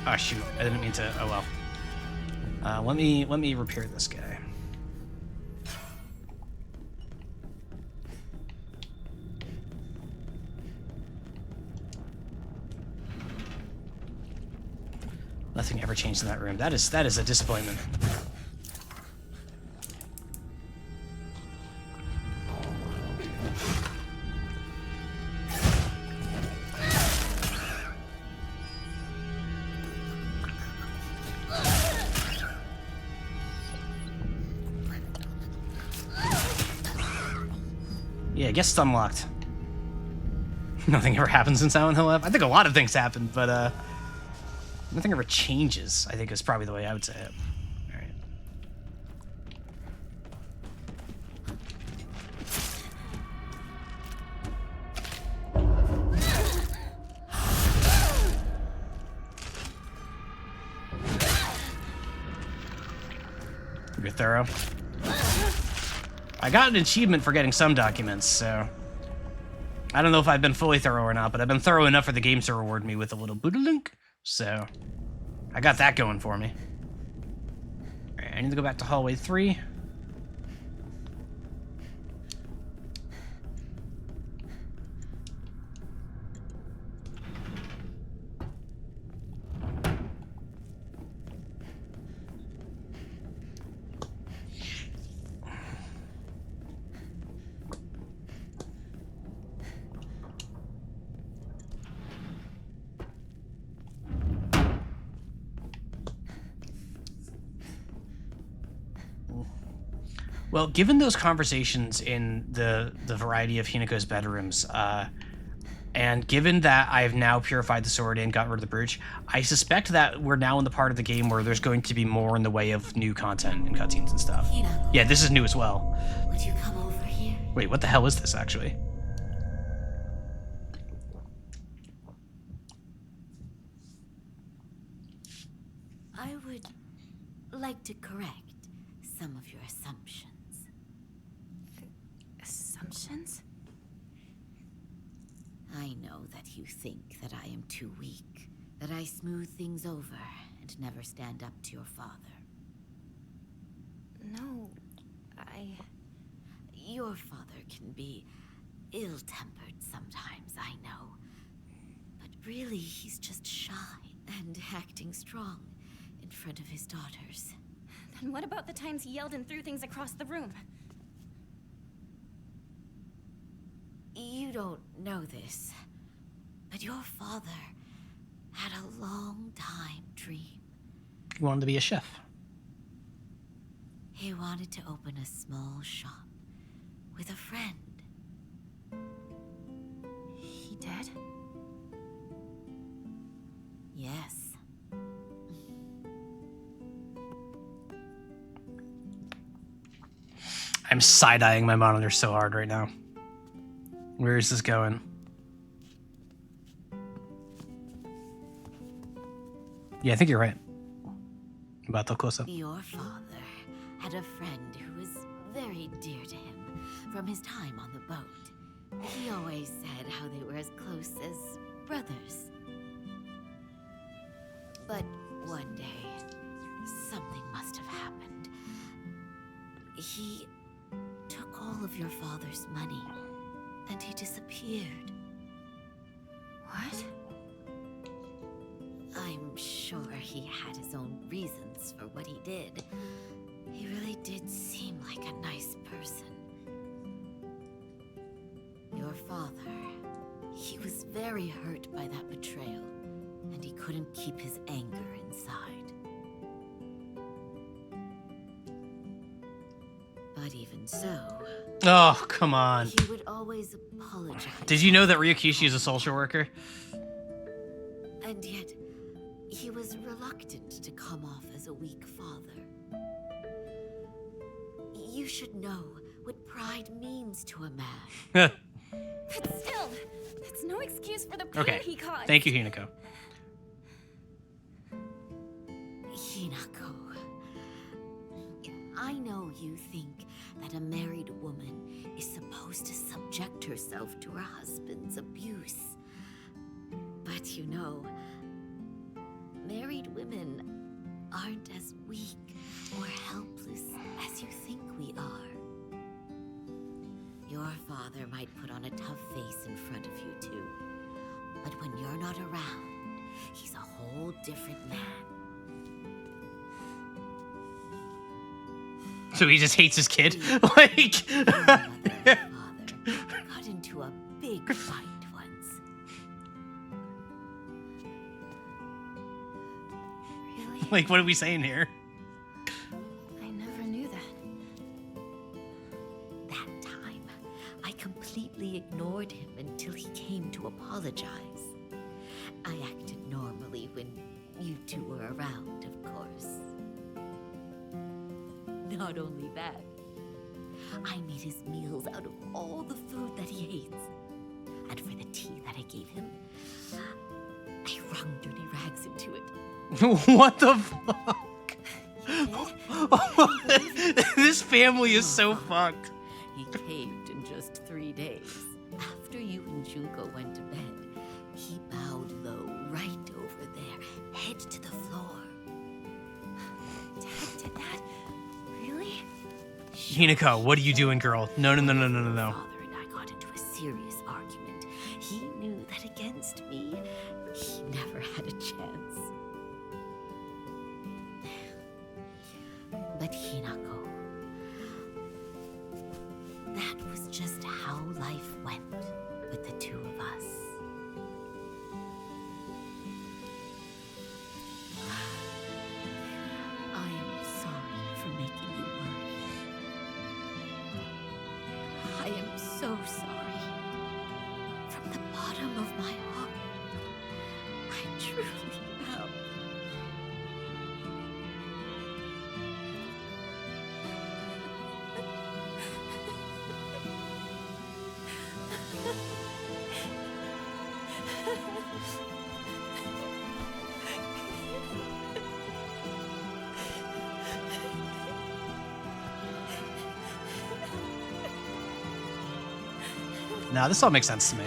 Oh shoot, I didn't mean to, oh well. Let me repair this guy. Nothing ever changed in that room. That is a disappointment. Yeah, I guess it's unlocked. Nothing ever happens in Silent Hill F. I think a lot of things happen, but nothing ever changes, I think is probably the way I would say it. Alright. You're thorough. I got an achievement for getting some documents, so... I don't know if I've been fully thorough or not, but I've been thorough enough for the game to reward me with a little boodalink. So, I got that going for me. Alright, I need to go back to hallway 3. Well, given those conversations in the variety of Hinako's bedrooms, and given that I've now purified the sword and got rid of the brooch, I suspect that we're now in the part of the game where there's going to be more in the way of new content and cutscenes and stuff. Yeah, this is new as well. Would you come over here? Wait, what the hell is this, actually? like to correct some of your assumptions. Assumptions? I know that you think that I am too weak, that I smooth things over and never stand up to your father. No, Your father can be ill-tempered sometimes, I know. But really, he's just shy and acting strong in front of his daughters. Then what about the times he yelled and threw things across the room? You don't know this, but your father had a long-time dream. He wanted to be a chef. He wanted to open a small shop with a friend. He did? Yes. I'm side-eyeing my monitor so hard right now. Where is this going? Yeah, I think you're right. About the close-up. Your father had a friend who was very dear to him from his time on the boat. He always said how they were as close as brothers. But one day, something must have happened. He took all of your father's money, and he disappeared. What? I'm sure he had his own reasons for what he did. He really did seem like a nice person. Your father, he was very hurt by that betrayal, and he couldn't keep his anger inside. But even so, Oh, come on. he would always apologize. Did you know that Ryokishi is a social worker? And yet, he was reluctant to come off as a weak father. You should know what pride means to a man. But still, that's no excuse for the pain Okay. he caused. Thank you, Hinako. Hinako, I know you think that a married woman is supposed to subject herself to her husband's abuse. But you know, married women aren't as weak or helpless as you think we are. Your father might put on a tough face in front of you too, but when you're not around, he's a whole different man. So he just hates his kid? Like... Your mother and father got into a big fight once. Really? Like, what are we saying here? I never knew that. That time, I completely ignored him until he came to apologize. I acted normally when you two were around, of course. Not only that, I made his meals out of all the food that he hates. And for the tea that I gave him, I wrung dirty rags into it. What the fuck? This family is so fucked. He caved in just 3 days. After you and Junko went to bed, he bowed low right over there, head to the floor. Dad did that? Really? Hinako, what are you doing, girl? No. Father and I got into a serious argument. He knew that against me, he never had a chance. But Hinako, that was just how life went with the two of us. I am sorry for making you worry. I am so sorry. From the bottom of my heart, I truly am. Now this all makes sense to me.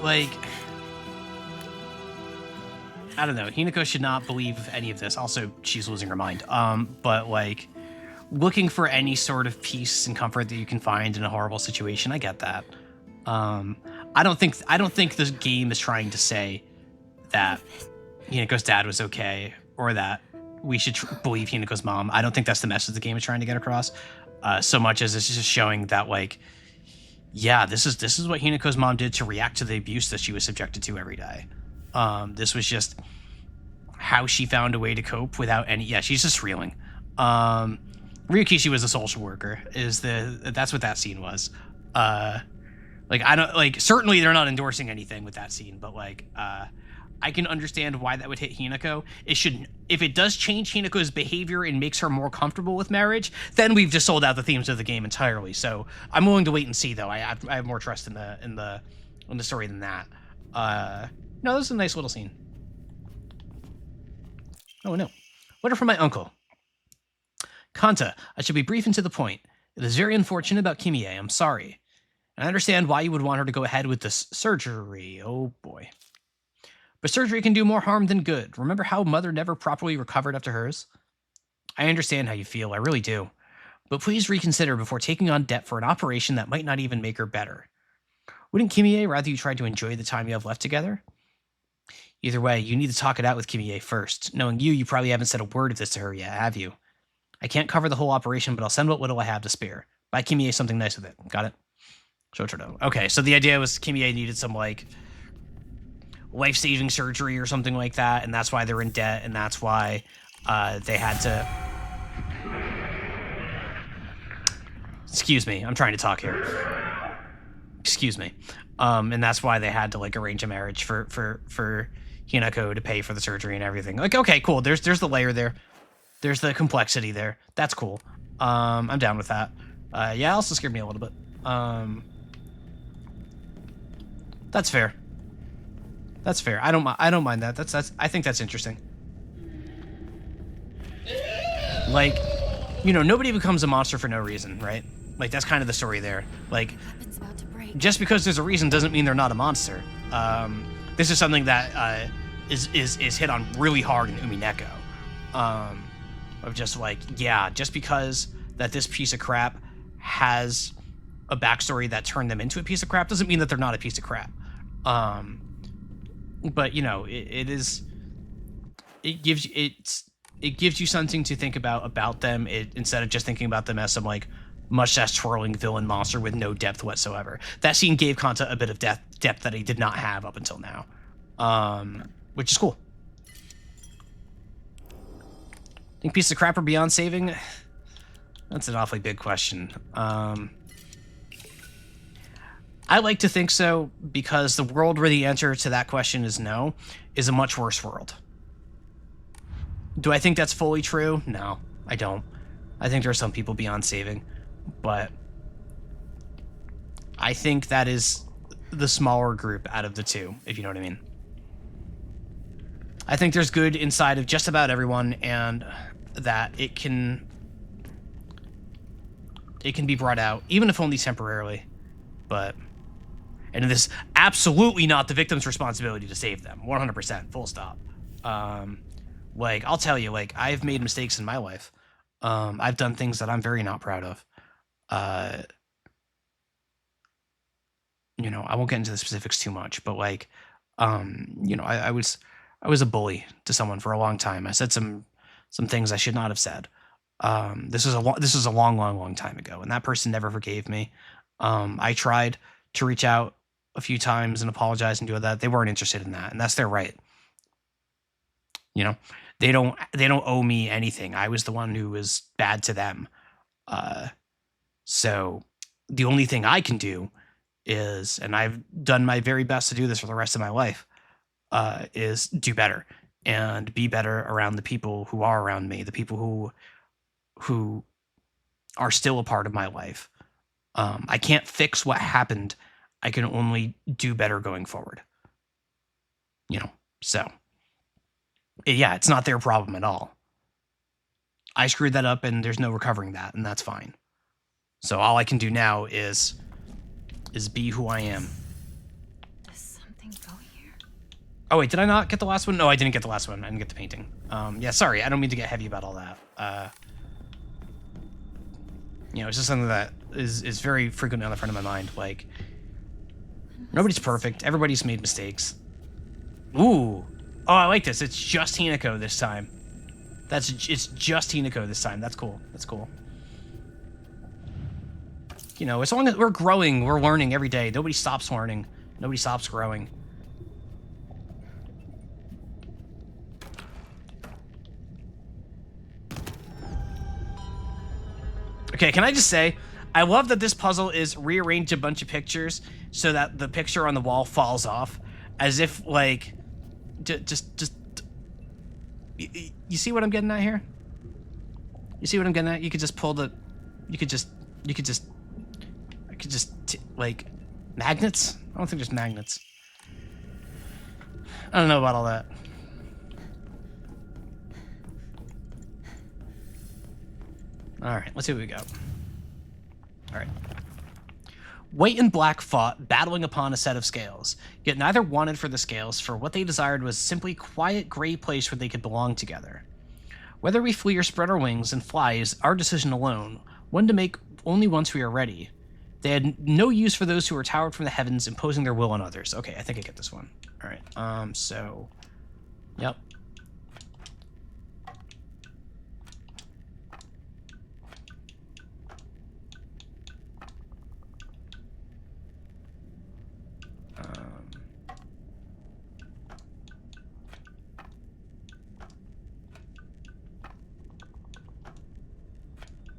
Like, I don't know. Hinako should not believe any of this. Also, she's losing her mind. But like, looking for any sort of peace and comfort that you can find in a horrible situation, I get that. I don't think this game is trying to say that Hinako's dad was okay or that we should believe Hinako's mom. I don't think that's the message the game is trying to get across. So much as it's just showing that, like, yeah, this is what Hinako's mom did to react to the abuse that she was subjected to every day. This was just how she found a way to cope without any. Yeah, she's just reeling. Ryukishi was a social worker. That's what that scene was. Like, I don't, like, certainly they're not endorsing anything with that scene, but like, I can understand why that would hit Hinako. If it does change Hinako's behavior and makes her more comfortable with marriage, then we've just sold out the themes of the game entirely. So I'm willing to wait and see, though. I have more trust in the story than that. No, this is a nice little scene. Oh no, letter from my uncle. Kanta, I should be brief and to the point. It is very unfortunate about Kimie. I'm sorry. I understand why you would want her to go ahead with this surgery. Oh boy. But surgery can do more harm than good. Remember how Mother never properly recovered after hers? I understand how you feel, I really do. But please reconsider before taking on debt for an operation that might not even make her better. Wouldn't Kimie rather you try to enjoy the time you have left together? Either way, you need to talk it out with Kimie first. Knowing you probably haven't said a word of this to her yet, have you? I can't cover the whole operation, but I'll send what little I have to spare. Buy Kimie something nice with it. Got it? Shotaro. Okay, so the idea was Kimie needed some, like, life-saving surgery or something like that, and that's why they're in debt, and that's why they had to... Excuse me, I'm trying to talk here. Excuse me. And that's why they had to, like, arrange a marriage for Hinako to pay for the surgery and everything. Like, okay, cool. There's the layer there. There's the complexity there. That's cool. I'm down with that. Yeah, it also scared me a little bit. That's fair. That's fair. I don't mind that. That's I think that's interesting. Like, you know, nobody becomes a monster for no reason, right? Like, that's kind of the story there. Like, just because there's a reason doesn't mean they're not a monster. This is something that is hit on really hard in Umineko. Of just like, yeah, just because that this piece of crap has a backstory that turned them into a piece of crap doesn't mean that they're not a piece of crap. But you know, it gives you something to think about them. Instead of just thinking about them as some like mustache twirling villain monster with no depth whatsoever. That scene gave Kanta a bit of depth that he did not have up until now, which is cool. Think pieces of crap are beyond saving? That's an awfully big question. I like to think so, because the world where the answer to that question is no is a much worse world. Do I think that's fully true? No, I don't. I think there are some people beyond saving, but I think that is the smaller group out of the two, if you know what I mean. I think there's good inside of just about everyone, and that it can be brought out, even if only temporarily. But, and it is absolutely not the victim's responsibility to save them. 100%, full stop. Like, I'll tell you, like, I've made mistakes in my life. I've done things that I'm very not proud of. You know, I won't get into the specifics too much, but like, you know, I was a bully to someone for a long time. I said some things I should not have said. This was a long time ago, and that person never forgave me. I tried to reach out a few times and apologize and do that. They weren't interested in that, and that's their right. You know, they don't owe me anything. I was the one who was bad to them. So the only thing I can do is, and I've done my very best to do this for the rest of my life, is do better and be better around the people who are around me, the people who are still a part of my life. I can't fix what happened. I can only do better going forward. You know, so yeah, it's not their problem at all. I screwed that up and there's no recovering that, and that's fine. So all I can do now is be who I am. Does something go here? Oh wait, did I not get the last one? No, I didn't get the last one. I didn't get the painting. Yeah, sorry, I don't mean to get heavy about all that. You know, it's just something that is very frequently on the front of my mind. Like, nobody's perfect. Everybody's made mistakes. Ooh. Oh, I like this. It's just Hinako this time. It's just Hinako this time. That's cool. That's cool. You know, as long as we're growing, we're learning every day. Nobody stops learning. Nobody stops growing. Okay, can I just say, I love that this puzzle is rearrange a bunch of pictures so that the picture on the wall falls off, as if, like, you see what I'm getting at here? You see what I'm getting at? You could just pull the, like, magnets? I don't think there's magnets. I don't know about all that. Alright, let's see what we got. Alright. White and black fought, battling upon a set of scales. Yet neither wanted for the scales, for what they desired was simply quiet gray place where they could belong together. Whether we flee or spread our wings and fly is our decision alone, one to make only once we are ready. They had no use for those who were towered from the heavens, imposing their will on others. Okay, I think I get this one. Alright, so... Yep.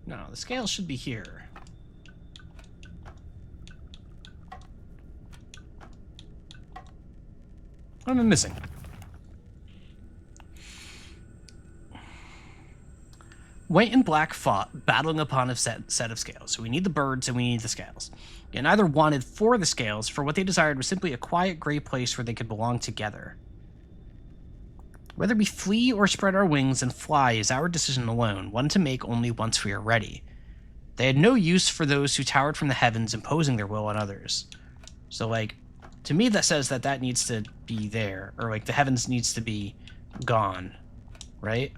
No, the scale should be here. What am I missing? White and black fought, battling upon a set of scales. So we need the birds and we need the scales. And neither wanted for the scales, for what they desired was simply a quiet gray place where they could belong together. Whether we flee or spread our wings and fly is our decision alone, one to make only once we are ready. They had no use for those who towered from the heavens, imposing their will on others. So, like, to me that says that that needs to be there, or, like, the heavens needs to be gone, right?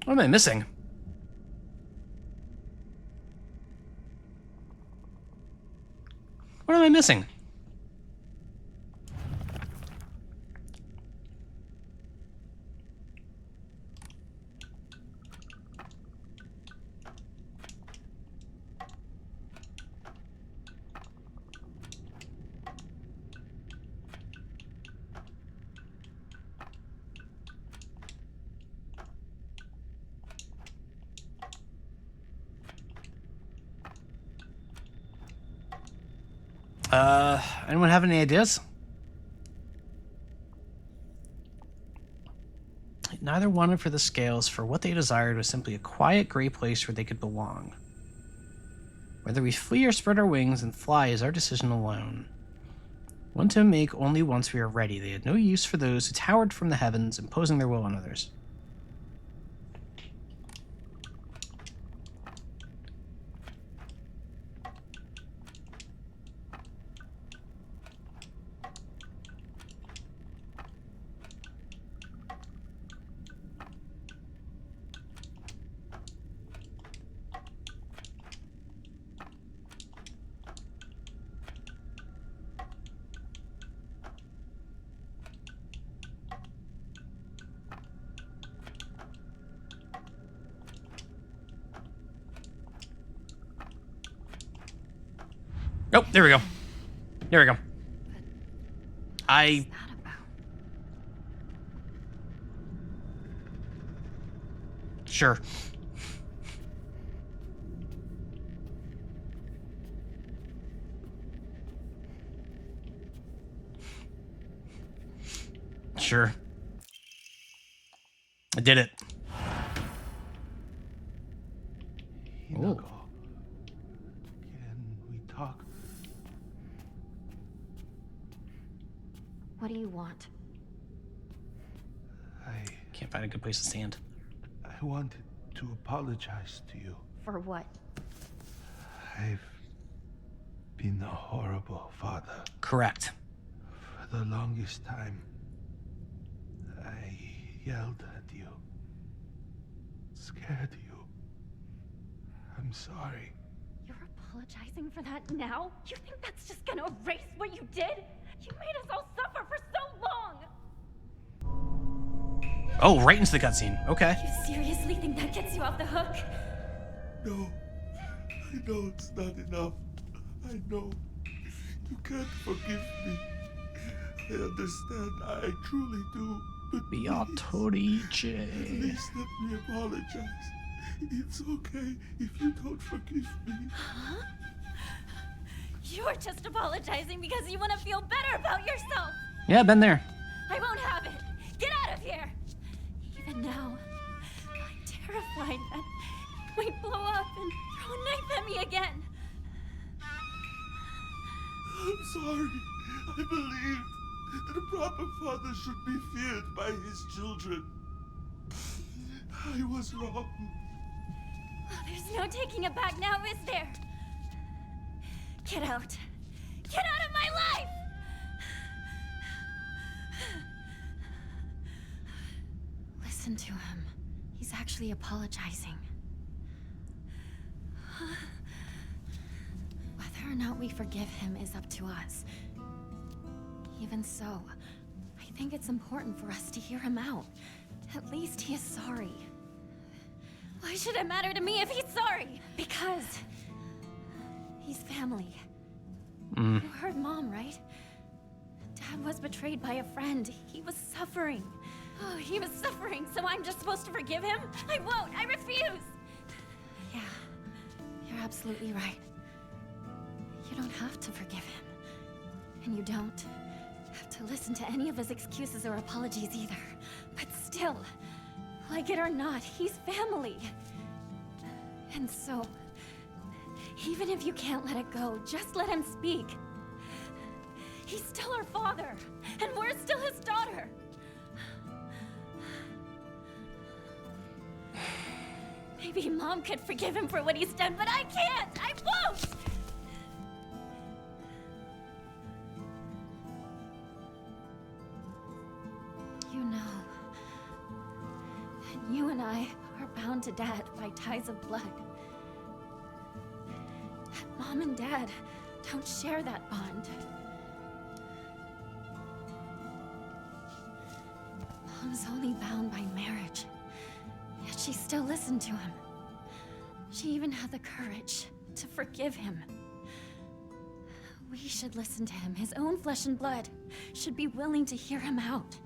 What am I missing? What am I missing? Anyone have any ideas? Neither wanted for the scales, for what they desired was simply a quiet gray place where they could belong. Whether we flee or spread our wings and fly is our decision alone. One to make only once we are ready. They had no use for those who towered from the heavens, imposing their will on others. Oh, there we go. There we go. What's that about? Sure. Sure. I did it. Hinako, can we talk? What do you want? Can't find a good place to stand. I wanted to apologize to you. For what? I've been a horrible father. Correct. For the longest time, I yelled at you, scared you. I'm sorry. You're apologizing for that now? You think that's just gonna erase what you did? You made us all suffer for so long! Oh, right into the cutscene. Okay. You seriously think that gets you off the hook? No, I know it's not enough. I know. You can't forgive me. I understand. I truly do. But please, at least let me apologize. It's okay if you don't forgive me. Huh? You're just apologizing because you want to feel better about yourself. Yeah, been there. I won't have it. Get out of here. Even now, I'm terrified that it might blow up and throw a knife at me again. I'm sorry. I believed that a proper father should be feared by his children. I was wrong. Oh, there's no taking it back now, is there? Get out. Get out of my life! Listen to him. He's actually apologizing. Whether or not we forgive him is up to us. Even so, I think it's important for us to hear him out. At least he is sorry. Why should it matter to me if he's sorry? Because he's family. You heard Mom, right? Dad was betrayed by a friend. He was suffering. Oh, he was suffering, so I'm just supposed to forgive him? I won't. I refuse. Yeah, you're absolutely right. You don't have to forgive him. And you don't have to listen to any of his excuses or apologies either. But still, like it or not, he's family. And so, even if you can't let it go, just let him speak. He's still our father, and we're still his daughter. Maybe Mom could forgive him for what he's done, but I can't! I won't! You know that you and I are bound to Dad by ties of blood. That Mom and Dad don't share that bond. Mom's only bound by marriage, yet she still listened to him. She even had the courage to forgive him. We should listen to him. His own flesh and blood should be willing to hear him out.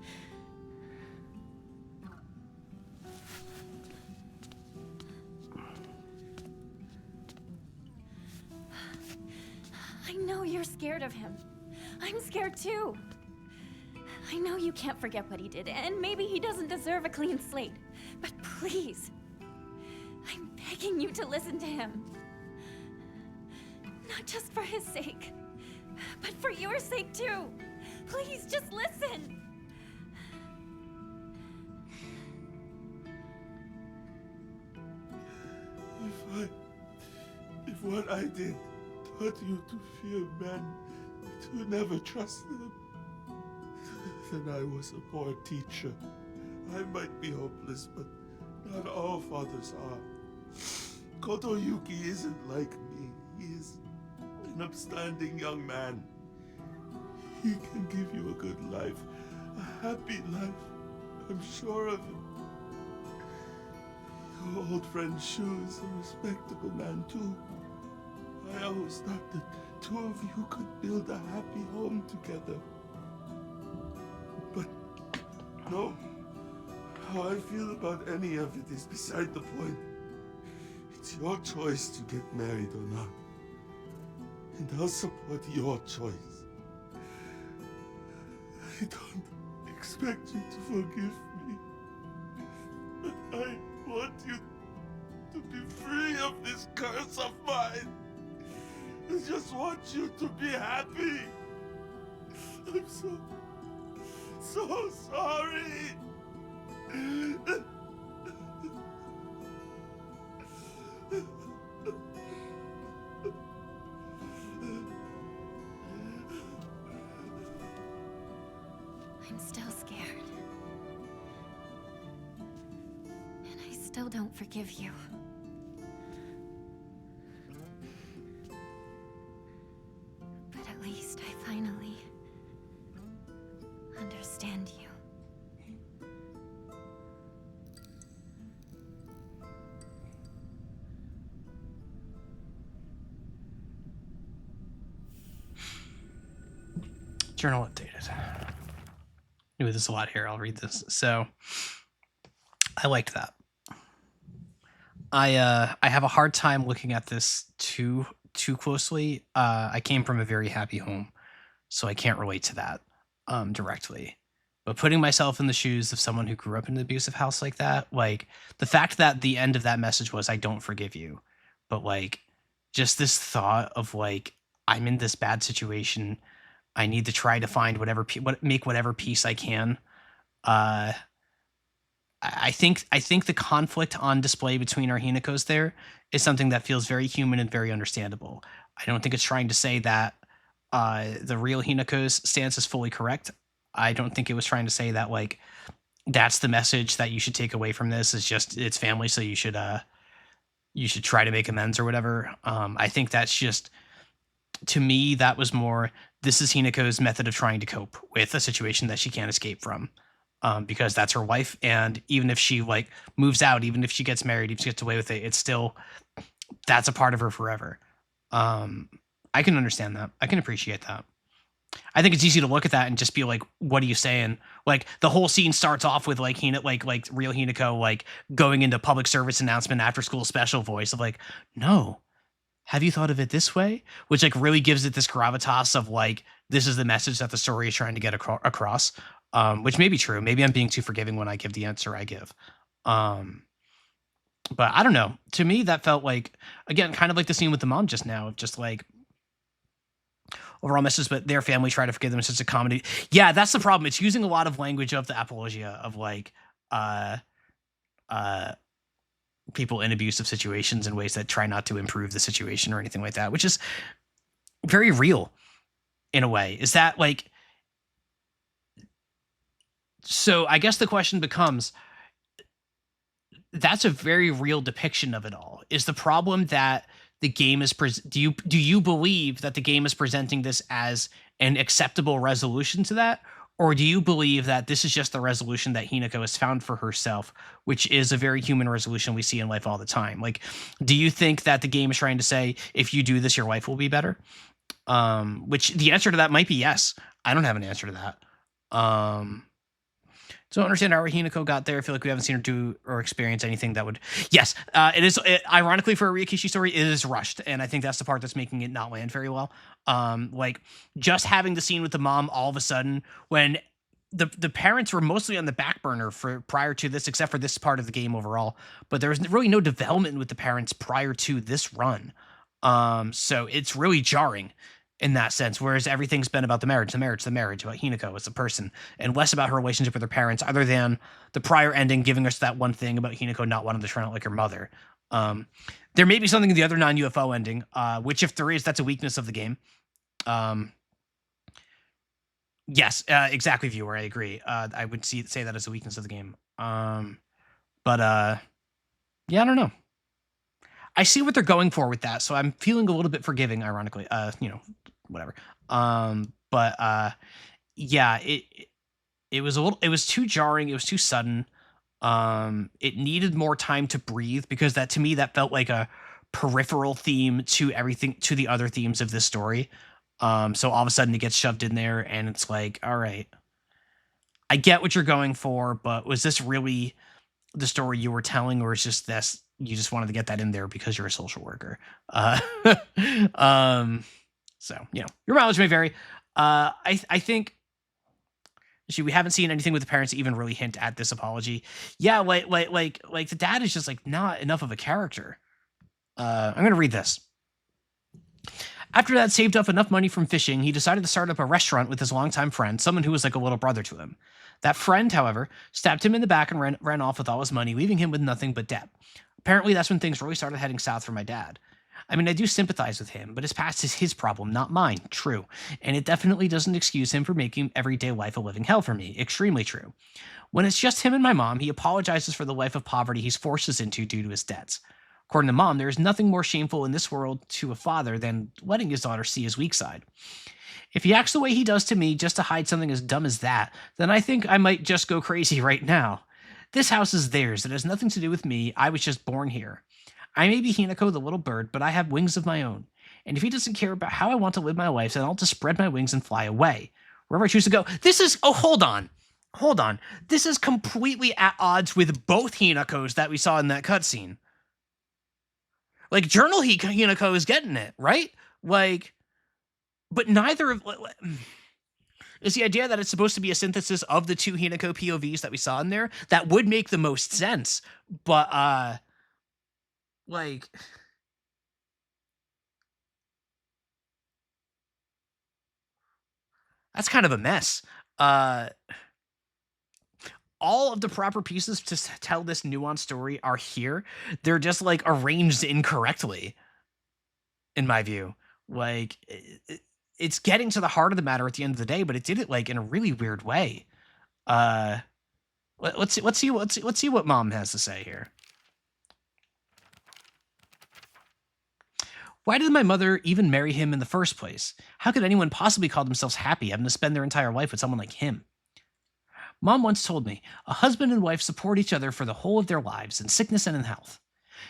I know you're scared of him. I'm scared too. I know you can't forget what he did, and maybe he doesn't deserve a clean slate. But please, I'm begging you to listen to him. Not just for his sake, but for your sake too. Please, just listen. If what I did taught you to fear men, to never trust them, then I was a poor teacher. I might be hopeless, but not all fathers are. Koto Yuki isn't like me. He is an upstanding young man. He can give you a good life, a happy life. I'm sure of it. Your old friend Shu is a respectable man too. I always thought that two of you could build a happy home together. But no, how I feel about any of it is beside the point. It's your choice to get married or not. And I'll support your choice. I don't expect you to forgive me. I want you to be free of this curse of mine. I just want you to be happy. I'm so sorry. I'm still scared. And I still don't forgive you. But at least I finally understand you. Journal updated. Ooh, there's a lot here. I'll read this. So, I liked that. I have a hard time looking at this too closely. I came from a very happy home, so I can't relate to that directly. But putting myself in the shoes of someone who grew up in an abusive house like that, like the fact that the end of that message was "I don't forgive you," but like just this thought of like I'm in this bad situation. I need to try to find make whatever peace I can. I think the conflict on display between our Hinakos there is something that feels very human and very understandable. I don't think it's trying to say that the real Hinako's stance is fully correct. I don't think it was trying to say that like that's the message that you should take away from this is just it's family, so you should try to make amends or whatever. I think that's just, to me, that was more, this is Hinako's method of trying to cope with a situation that she can't escape from. Because that's her wife, and even if she like moves out, even if she gets married, if she gets away with it, it's still, that's a part of her forever. I can understand that. I can appreciate that. I think it's easy to look at that and just be like, what are you saying? Like the whole scene starts off with like like real Hinako like going into public service announcement after school special voice of like, no, have you thought of it this way? Which like really gives it this gravitas of like, this is the message that the story is trying to get across. Which may be true. Maybe I'm being too forgiving when I give the answer I give. But I don't know. To me, that felt like, again, kind of like the scene with the mom just now, of just like overall message, but their family try to forgive them. It's just a comedy. Yeah, that's the problem. It's using a lot of language of the apologia of like people in abusive situations in ways that try not to improve the situation or anything like that, which is very real in a way. Is that like, so I guess the question becomes, that's a very real depiction of it all. Is the problem that the game is do you believe that the game is presenting this as an acceptable resolution to that, or do you believe that this is just the resolution that Hinako has found for herself, which is a very human resolution we see in life all the time? Like, do you think that the game is trying to say, if you do this, your life will be better? Which the answer to that might be yes. I don't have an answer to that. So I don't understand how Hinako got there. I feel like we haven't seen her do or experience anything that would... Yes, it is... ironically, for a Ryakishi story, it is rushed, and I think that's the part that's making it not land very well. Like, just having the scene with the mom all of a sudden, when the parents were mostly on the back burner for prior to this, except for this part of the game overall, but there was really no development with the parents prior to this run. So it's really jarring in that sense, whereas everything's been about the marriage, about Hinako as a person, and less about her relationship with her parents, other than the prior ending giving us that one thing about Hinako not wanting to turn out like her mother. There may be something in the other non-UFO ending, which if there is, that's a weakness of the game. Yes, exactly, viewer, I agree. I would say that as a weakness of the game. But yeah, I don't know. I see what they're going for with that, so I'm feeling a little bit forgiving, ironically. Whatever. But yeah, it was too jarring, it was too sudden. It needed more time to breathe, because that, to me, that felt like a peripheral theme to everything, to the other themes of this story. So all of a sudden it gets shoved in there, and it's like, all right, I get what you're going for, but was this really the story you were telling, or is just this, you just wanted to get that in there because you're a social worker? So, your mileage may vary. I think we haven't seen anything with the parents even really hint at this apology. Yeah, like the dad is just like not enough of a character. I'm gonna read this. After Dad saved up enough money from fishing, he decided to start up a restaurant with his longtime friend, someone who was like a little brother to him. That friend, however, stabbed him in the back and ran off with all his money, leaving him with nothing but debt. Apparently, that's when things really started heading south for my dad. I mean, I do sympathize with him, but his past is his problem, not mine. True. And it definitely doesn't excuse him for making everyday life a living hell for me. Extremely true. When it's just him and my mom, he apologizes for the life of poverty he's forced us into due to his debts. According to Mom, there is nothing more shameful in this world to a father than letting his daughter see his weak side. If he acts the way he does to me just to hide something as dumb as that, then I think I might just go crazy right now. This house is theirs. It has nothing to do with me. I was just born here. I may be Hinako the little bird, but I have wings of my own. And if he doesn't care about how I want to live my life, then I'll just spread my wings and fly away. Wherever I choose to go. This is... Oh, hold on. Hold on. This is completely at odds with both Hinakos that we saw in that cutscene. Like, Journal Hinako is getting it, right? Like, but neither of... Is the idea that it's supposed to be a synthesis of the two Hinako POVs that we saw in there? That would make the most sense. But, like... That's kind of a mess. All of the proper pieces to tell this nuanced story are here. They're just, like, arranged incorrectly, in my view. Like, it's getting to the heart of the matter at the end of the day, but it did it, like, in a really weird way. Let's see what Mom has to say here. Why did my mother even marry him in the first place? How could anyone possibly call themselves happy having to spend their entire life with someone like him? Mom once told me, a husband and wife support each other for the whole of their lives, in sickness and in health.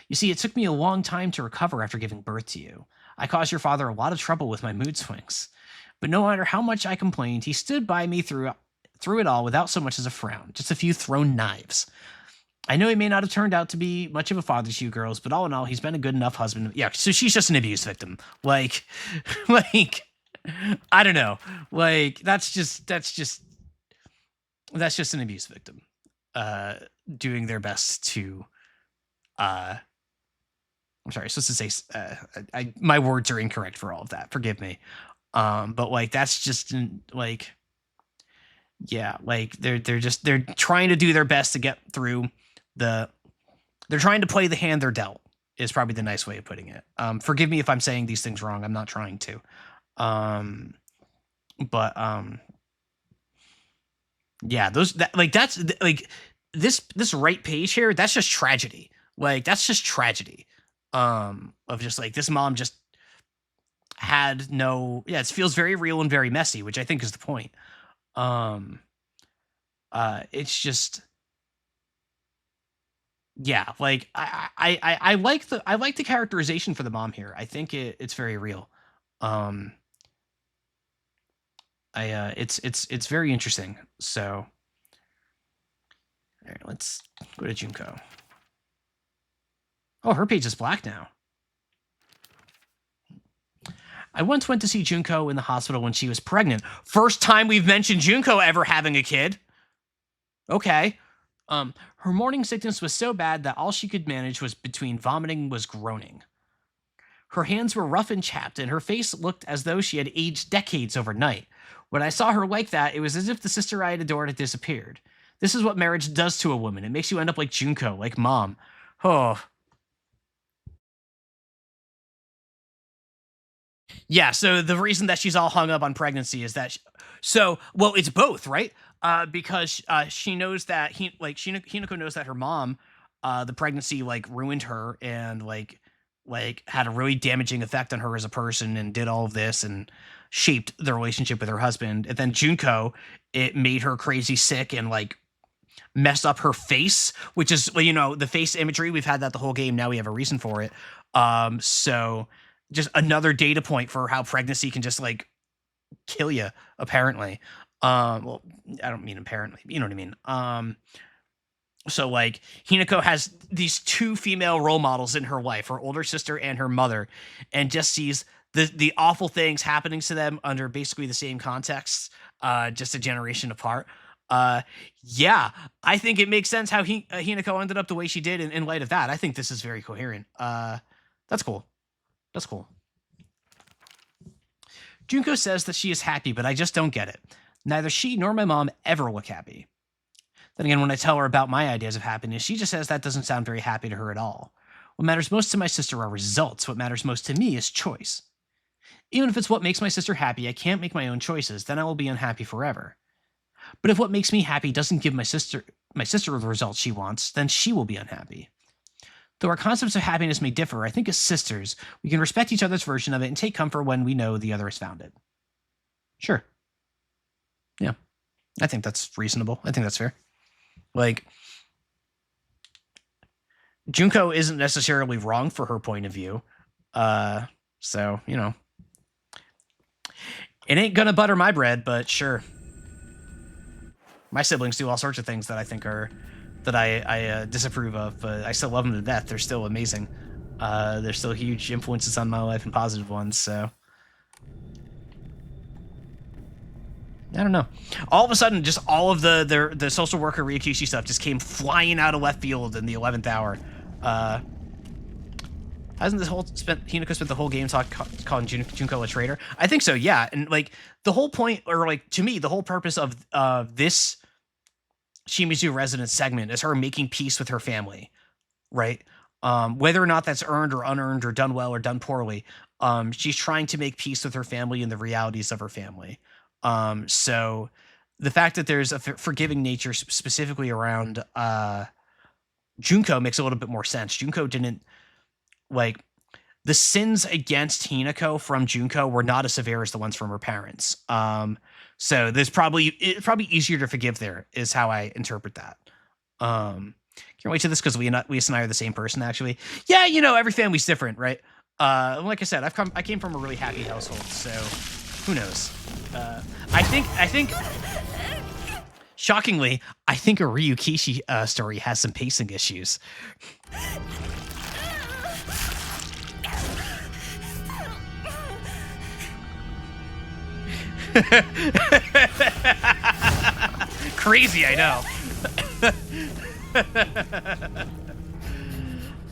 You see, it took me a long time to recover after giving birth to you. I caused your father a lot of trouble with my mood swings. But no matter how much I complained, he stood by me through it all without so much as a frown, just a few thrown knives. I know he may not have turned out to be much of a father to you girls, but all in all, he's been a good enough husband. Yeah, so she's just an abuse victim. Like, I don't know. Like, that's just an abuse victim, doing their best to, I'm sorry, supposed to say, my words are incorrect for all of that. Forgive me. But like, that's just like, yeah, like they're trying to do their best to get through they're trying to play the hand they're dealt is probably the nice way of putting it. Forgive me if I'm saying these things wrong. I'm not trying to. Yeah, that's like this right page here, that's just tragedy. Like, that's just tragedy. Of just like this mom just had no, yeah, it feels very real and very messy, which I think is the point. It's just, yeah, like I like the characterization for the mom here. I think it's very real. It's very interesting. So, all right, let's go to Junko. Oh, her page is black now. I once went to see Junko in the hospital when she was pregnant. First time we've mentioned Junko ever having a kid. Okay. Her morning sickness was so bad that all she could manage was between vomiting was groaning. Her hands were rough and chapped, and her face looked as though she had aged decades overnight. When I saw her like that, it was as if the sister I had adored had disappeared. This is what marriage does to a woman. It makes you end up like Junko, like Mom. Oh. Yeah, so the reason that she's all hung up on pregnancy is that... well, it's both, right? Because she knows that... Hinako knows that her mom, the pregnancy, like, ruined her and, like had a really damaging effect on her as a person and did all of this and shaped the relationship with her husband. And then Junko, it made her crazy sick and, like, messed up her face, which is, you know, the face imagery. We've had that the whole game. Now we have a reason for it. So just another data point for how pregnancy can just, like, kill you, apparently. Well, I don't mean apparently, you know what I mean? So, like, Hinako has these two female role models in her life, her older sister and her mother, and just sees the awful things happening to them under basically the same context, just a generation apart. Yeah, I think it makes sense how Hinako ended up the way she did in light of that. I think this is very coherent. That's cool. That's cool. Junko says that she is happy, but I just don't get it. Neither she nor my mom ever look happy. Then again, when I tell her about my ideas of happiness, she just says that doesn't sound very happy to her at all. What matters most to my sister are results. What matters most to me is choice. Even if it's what makes my sister happy, I can't make my own choices, then I will be unhappy forever. But if what makes me happy doesn't give my sister the results she wants, then she will be unhappy. Though our concepts of happiness may differ, I think as sisters, we can respect each other's version of it and take comfort when we know the other has found it. Sure. Yeah. I think that's reasonable. I think that's fair. Like, Junko isn't necessarily wrong for her point of view. So, you know. It ain't gonna butter my bread, but sure. My siblings do all sorts of things that I think are... that I disapprove of, but I still love them to death. They're still amazing. They're still huge influences on my life and positive ones, so... I don't know. All of a sudden, just all of the social worker Ryukishi stuff just came flying out of left field in the 11th hour. Hasn't Hinako spent the whole game calling Junko a traitor? I think so, yeah. And like the whole point, or like to me, the whole purpose of this Shimizu Residence segment is her making peace with her family, right? Whether or not that's earned or unearned or done well or done poorly, she's trying to make peace with her family and the realities of her family. So the fact that there's a forgiving nature specifically around Junko makes a little bit more sense. Junko didn't, like, the sins against Hinako from Junko were not as severe as the ones from her parents. So there's probably easier to forgive there is how I interpret that. Can't wait to this because we and I are the same person, actually. Yeah, you know, every family's different, right? Like I said, I came from a really happy household, so who knows? I think shockingly, I think a Ryukishi story has some pacing issues. Crazy, I know.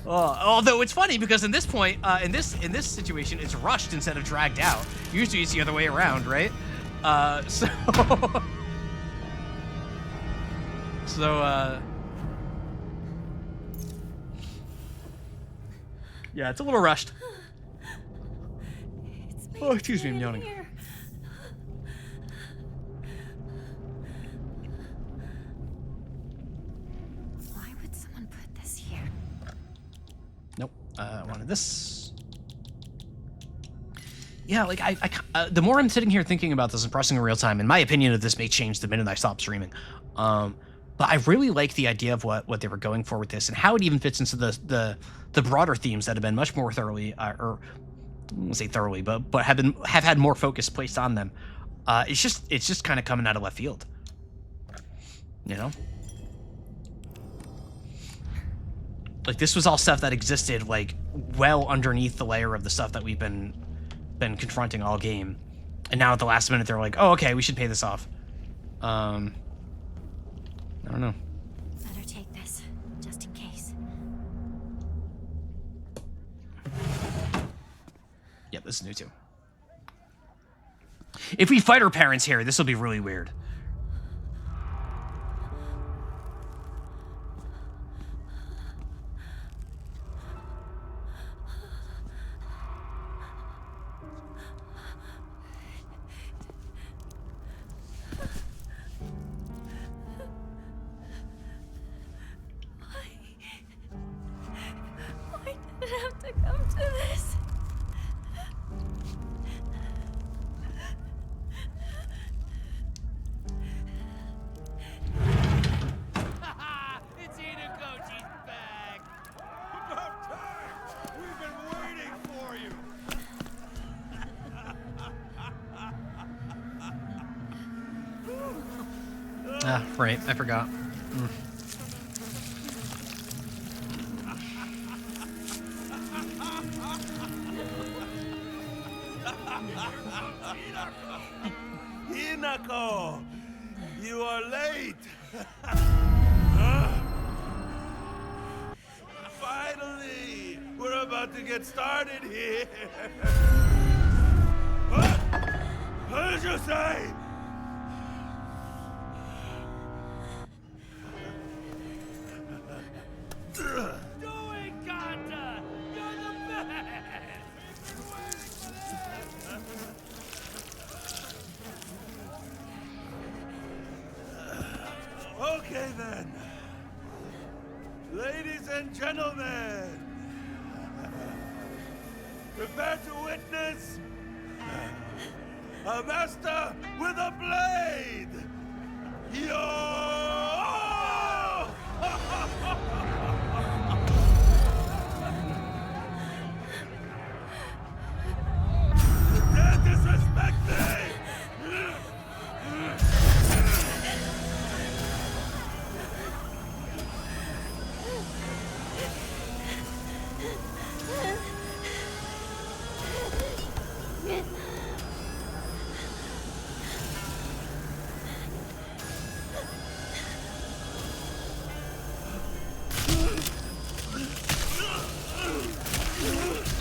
Although it's funny because in this point, in this situation, it's rushed instead of dragged out. Usually it's the other way around, right? Yeah, it's a little rushed. Oh, excuse me, I'm yawning. Why would someone put this here? Nope. I wanted this. Yeah, like the more I'm sitting here thinking about this and pressing in real time, in my opinion of this may change the minute I stop streaming. But I really like the idea of what they were going for with this and how it even fits into the broader themes that have been much more thoroughly, or I won't say thoroughly, but have had more focus placed on them. It's just kind of coming out of left field, you know. Like this was all stuff that existed like well underneath the layer of the stuff that we've been confronting all game, and now at the last minute they're like, oh, okay, we should pay this off. I don't know. Better take this, just in case. Yep, this is new too. If we fight our parents here, this will be really weird. Why did it have to come to this? It's Hinako, she's back! About time! We've been waiting for you! Ah, right, I forgot. Hinako! You are late! Finally! We're about to get started here! What did you say? Doing, Kanta! You're the best! Okay then. Ladies and gentlemen, prepare to witness a master with a blade! Yo! Dare disrespect me!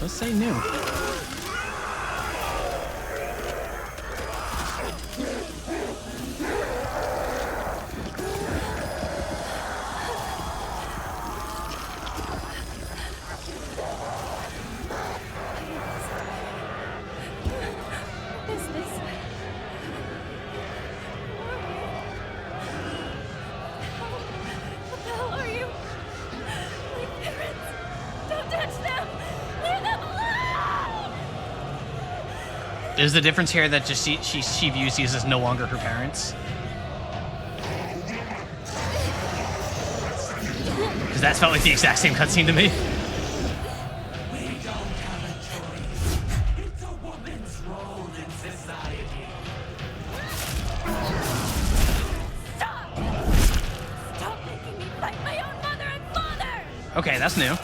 Just say new. What is this? What the hell are you? My parents! Don't touch them! Leave them alone! Is the difference here that just she views these as no longer her parents? Because that felt like the exact same cutscene to me. We don't have a choice. It's a woman's role in society. Stop! Stop making me fight my own mother and father! Okay, that's new.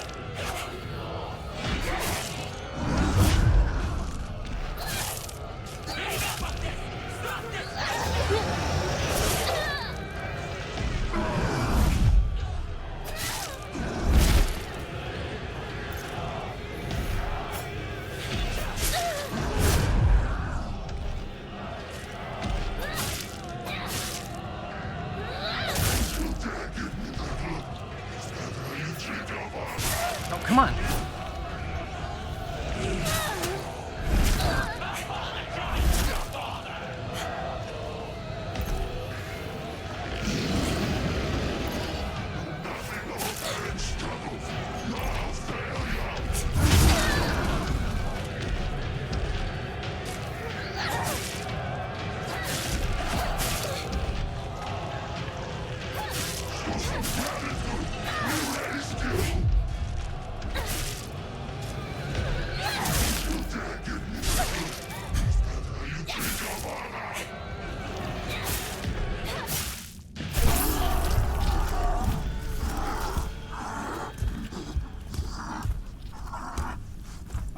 Oh, come on.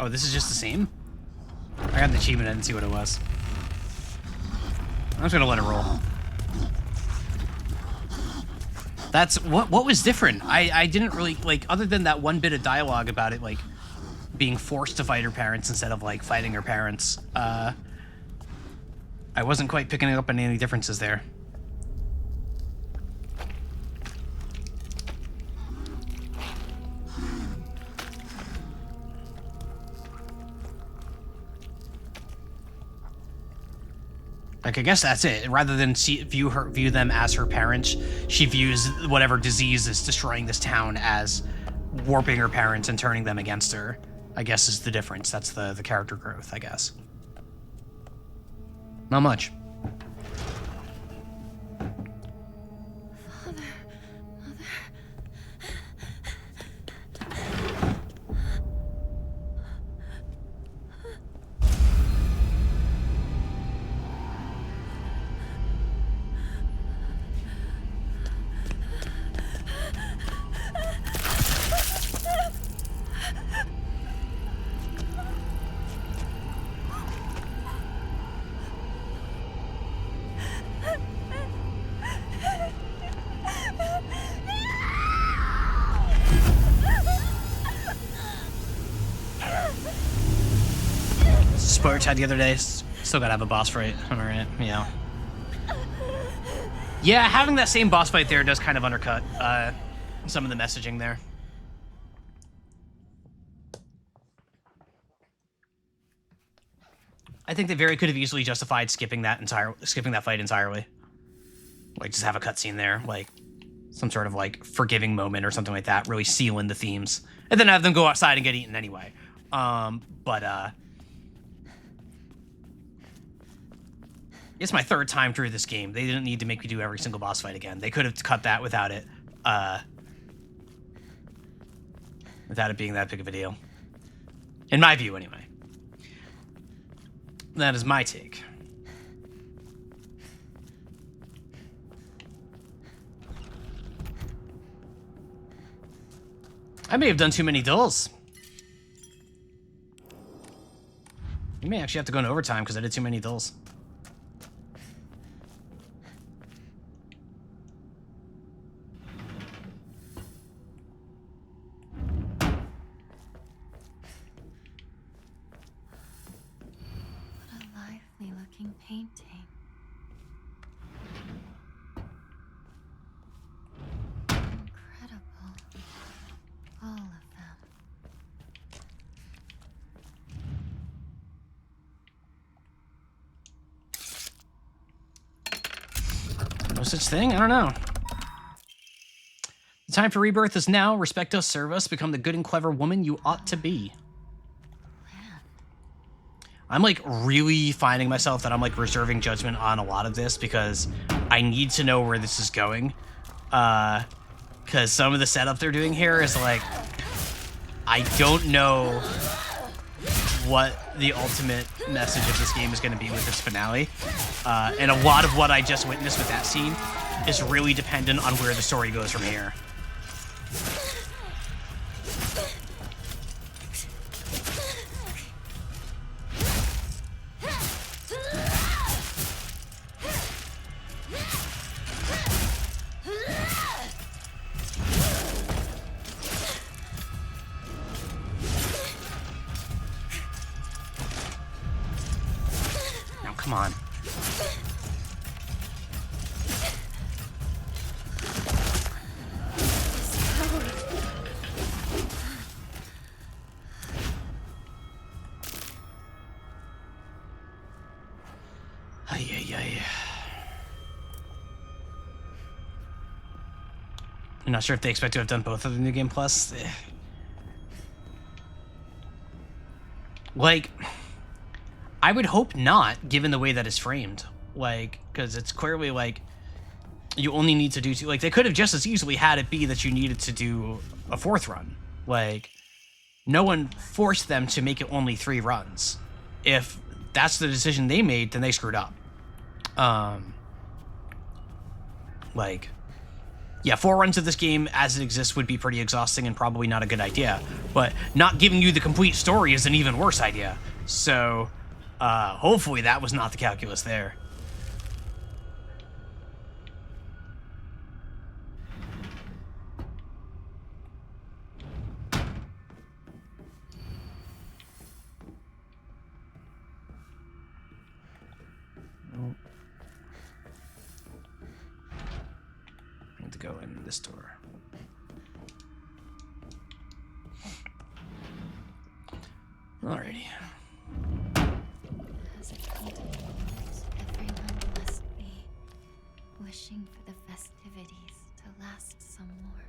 Oh, this is just the same? I got the achievement, I didn't see what it was. I'm just gonna let it roll. That's what was different. I didn't really like, other than that one bit of dialogue about it like being forced to fight her parents instead of like fighting her parents. I wasn't quite picking up on any differences there. Like, I guess that's it. Rather than view them as her parents, she views whatever disease is destroying this town as warping her parents and turning them against her. I guess is the difference. That's the character growth, I guess. Not much. spoiler chat the other day. Still gotta have a boss fight. Alright, yeah. Yeah, having that same boss fight there does kind of undercut some of the messaging there. I think they very could have easily justified skipping that fight entirely. Like, just have a cutscene there, like some sort of like forgiving moment or something like that, really seal in the themes, and then have them go outside and get eaten anyway. It's my third time through this game. They didn't need to make me do every single boss fight again. They could have cut that without it being that big of a deal. In my view, anyway. That is my take. I may have done too many dulls. You may actually have to go into overtime because I did too many dulls. Painting. Incredible. All of them. No such thing? I don't know. The time for rebirth is now. Respect us, serve us, become the good and clever woman you ought to be. I'm like really finding myself that I'm like reserving judgment on a lot of this because I need to know where this is going. Because some of the setup they're doing here is like, I don't know what the ultimate message of this game is going to be with its finale. And a lot of what I just witnessed with that scene is really dependent on where the story goes from here. Come on. I'm not sure if they expect to have done both of the New Game Plus. Like, I would hope not, given the way that it's framed. Like, because it's clearly like you only need to do two. Like, they could have just as easily had it be that you needed to do a fourth run. Like, no one forced them to make it only 3 runs. If that's the decision they made, then they screwed up. Like, yeah, 4 runs of this game as it exists would be pretty exhausting and probably not a good idea. But not giving you the complete story is an even worse idea. So, hopefully that was not the calculus there. Nope. I need to go in this door. Alrighty. As it continues, everyone must be wishing for the festivities to last some more.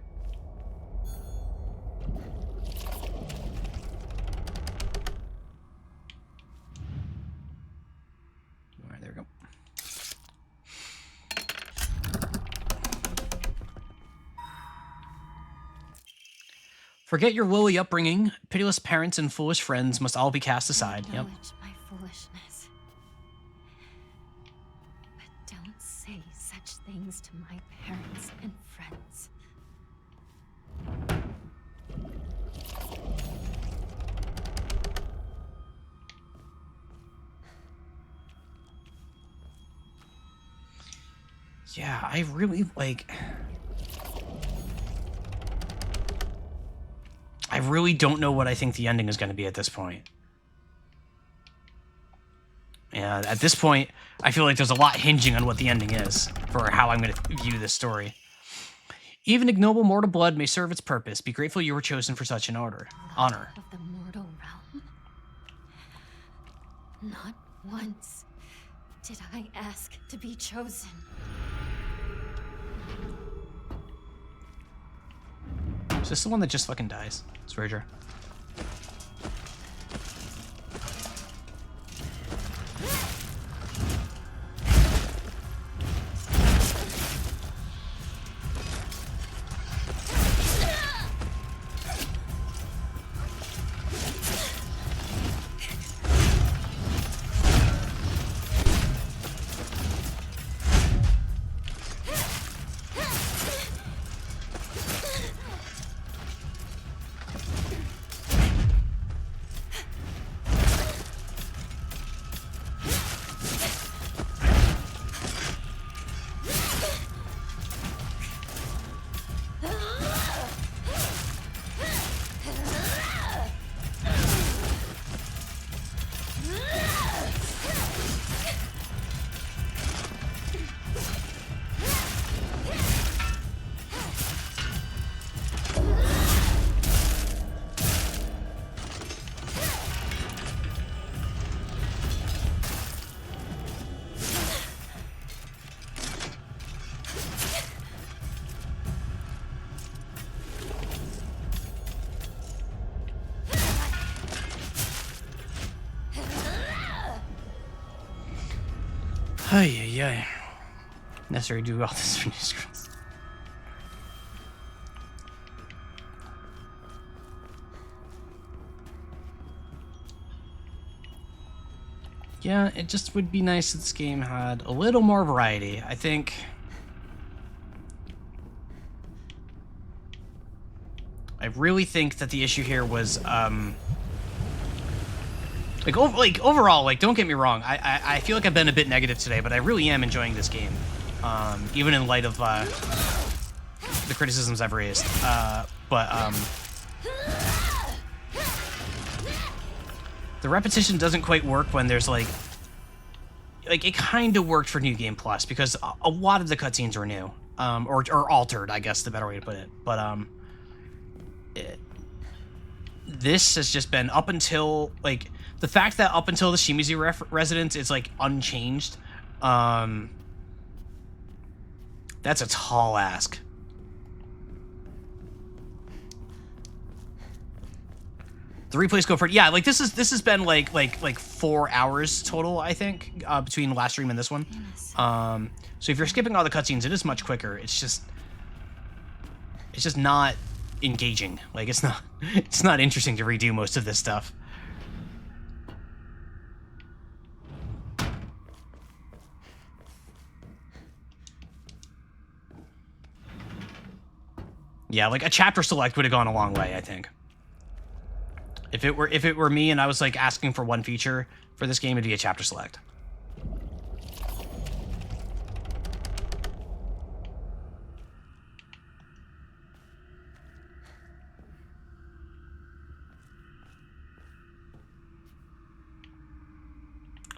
Alright, there we go. Forget your lowly upbringing. Pitiless parents and foolish friends must all be cast aside. Yep. Acknowledge my foolishness. But don't say such things to my parents and friends. Yeah, I really, like... I really don't know what I think the ending is going to be at this point. And at this point, I feel like there's a lot hinging on what the ending is for how I'm going to view this story. Even ignoble mortal blood may serve its purpose. Be grateful you were chosen for such an honor. Of the mortal realm. Not once did I ask to be chosen. Is this the one that just fucking dies? It's very true. Ay. Necessary to do all this for new scrolls. Yeah, it just would be nice if this game had a little more variety. I think... I really think that the issue here was, overall, don't get me wrong, I feel like I've been a bit negative today, but I really am enjoying this game. Even in light of, the criticisms I've raised. The repetition doesn't quite work when there's, it kind of worked for New Game Plus, because a lot of the cutscenes are new. Or altered, I guess, the better way to put it. But, this has just been up until, the fact that up until the Shimizu residence, it's, unchanged, that's a tall ask. The replays go for, yeah, this has been, 4 hours total, I think, between the last stream and this one. So if you're skipping all the cutscenes, it is much quicker. It's just not engaging. It's not interesting to redo most of this stuff. Yeah, a chapter select would have gone a long way, I think. If it were me and I was asking for one feature for this game, it'd be a chapter select.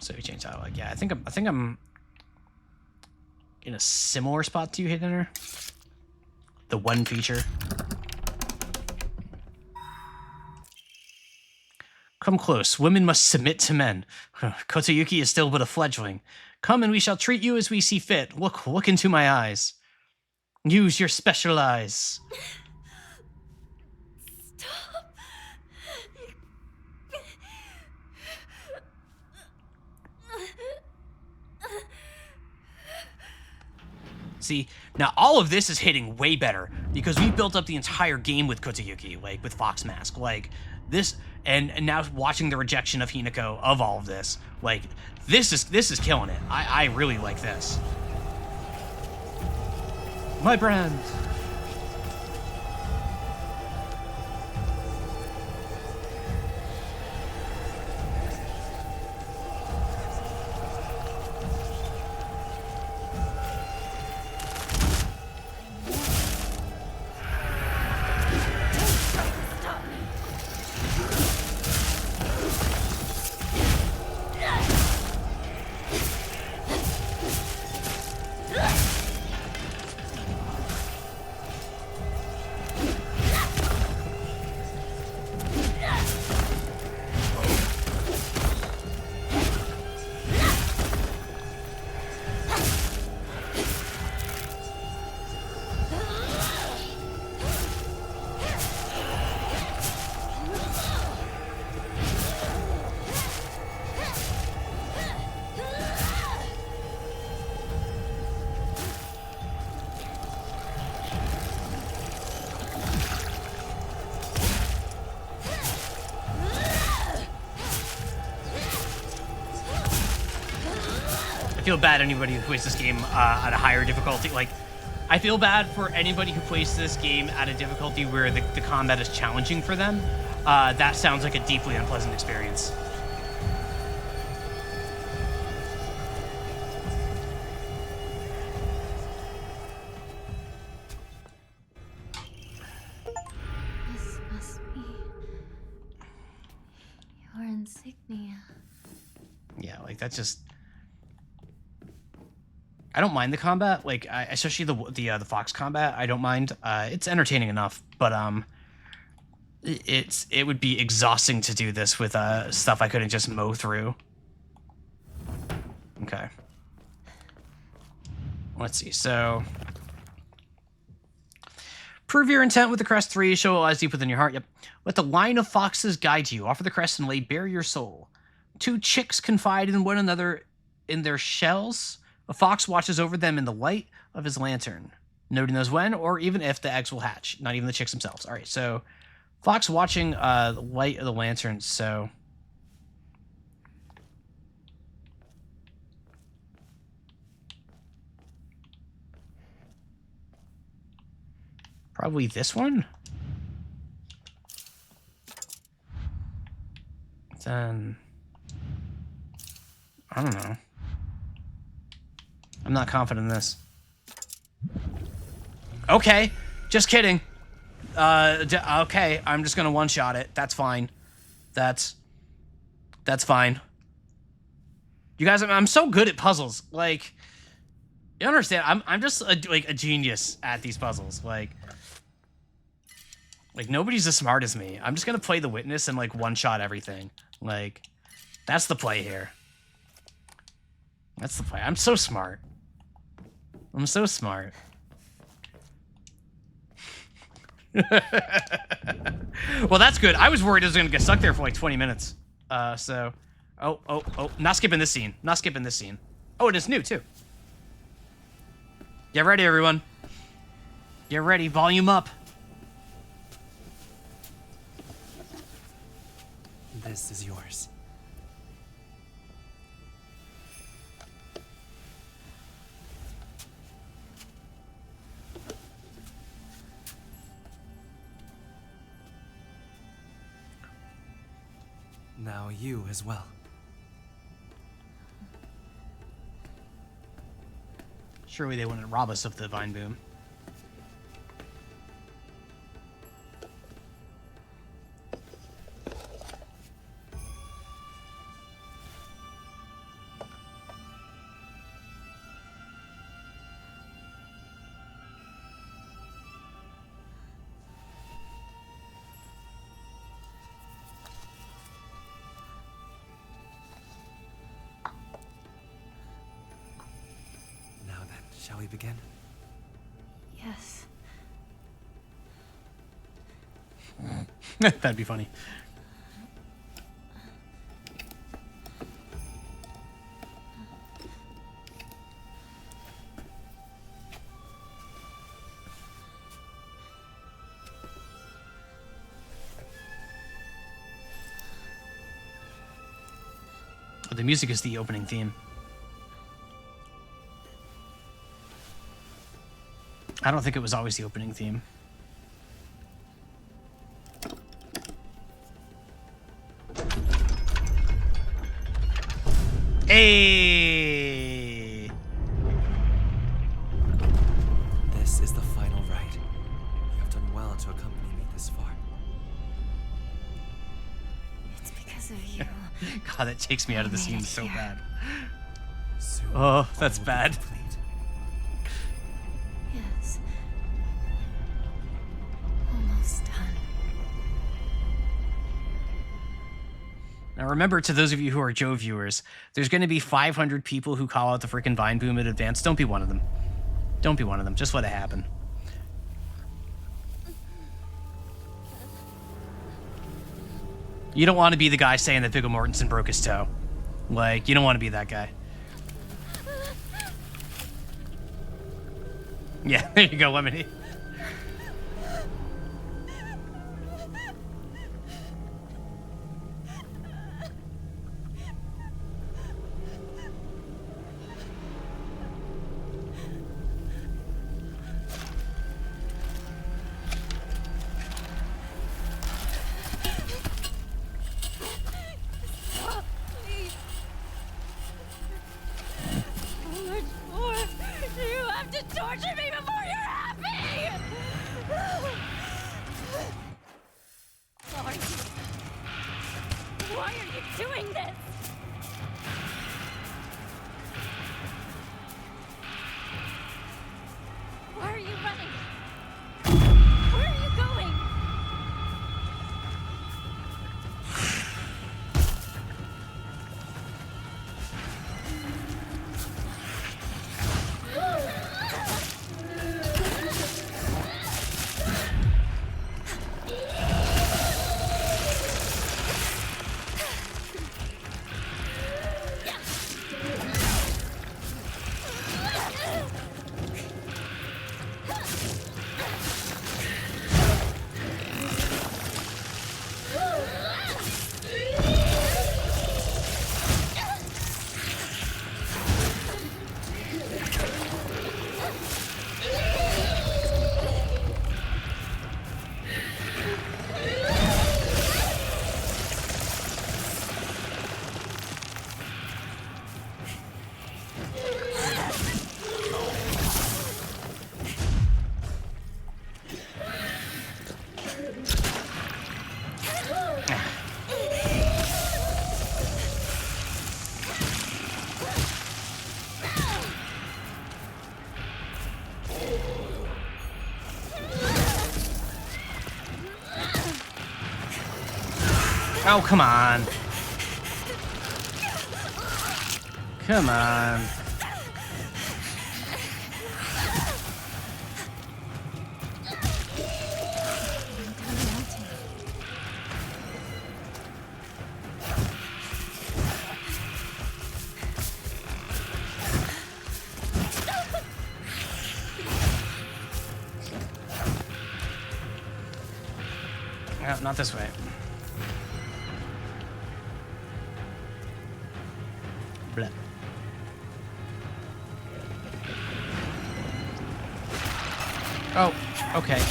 So we changed dialogue. Yeah, I think I'm in a similar spot to you, Hidden. The one feature. Come close. Women must submit to men. Kotayuki is still but a fledgling. Come and we shall treat you as we see fit. Look into my eyes. Use your special eyes. Stop. See, now all of this is hitting way better because we built up the entire game with Kotayuki, with Fox Mask, this, and now watching the rejection of Hinako of all of this, this is killing it. I really like this. My brand. I feel bad anybody who plays this game at a higher difficulty. Like, I feel bad for anybody who plays this game at a difficulty where the combat is challenging for them. That sounds like a deeply unpleasant experience. This must be your insignia. Yeah, like that's just. I don't mind the combat, like especially the fox combat. I don't mind. It's entertaining enough, but it would be exhausting to do this with stuff I couldn't just mow through. Okay. Let's see. So, prove your intent with the crest 3. Show what lies deep within your heart. Yep. Let the line of foxes guide you. Offer the crest and lay bare your soul. 2 chicks confide in one another in their shells. A fox watches over them in the light of his lantern. Nobody knows when or even if the eggs will hatch. Not even the chicks themselves. All right, so fox watching the light of the lantern. So probably this one. Then I don't know. I'm not confident in this. Okay, just kidding. Okay, I'm just gonna one-shot it. That's fine. That's fine. You guys, I'm so good at puzzles. Like, you understand? I'm just like a genius at these puzzles. Like nobody's as smart as me. I'm just gonna play the witness and like one-shot everything. Like, that's the play here. That's the play. I'm so smart. I'm so smart. Well, that's good. I was worried I was going to get stuck there for like 20 minutes. So... Oh. Not skipping this scene. Not skipping this scene. Oh, and it's new, too. Get ready, everyone. Get ready. Volume up. This is yours. Now you as well. Surely they wouldn't rob us of the vine boom. Shall we begin? Yes. That'd be funny. Oh, the music is the opening theme. I don't think it was always the opening theme. Hey! This is the final rite. You have done well to accompany me this far. It's because of you. God, that takes me out of the scene so here. bad. Soon, Oh, that's all will be bad. complete. Yes. Almost done. Now remember, to those of you who are Joe viewers, there's going to be 500 people who call out the freaking Vine Boom in advance. Don't be one of them. Don't be one of them. Just let it happen. You don't want to be the guy saying that Viggo Mortensen broke his toe. Like, you don't want to be that guy. Yeah, there you go, Lemony. torture me before you're happy! Why are you doing this? Why are you running? Where are you going? Oh, come on. Come on. No, not this way. Bleh. Oh, okay.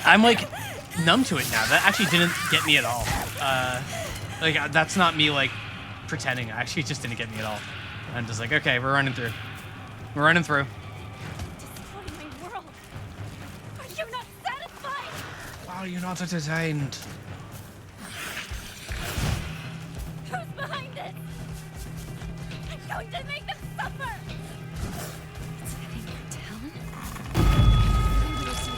I'm like numb to it now. That actually didn't get me at all. Like that's not me like pretending. Actually, it just didn't get me at all. I'm just like, okay, we're running through. We're running through. Destroying my world. Are you not satisfied? Are you not entertained? Who's behind this? I'm going to make them suffer! It's heading for town? Maybe we'll see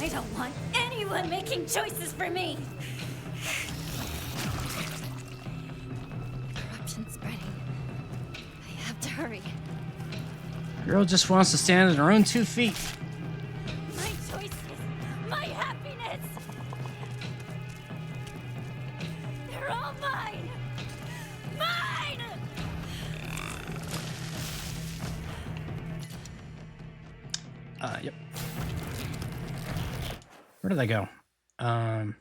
I don't want anyone making choices for me! Corruption's spreading. I have to hurry. Girl just wants to stand on her own 2 feet. My choices, my happiness! They're all mine! Mine! Yep. Where did I go? No matter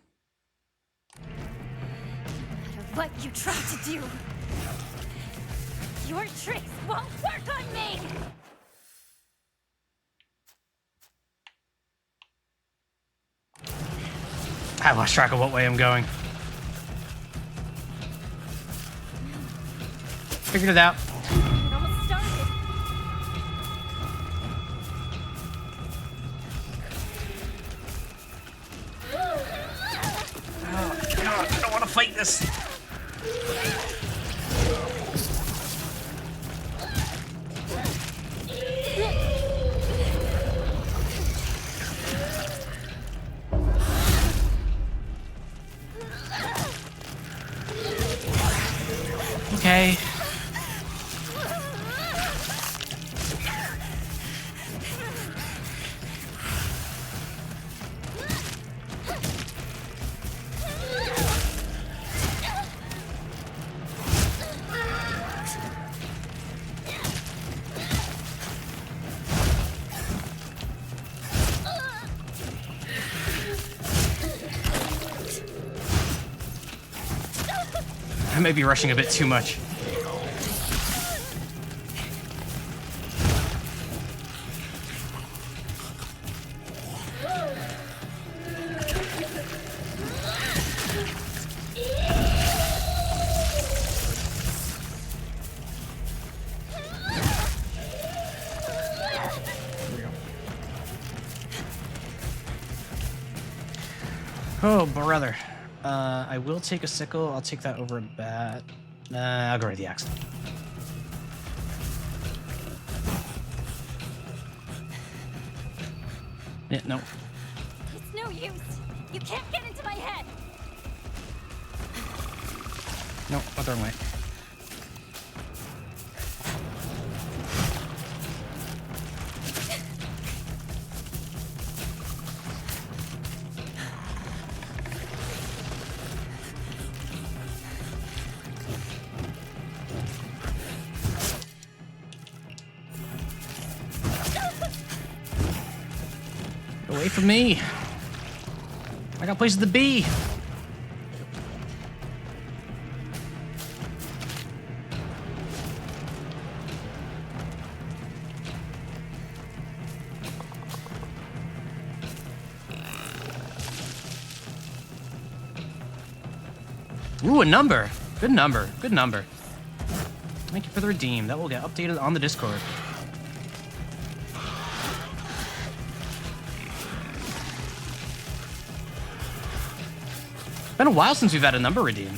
what you try to do, your tricks won't work on me! I lost track of what way I'm going. Figured it out. It almost started. Jesus! Okay. I may be rushing a bit too much. Oh, brother. I will take a sickle. I'll take that over a bat. I'll go with the axe. Yeah, no. It's no use. You can't get into my head. No, not the wrong way. Away from me. I got places to be. Ooh, a number. Good number. Good number. Thank you for the redeem. That will get updated on the Discord. Been a while since we've had a number redeem.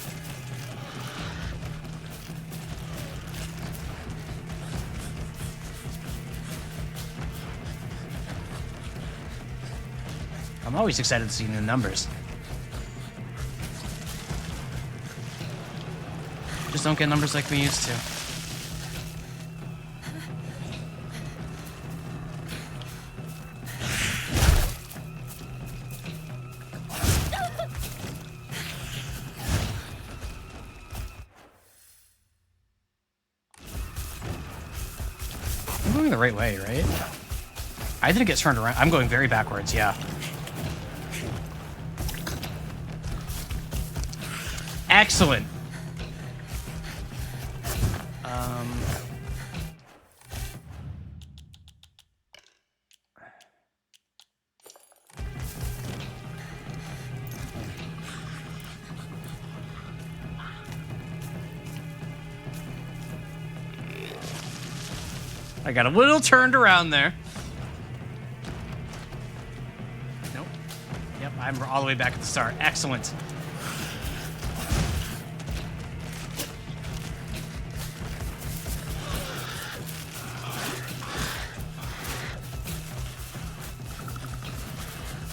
I'm always excited to see new numbers. Just don't get numbers like we used to. I'm going the right way, right? I didn't get turned around. I'm going very backwards, yeah. Excellent. I got a little turned around there. Nope. Yep, I'm all the way back at the start. Excellent.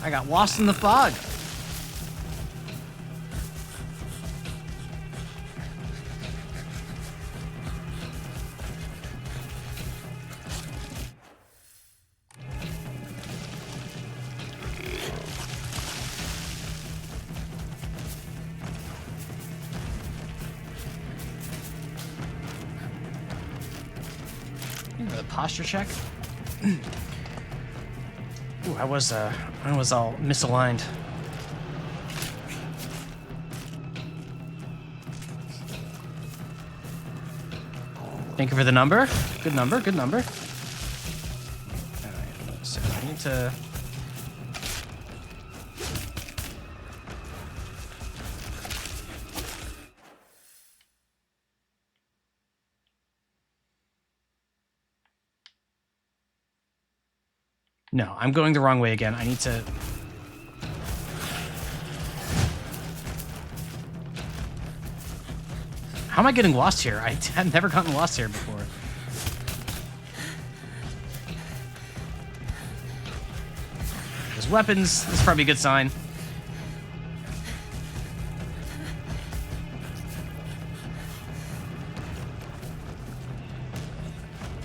I got lost in the fog. The posture check. Ooh, I was all misaligned. Thank you for the number. Good number, good number. Alright, so I need to... No, I'm going the wrong way again. I need to... How am I getting lost here? I had never gotten lost here before. There's weapons. This is probably a good sign.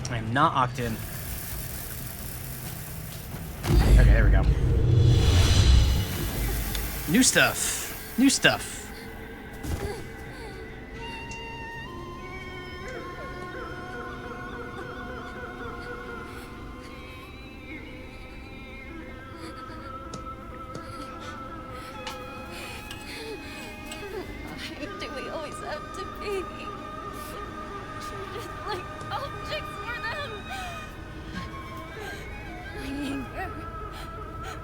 I am not locked in. Okay, there we go. New stuff. New stuff. Why do we always have to be just like objects for them? My anger,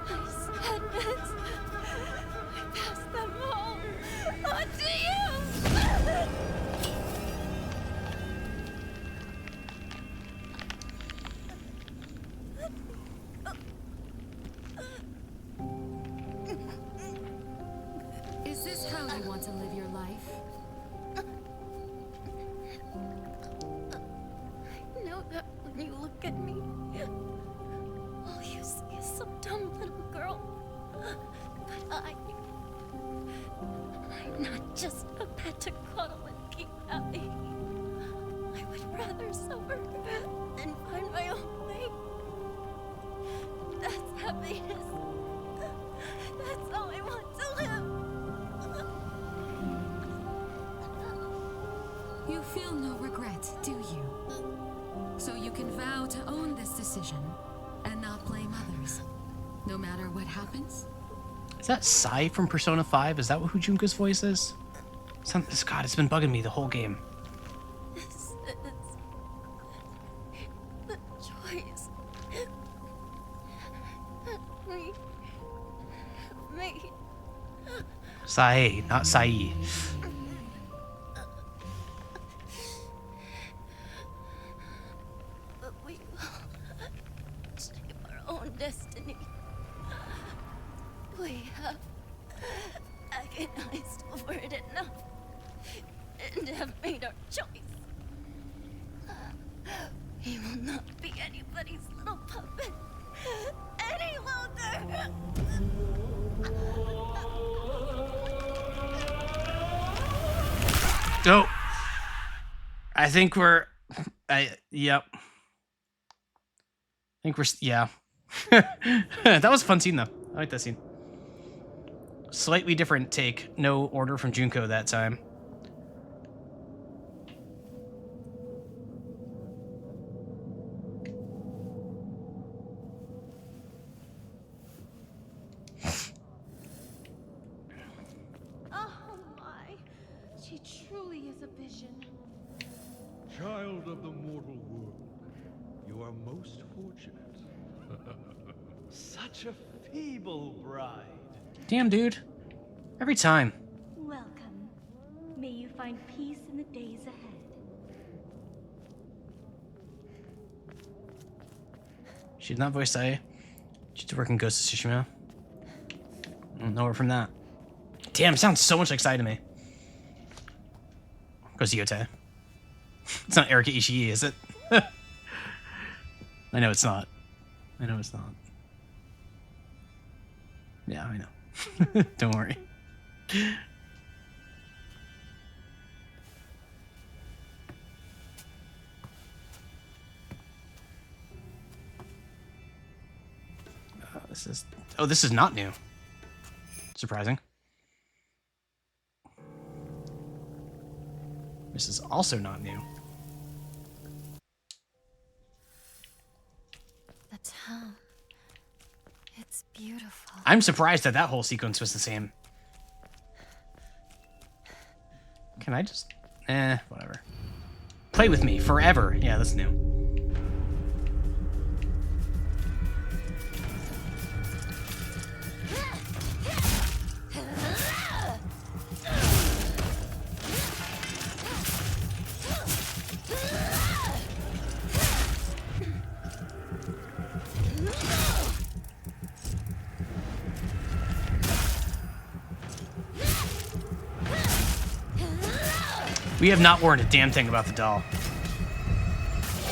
my sadness, I pass them all on to you! Is this how you want to live your life? I know that when you look at me, all you see is some dumb little girl. But I'm not just a pet to cuddle and keep happy. I would rather suffer than find my own way. That's happiness. That's how I want to live. You feel no regret, do you? So you can vow to own this decision and not blame others, no matter what happens? Is that Sai from Persona 5? Is that who Junko's voice is? God, it's been bugging me the whole game. This is the choice that we made. Sai, not Sai. But we will shape our own destiny. We have agonized over it enough and have made our choice. We will not be anybody's little puppet any longer. Oh, I think we're. Yep. I think we're. Yeah. That was a fun scene though. I like that scene. Slightly different take. No order from Junko that time. Oh my. She truly is a vision. Child of the mortal world, you are most fortunate. Such a feeble bride. Damn, dude. Every time. Welcome. May you find peace in the days ahead. She's not voiced Sai. She's working Ghost of Tsushima. I don't know her from that. Damn, it sounds so much like Sai to me. Ghost Yote. It's not Erika Ishii, is it? I know it's not. I know it's not. Yeah, I know. Don't worry. This is not new. Surprising. This is also not new. The town. It's beautiful. I'm surprised that that whole sequence was the same. Can I just... whatever. Play with me forever. Yeah, that's new. We have not warned a damn thing about the doll.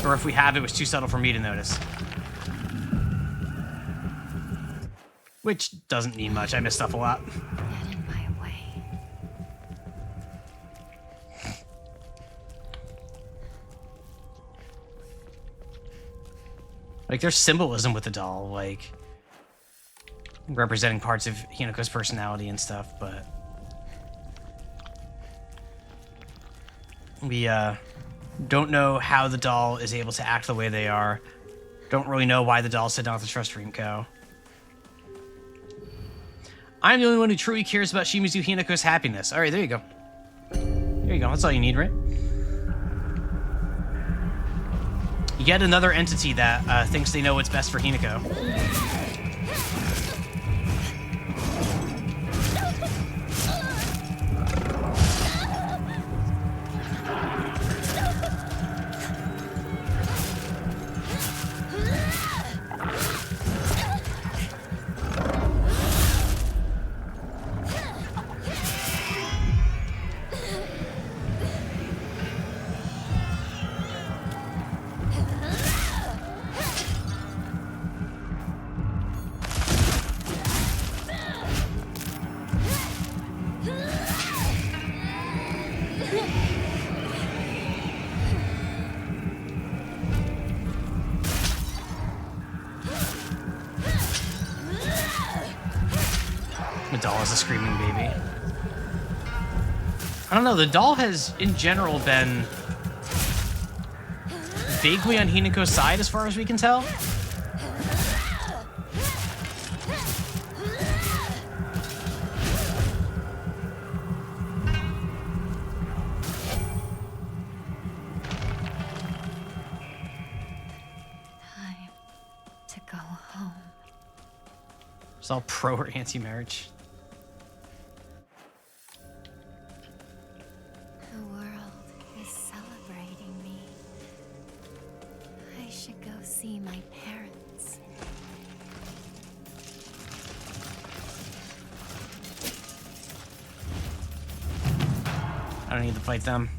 Or if we have, it was too subtle for me to notice. Which doesn't mean much. I miss stuff a lot. Get in my way. Like, there's symbolism with the doll, like representing parts of Hinako's personality and stuff, but we don't know how the doll is able to act the way they are. Don't really know why the doll said not to trust Rinko. I'm the only one who truly cares about Shimizu Hinako's happiness. All right, there you go. There you go. That's all you need, right? Yet another entity that thinks they know what's best for Hinako. The doll is a screaming baby. I don't know, the doll has, in general, been vaguely on Hinako's side as far as we can tell. Time to go home. It's all pro or anti-marriage. The world is celebrating me. I should go see my parents. I don't need to fight them.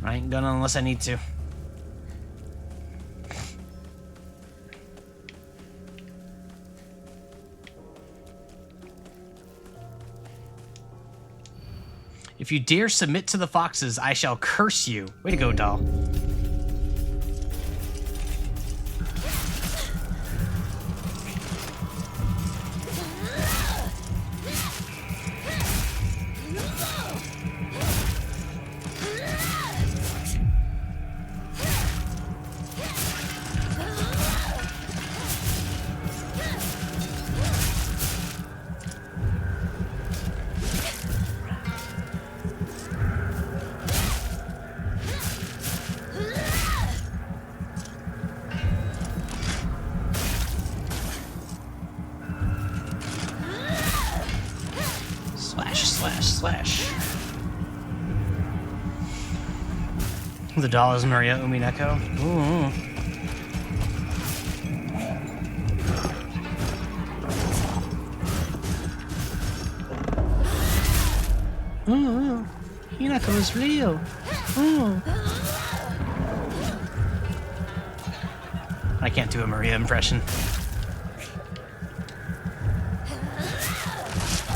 I ain't gonna unless I need to. If you dare submit to the foxes, I shall curse you. Way to go, doll. Slash. The doll is Maria Umineko. Ooh. Ooh. Hinako is real. Ooh. I can't do a Maria impression.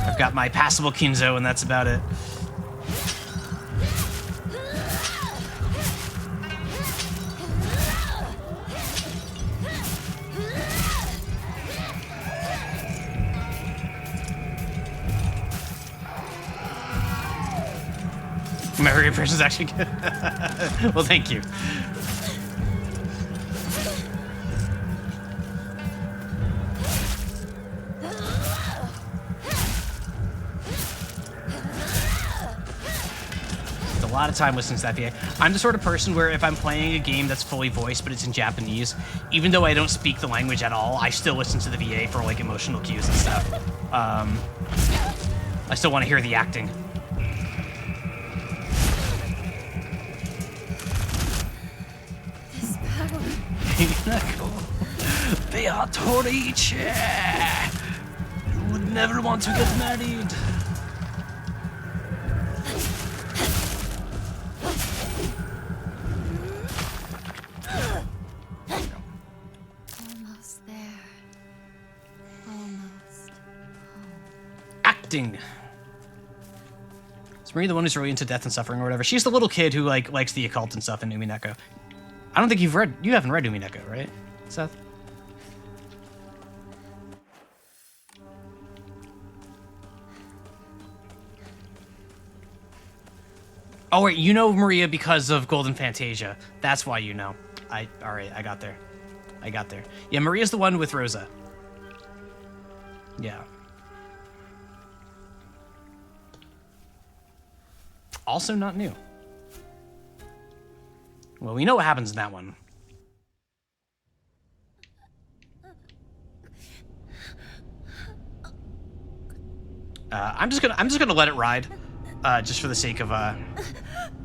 I've got my passable Kinzo, and that's about it. My Maria impression is actually good. Well, thank you. A lot of time listening to that VA. I'm the sort of person where if I'm playing a game that's fully voiced but it's in Japanese, even though I don't speak the language at all, I still listen to the VA for like emotional cues and stuff. I still want to hear the acting. This power. Beatrice! You would never want to get married. acting. Is Maria the one who's really into death and suffering or whatever? She's the little kid who like likes the occult and stuff in Umineko. I don't think you haven't read Umineko, right, Seth? Oh wait, you know Maria because of Golden Fantasia. That's why you know. All right, I got there. Yeah, Maria's the one with Rosa. Yeah. Also not new. Well, we know what happens in that one. I'm just gonna let it ride, just for the sake of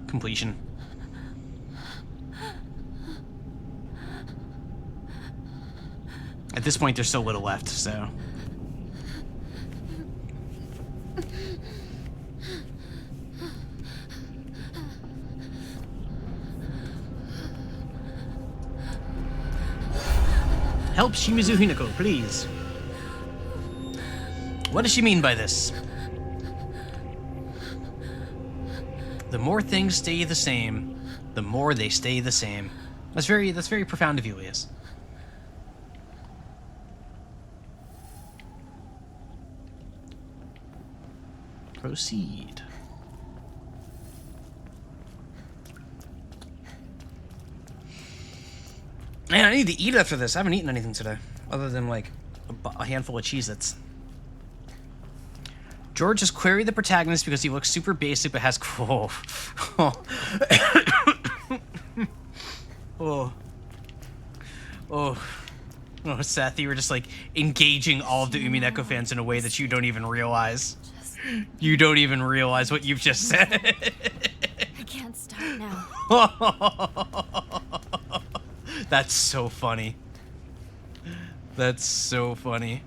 completion. At this point, there's so little left, so. Help Shimizu Hinako, please. What does she mean by this? The more things stay the same, the more they stay the same. That's very profound of you, Elias. Proceed. Man, I need to eat after this. I haven't eaten anything today, other than like a handful of Cheez-Its. George has queried the protagonist because he looks super basic but has cool. Oh, Seth, you were just like engaging all of the Umineko fans in a way that you don't even realize. You don't even realize what you've just said. I can't stop now. That's so funny. That's so funny.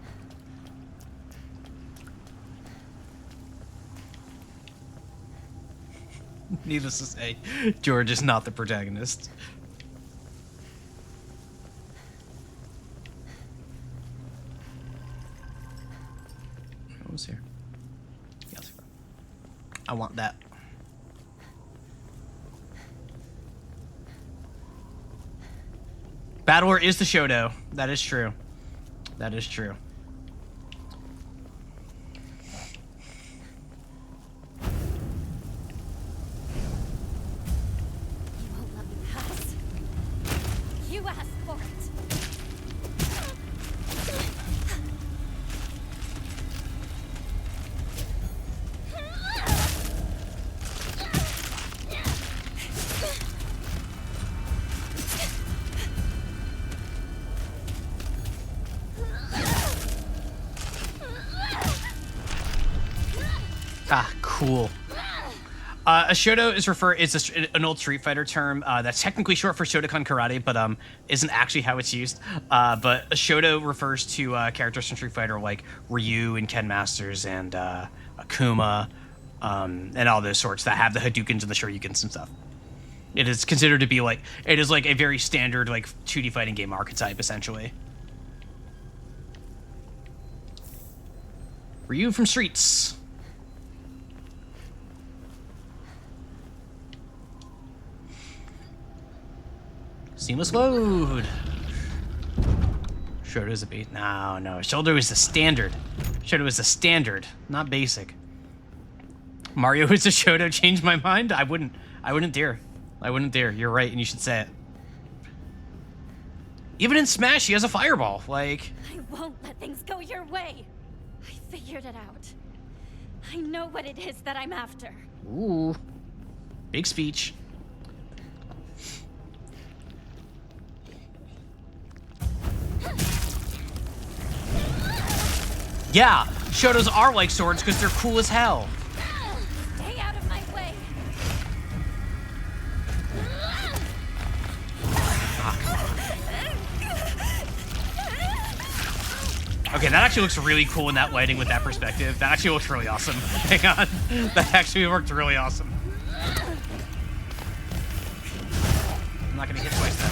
Needless to say, George is not the protagonist. What was here? Yes. I want that. Battler is the Shoto. That is true. That is true. You won't let me pass. You asked for it. Ah, cool. A Shoto is an old Street Fighter term that's technically short for Shotokan Karate, but isn't actually how it's used. But a Shoto refers to characters from Street Fighter like Ryu and Ken Masters and Akuma and all those sorts that have the Hadoukens and the Shoryukens and stuff. It is considered to be like a very standard like 2D fighting game archetype essentially. Ryu from Streets. Seamless load. Shoto is a bait. No. Shoto is the standard. Shoto is the standard, not basic. Mario is a Shoto. Changed my mind. I wouldn't dare. I wouldn't dare. You're right, and you should say it. Even in Smash, he has a fireball. Like. I won't let things go your way. I figured it out. I know what it is that I'm after. Ooh. Big speech. Yeah, Shotos are like swords because they're cool as hell. Stay out of my way. Okay, that actually looks really cool in that lighting with that perspective. That actually looks really awesome. Hang on. That actually worked really awesome. I'm not gonna hit twice though.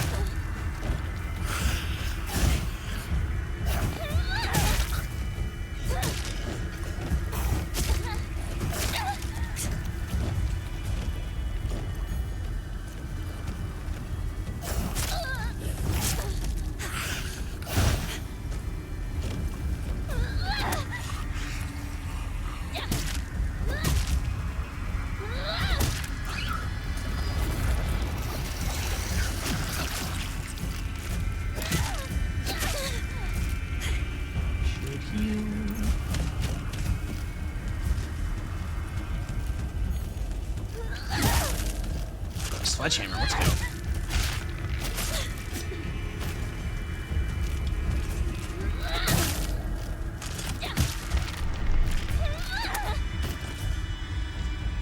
sledgehammer. Let's go.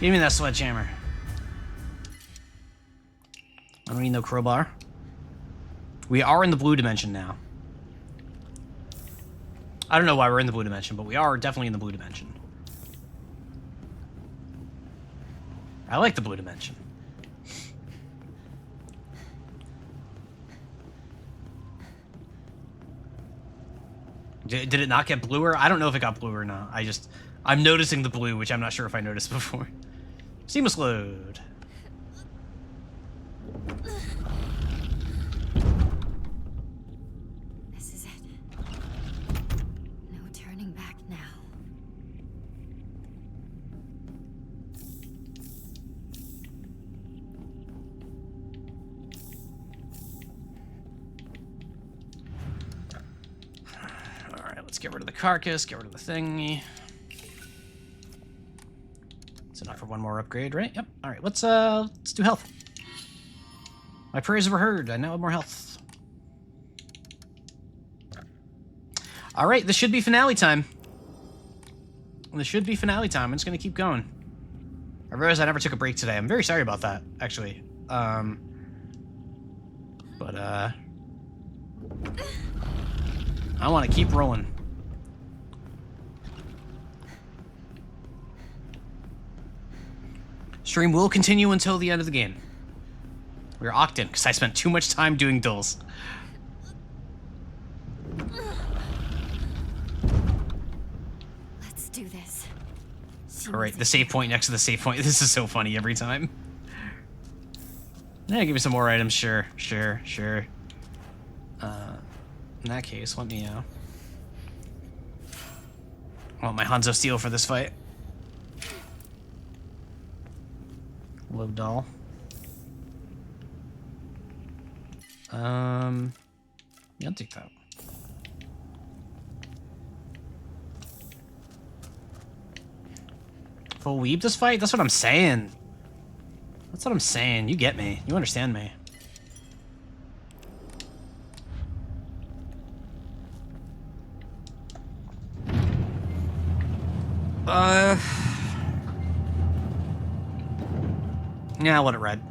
Give me that sledgehammer. I don't need no crowbar. We are in the blue dimension now. I don't know why we're in the blue dimension, but we are definitely in the blue dimension. I like the blue dimension. Did it not get bluer? I don't know if it got bluer or not. I'm noticing the blue, which I'm not sure if I noticed before. Seamless load. This is it. No turning back now. Alright, let's get rid of the carcass, get rid of the thingy. It's enough for one more upgrade, right? Yep. Alright, let's do health. My prayers were heard. I now have more health. Alright, this should be finale time. This should be finale time. I'm just gonna keep going. I realized I never took a break today. I'm very sorry about that, actually. I want to keep rolling. Stream will continue until the end of the game. We're locked in because I spent too much time doing dulls. Let's do this. Alright, the save point next to the save point. This is so funny every time. Yeah, give me some more items. Sure. In that case, let me, I want my Hanzo Steel for this fight. Low doll. Yeah, I'll take that. Full weeb this fight? That's what I'm saying. That's what I'm saying. You get me. You understand me. Yeah, I'll let it ride.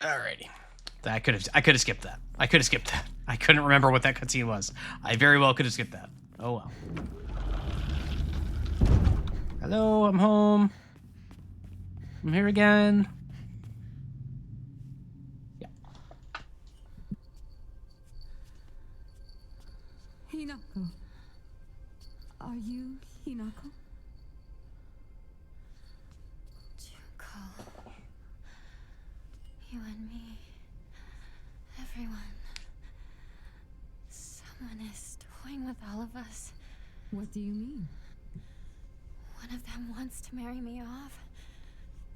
Alrighty. I could have skipped that. I couldn't remember what that cutscene was. I very well could have skipped that. Oh well. Hello, I'm home. I'm here again. Yeah. Hinako. Are you Hinako? You and me. Everyone. Someone is toying with all of us. What do you mean? One of them wants to marry me off.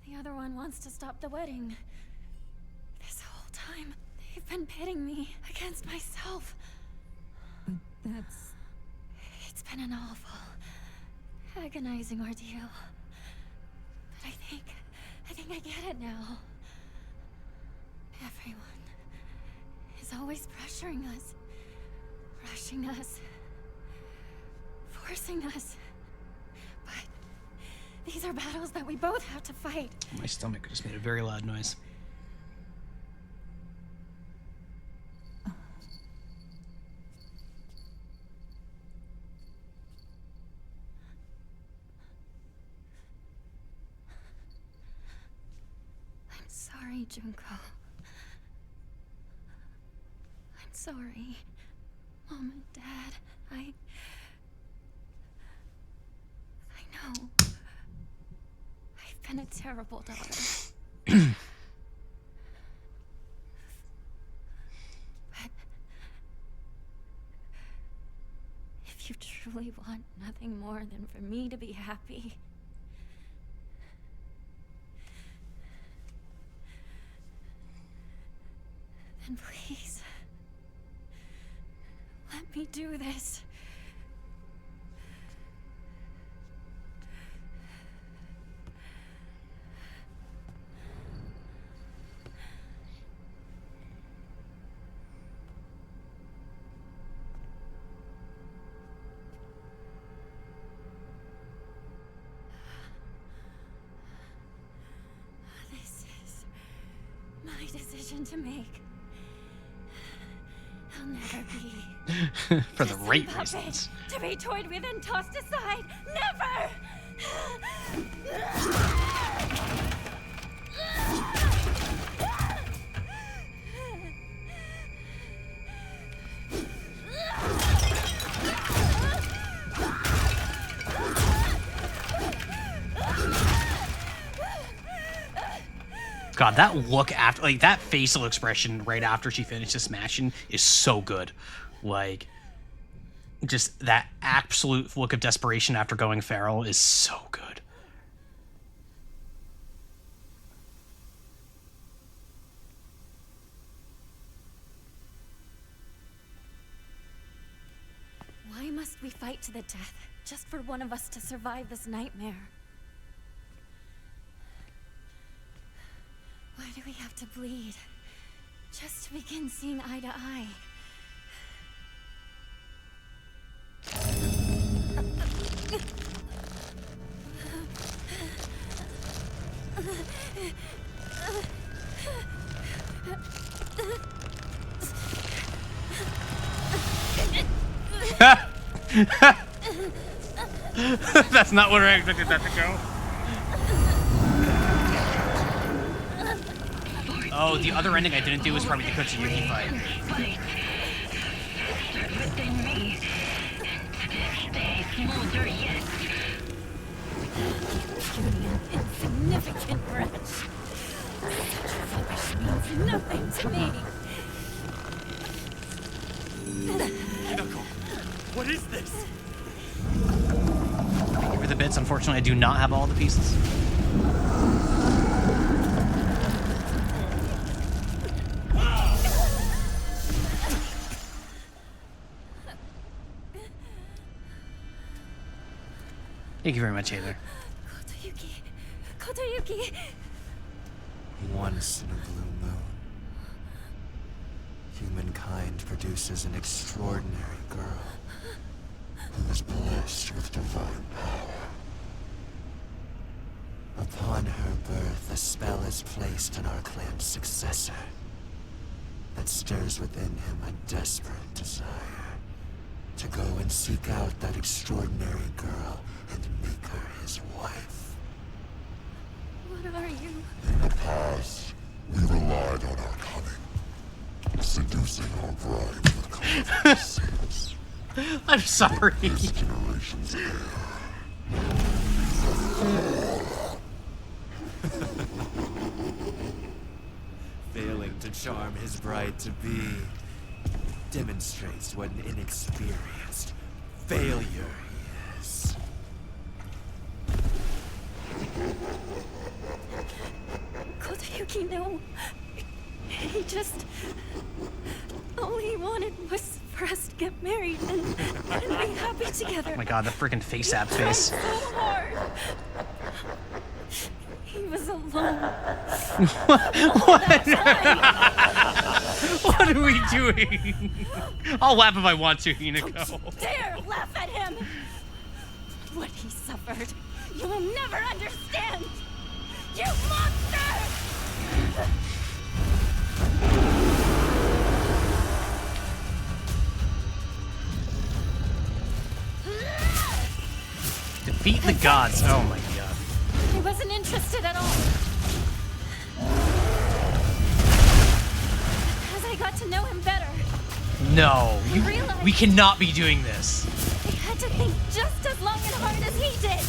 The other one wants to stop the wedding. This whole time, they've been pitting me against myself. But that's... It's been an awful, agonizing ordeal. But I think I get it now. Everyone is always pressuring us, rushing us, forcing us. But these are battles that we both have to fight. My stomach just made a very loud noise. Junko. I'm sorry. Mom and Dad, I know. I've been a terrible daughter. But if you truly want nothing more than for me to be happy, then please, let me do this. This is my decision to make. I'll never be for the right puppet reasons. To be toyed with and tossed aside. Never! God, that look after, like, that facial expression right after she finishes smashing is so good. Like, just that absolute look of desperation after going feral is so good. Why must we fight to the death just for one of us to survive this nightmare? Why do we have to bleed just to begin seeing eye to eye? That's not where I expected that to go. Oh, the other ending I didn't do was probably the Kuchiyuki fight. Insignificant wretch. Such rubbish means nothing to me. Hinako, what is this? Here are the bits. Unfortunately, I do not have all the pieces. Thank you very much, Taylor. Kotoyuki. Once in a blue moon, humankind produces an extraordinary girl who is blessed with divine power. Upon her birth, a spell is placed on our clan's successor that stirs within him a desperate desire to go and seek out that extraordinary girl and make her his wife. What are you? In the past, we relied on our cunning, seducing our bride with colorful deceits. I'm sorry. But this generation's heir. Failing to charm his bride-to-be demonstrates what an inexperienced failure he is. Kotoyuki, no. He just... all he wanted was for us to get married and be happy together. Oh my god, the freaking face app face. He tried so hard. He was alone. What are we doing? I'll laugh if I want to, Hinako. Don't dare laugh at him! What he suffered, you will never understand! You monster! Defeat the gods. Oh my god. I wasn't interested at all. got to know him better. No, Realize- we cannot be doing this. I had to think just as long and hard as he did.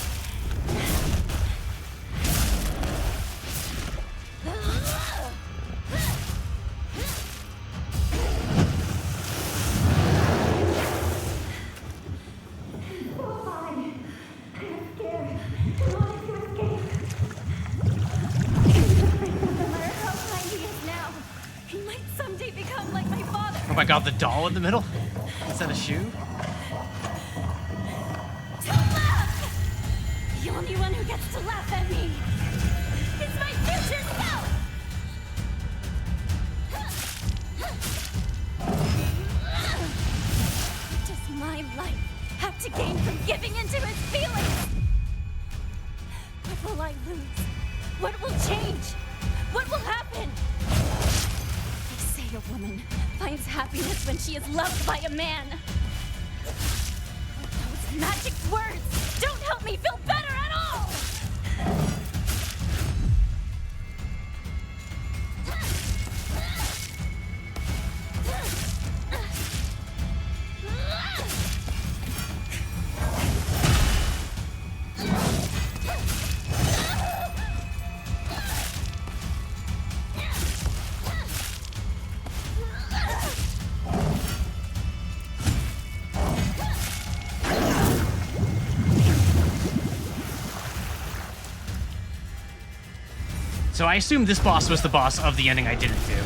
Oh my god, the doll in the middle? Is that a shoe? Don't laugh! The only one who gets to laugh at me is my future self! What does my life have to gain from giving into his feelings? What will I lose? What will change? What will happen? They say a woman finds happiness when she is loved by a man. Those magic words don't help me feel better at all! So I assume this boss was the boss of the ending I didn't do.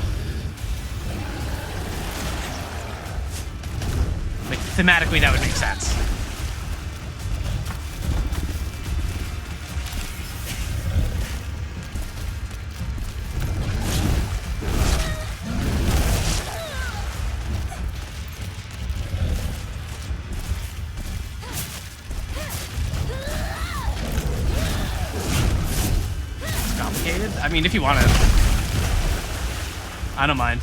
Like, thematically, that would make sense. I mean, if you want to. I don't mind.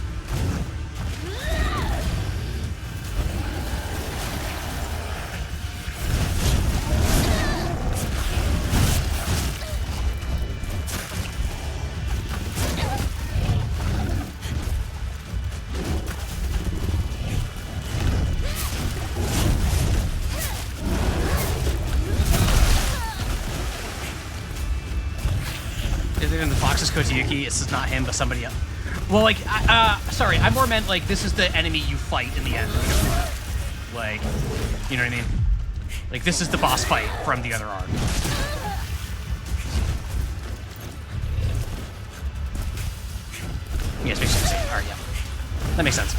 In the Fox's Kotiyuki, this is not him, but somebody else. Well, like, sorry, I more meant, like, this is the enemy you fight in the end. Like, you know what I mean? Like, this is the boss fight from the other arc. Yes, makes sense. Alright, yeah. That makes sense.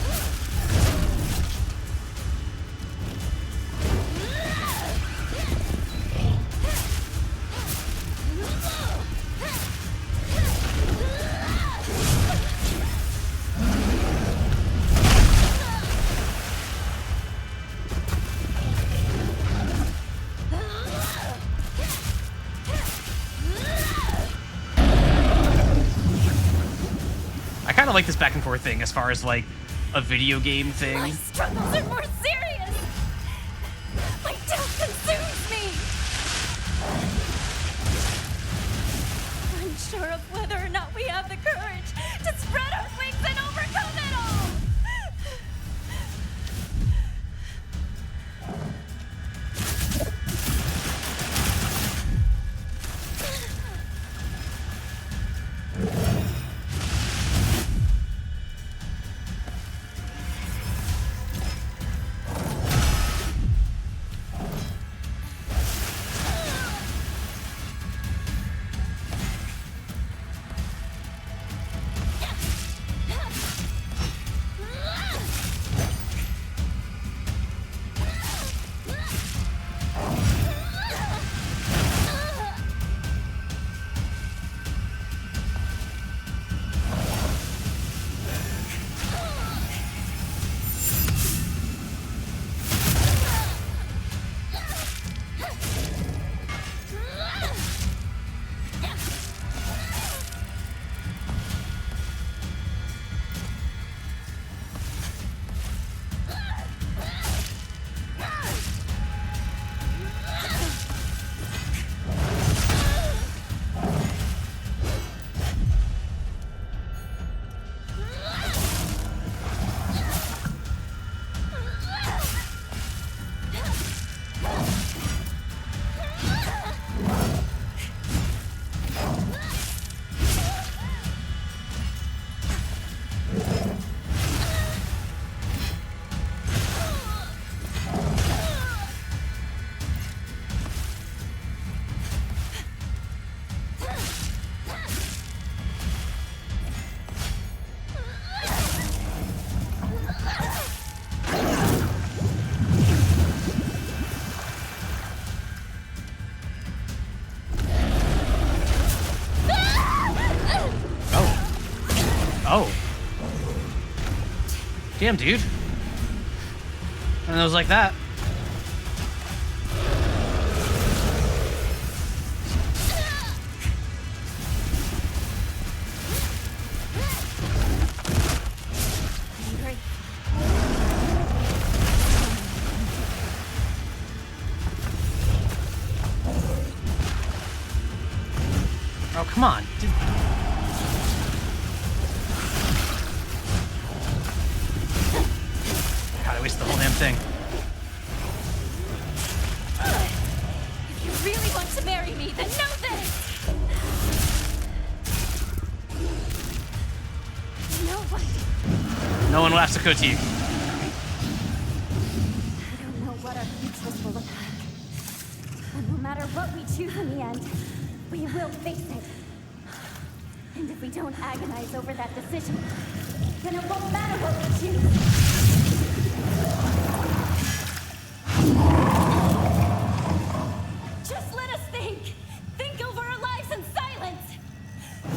I kind of like this back and forth thing as far as like a video game thing. My struggles are more serious. My doubt consumes me. Unsure of whether or not we have the courage to spread our wings and overcome it all. Damn, dude. And it was like that. Oh, come on. God, I wasted the whole damn thing. If you really want to marry me, then know this! No one will have to cook you. I don't know what our futures will look like. But no matter what we choose in the end, we will face it. And if we don't agonize over that decision, then it won't matter what we choose. Just let us think! Think over our lives in silence!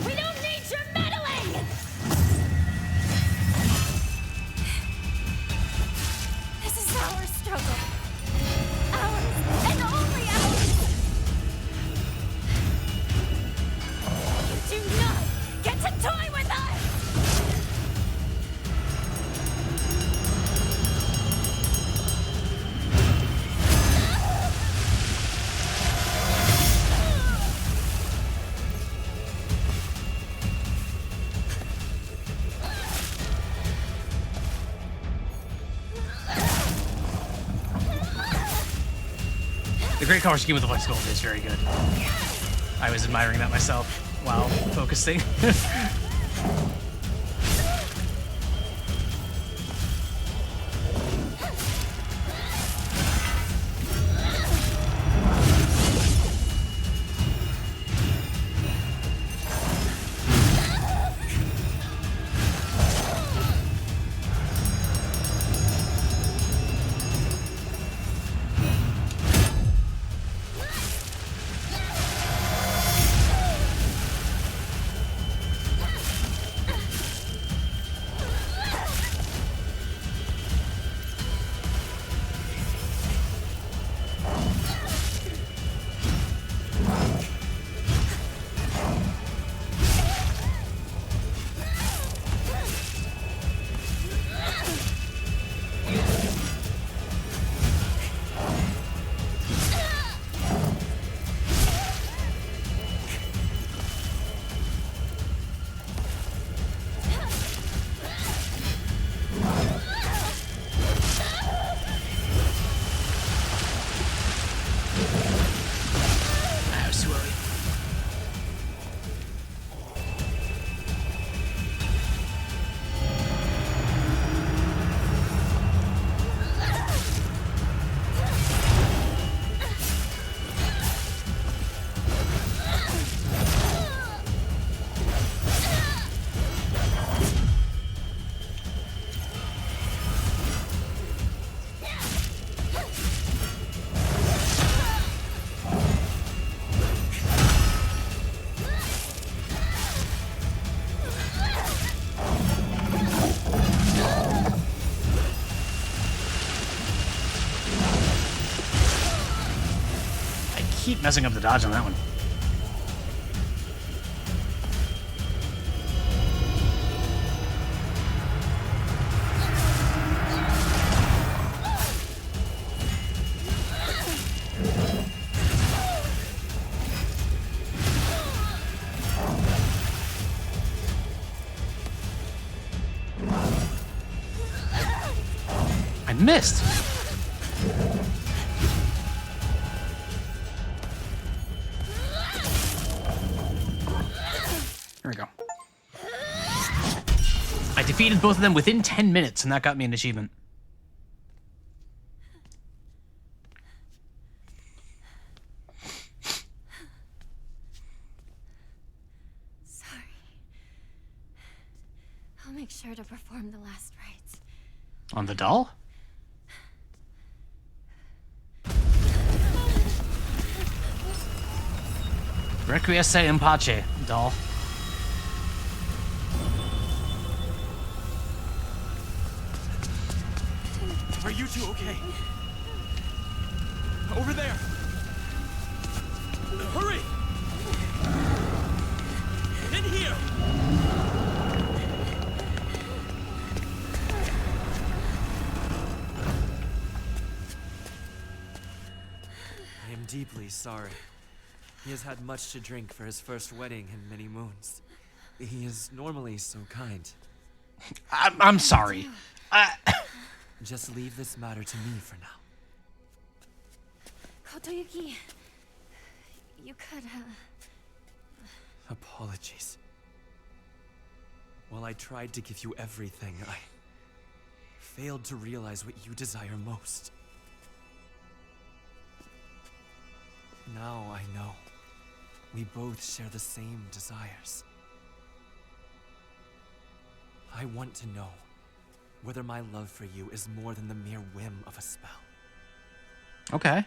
We don't need your meddling! This is our struggle. Ours, and only ours! You do not get to toy with us! The great color scheme with the flex gold is very good. I was admiring that myself while focusing. Keep messing up the dodge on that one. I missed. There we go. I defeated both of them within 10 minutes, and that got me an achievement. Sorry. I'll make sure to perform the last rites. On the doll? Requiesce in pace, doll. you two okay? Over there! Hurry! In here! I am deeply sorry. He has had much to drink for his first wedding in many moons. He is normally so kind. I'm sorry. Just leave this matter to me for now. Kotoyuki, you could, Apologies. While I tried to give you everything, I failed to realize what you desire most. Now I know. We both share the same desires. I want to know whether my love for you is more than the mere whim of a spell. Okay.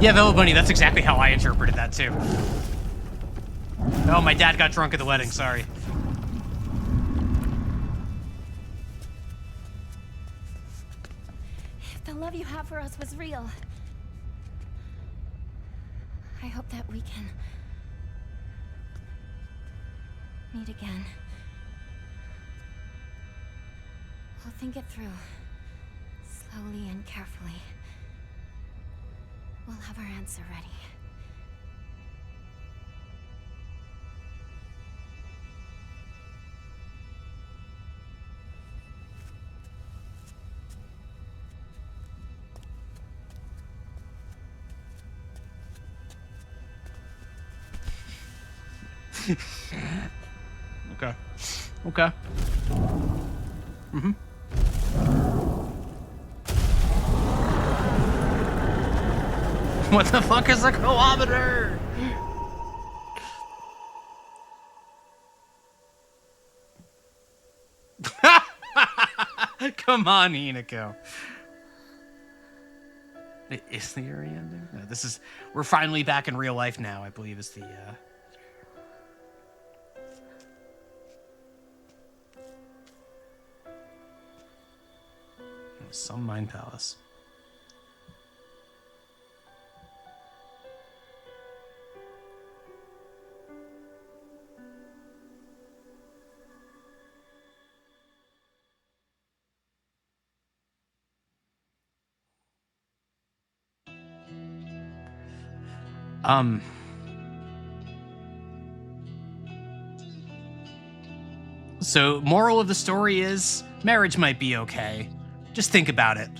Yeah, Velvet Bunny, that's exactly how I interpreted that too. Oh, my dad got drunk at the wedding, sorry. if the love you have for us was real, I hope that we can meet again. We'll think it through, slowly and carefully. We'll have our answer ready. Okay. Okay. Mm-hmm. What the fuck is a kilometer? Come on, Hinako. Is the Yuri ending? No, this is... We're finally back in real life now, I believe is the... Some Mind Palace. So, moral of the story is, marriage might be okay. Just think about it.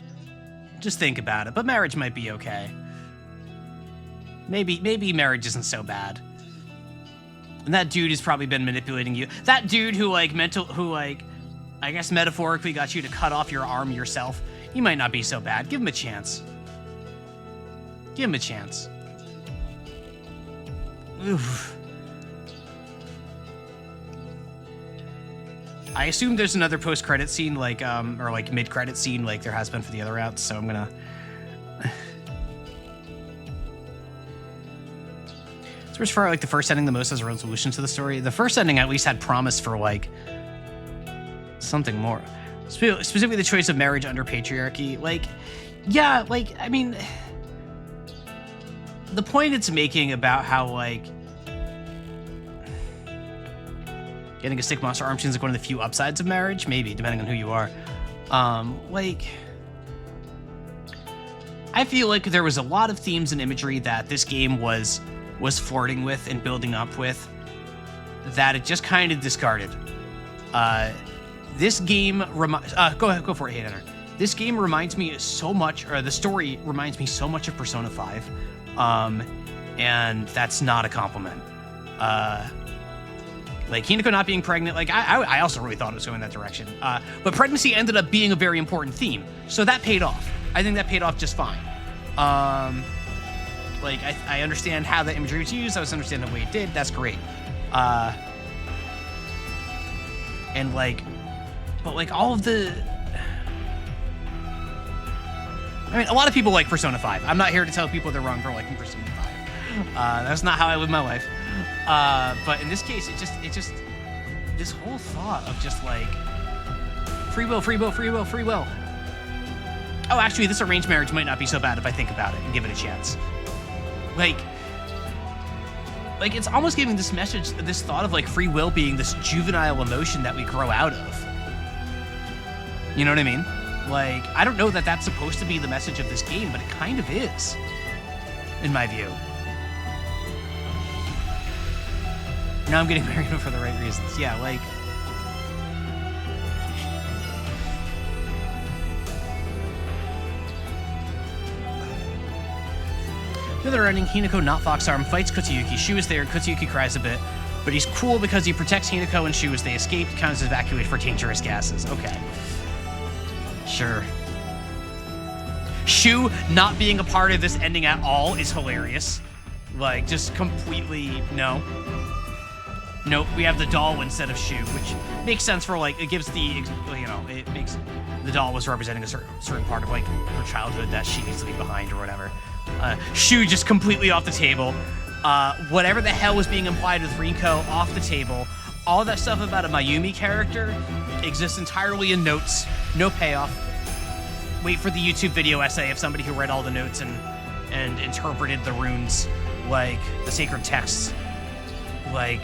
Just think about it. But marriage might be okay. Maybe marriage isn't so bad. And that dude has probably been manipulating you. That dude who I guess metaphorically got you to cut off your arm yourself. He might not be so bad. Give him a chance. Give him a chance. Oof. I assume there's another post-credit scene, like, or like mid-credit scene, like there has been for the other routes. So I'm gonna. So as far like the first ending, the most has a resolution to the story. The first ending at least had promise for like something more. Specifically, the choice of marriage under patriarchy. Like, yeah, like I mean, the point it's making about how like. Getting a stick monster arm seems like one of the few upsides of marriage, maybe, depending on who you are. Like, I feel like there was a lot of themes and imagery that this game was flirting with and building up with that it just kind of discarded. This game go for it, Hayden. This game reminds me so much, or the story reminds me so much of Persona 5, and that's not a compliment. Like, Hinako not being pregnant, like, I also really thought it was going that direction. But pregnancy ended up being a very important theme, so that paid off. I think that paid off just fine. Like, I understand how the imagery was used, I was understanding the way it did, that's great. And, like, but, like, all of the... I mean, a lot of people like Persona 5. I'm not here to tell people they're wrong for liking Persona 5. That's not how I live my life. But in this case, it just this whole thought of just like free will, free will, free will, free will. Oh, actually, this arranged marriage might not be so bad if I think about it and give it a chance. Like it's almost giving this message, this thought of like free will being this juvenile emotion that we grow out of. You know what I mean? Like, I don't know that that's supposed to be the message of this game, but it kind of is, in my view. Now I'm getting married for the right reasons. Yeah, like... The other ending, Hinako, not Fox Arm, fights Kotoyuki. Shu is there, Kotoyuki cries a bit, but he's cool because he protects Hinako and Shu as they escape, counts as evacuate for dangerous gases. Okay. Sure. Shu not being a part of this ending at all is hilarious. Like, just completely, no. Nope, we have the doll instead of Shu, which makes sense for, like, it gives the, you know, it makes, the doll was representing a certain part of, like, her childhood that she needs to leave behind or whatever. Shu just completely off the table. Whatever the hell was being implied with Rinko, off the table. All that stuff about a Mayumi character exists entirely in notes, no payoff. Wait for the YouTube video essay of somebody who read all the notes and interpreted the runes, like, the sacred texts. Like...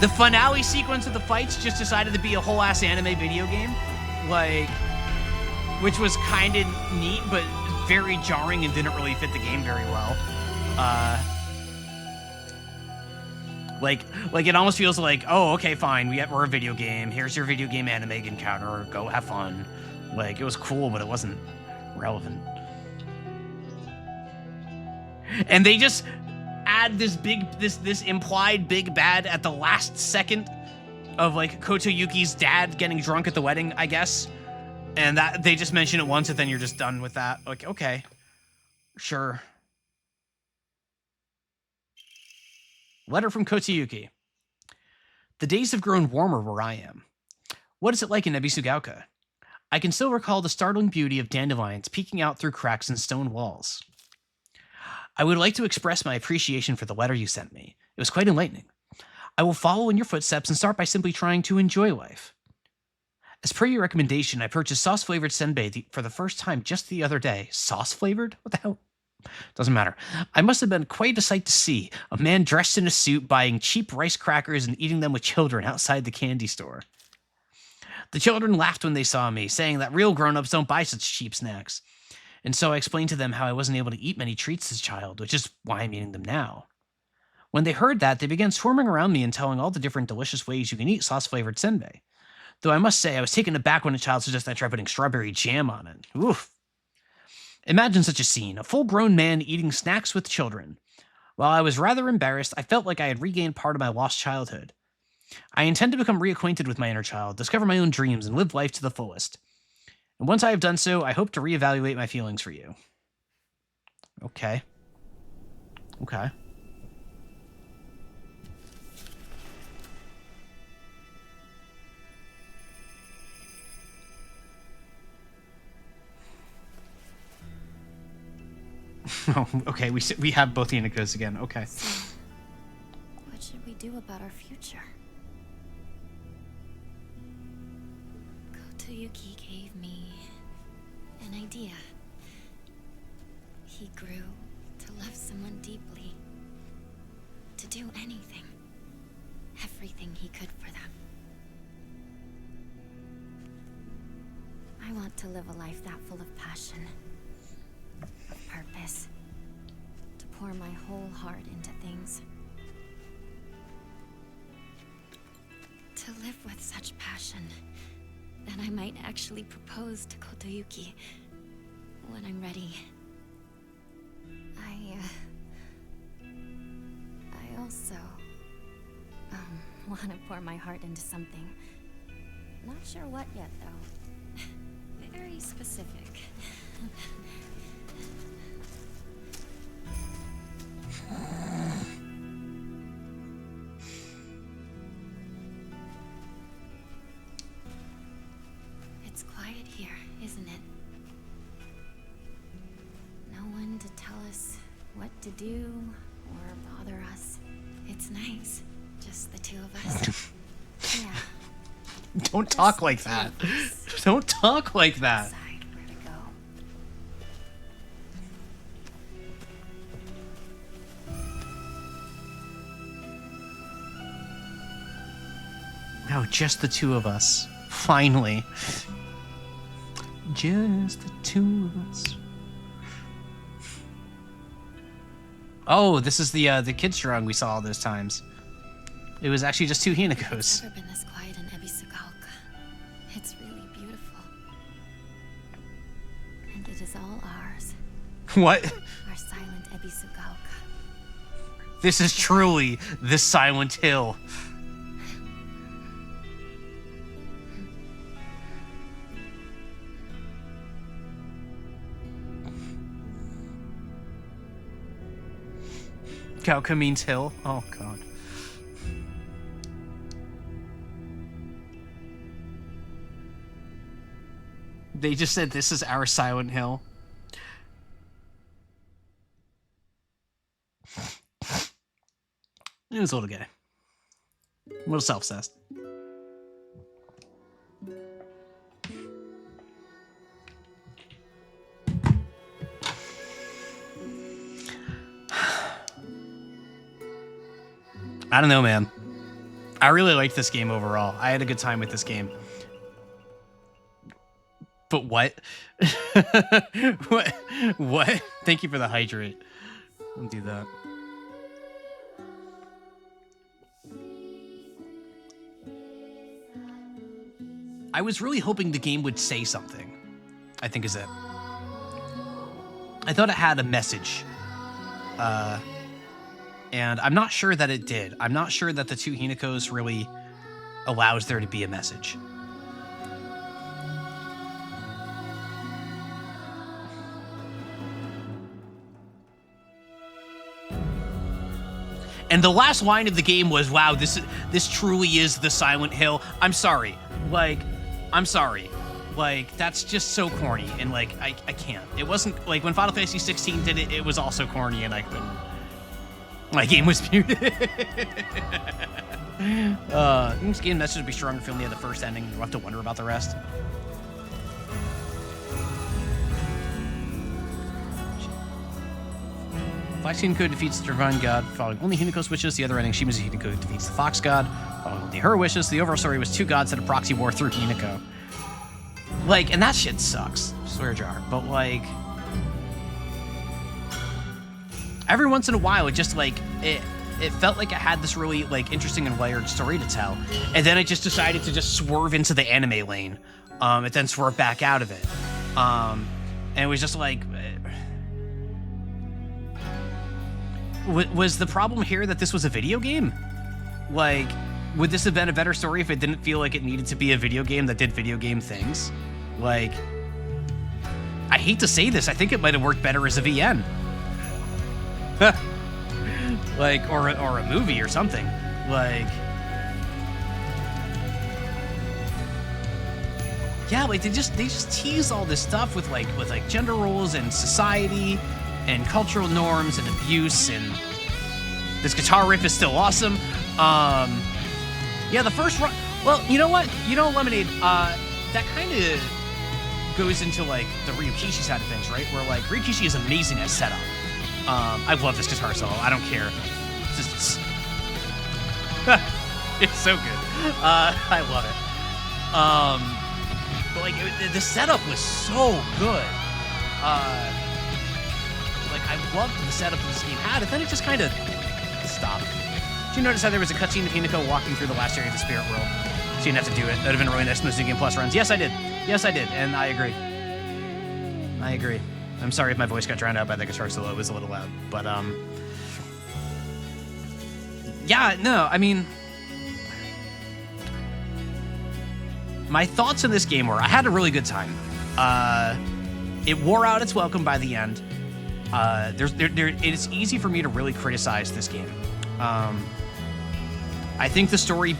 The finale sequence of the fights just decided to be a whole-ass anime video game. Like... Which was kind of neat, but very jarring and didn't really fit the game very well. Like it almost feels like, oh, okay, fine, we're a video game. Here's your video game anime encounter. Go have fun. Like, it was cool, but it wasn't relevant. And they just add this implied big bad at the last second of, like, Kotoyuki's dad getting drunk at the wedding, I guess. And that they just mention it once and then you're just done with that. Like, okay, sure. Letter from Kotoyuki. The days have grown warmer where I am. What is it like in Ebisugaoka? I can still recall the startling beauty of dandelions peeking out through cracks in stone walls. I would like to express my appreciation for the letter you sent me. It was quite enlightening. I will follow in your footsteps and start by simply trying to enjoy life. As per your recommendation, I purchased sauce-flavored senbei for the first time just the other day. Sauce-flavored? What the hell? Doesn't matter. I must have been quite a sight to see. A man dressed in a suit buying cheap rice crackers and eating them with children outside the candy store. The children laughed when they saw me, saying that real grown-ups don't buy such cheap snacks. And so I explained to them how I wasn't able to eat many treats as a child, which is why I'm eating them now. When they heard that, they began swarming around me and telling all the different delicious ways you can eat sauce-flavored senbei. Though I must say, I was taken aback when a child suggested I try putting strawberry jam on it. Oof. Imagine such a scene, a full-grown man eating snacks with children. While I was rather embarrassed, I felt like I had regained part of my lost childhood. I intend to become reacquainted with my inner child, discover my own dreams, and live life to the fullest. And once I have done so, I hope to reevaluate my feelings for you. Okay. Okay. Oh, okay, we have both Hinakos again. Okay. So, what should we do about our future? Kotoyuki gave me an idea. He grew to love someone deeply, to do anything, everything he could for them. I want to live a life that full of passion, of purpose, to pour my whole heart into things. To live with such passion that I might actually propose to Kotoyuki when I'm ready. I also want to pour my heart into something. Not sure what yet, though. Very specific. It's quiet here, isn't it? No one to tell us what to do or bother us. It's nice. Just the two of us. Yeah. Don't talk like that. Don't talk like that. Decide where to go. Oh, just the two of us. Finally. Just the two of us. Oh, this is the kid strung we saw all those times. It was actually just two Hinakos. It's never been this quiet in Ebisugaoka. It's really beautiful. And it is all ours. What? Our silent Ebisugaoka. This is truly the Silent Hill. Gaoka means hill. Oh, God. They just said this is our Silent Hill. It was a little gay. A little self-obsessed. I don't know, man. I really liked this game overall. I had a good time with this game. But what? What? Thank you for the hydrate. I'll do that. I was really hoping the game would say something, I think is it. I thought it had a message. And I'm not sure that it did. I'm not sure that the two Hinakos really allows there to be a message. And the last line of the game was, wow, this truly is the Silent Hill. I'm sorry. Like, I'm sorry. Like, that's just so corny. And, like, I can't. It wasn't, like, when Final Fantasy 16 did it, it was also corny, and I couldn't. My game was muted. This game message would be stronger if you only had the first ending. You'll have to wonder about the rest. Fox Hinako defeats the Divine God, following only Hinako's wishes. The other ending, Shimazu Hinako defeats the Fox God, following only her wishes. The overall story was two gods had a proxy war through Hinako. Like, and that shit sucks. Swear jar. But, like, every once in a while, it just, like, it felt like it had this really, like, interesting and layered story to tell. And then it just decided to just swerve into the anime lane. It then swerved back out of it. And it was just like, was the problem here that this was a video game? Like, would this have been a better story if it didn't feel like it needed to be a video game that did video game things? Like, I hate to say this, I think it might have worked better as a VN. Like, or a movie or something. Like, yeah, like they just tease all this stuff with like gender roles and society and cultural norms and abuse, and this guitar riff is still awesome. Yeah, the first run. Well, you know what? You know, Lemonade. That kind of goes into like the Ryukishi side of things, right? Where like Ryukishi is amazing at setup. I love this guitar solo. I don't care. It's so good. I love it. But like the setup was so good. Like I loved the setup that this game had, and then it just kind of stopped. Did you notice how there was a cutscene of Hinako walking through the last area of the spirit world? So you didn't have to do it. That would have been really nice in those New Game Plus runs. Yes, I did. Yes, I did, and I agree. I agree. I'm sorry if my voice got drowned out by the guitar solo. It was a little loud, but yeah, no, I mean, my thoughts on this game were I had a really good time. It wore out its welcome by the end. It's easy for me to really criticize this game. I think the story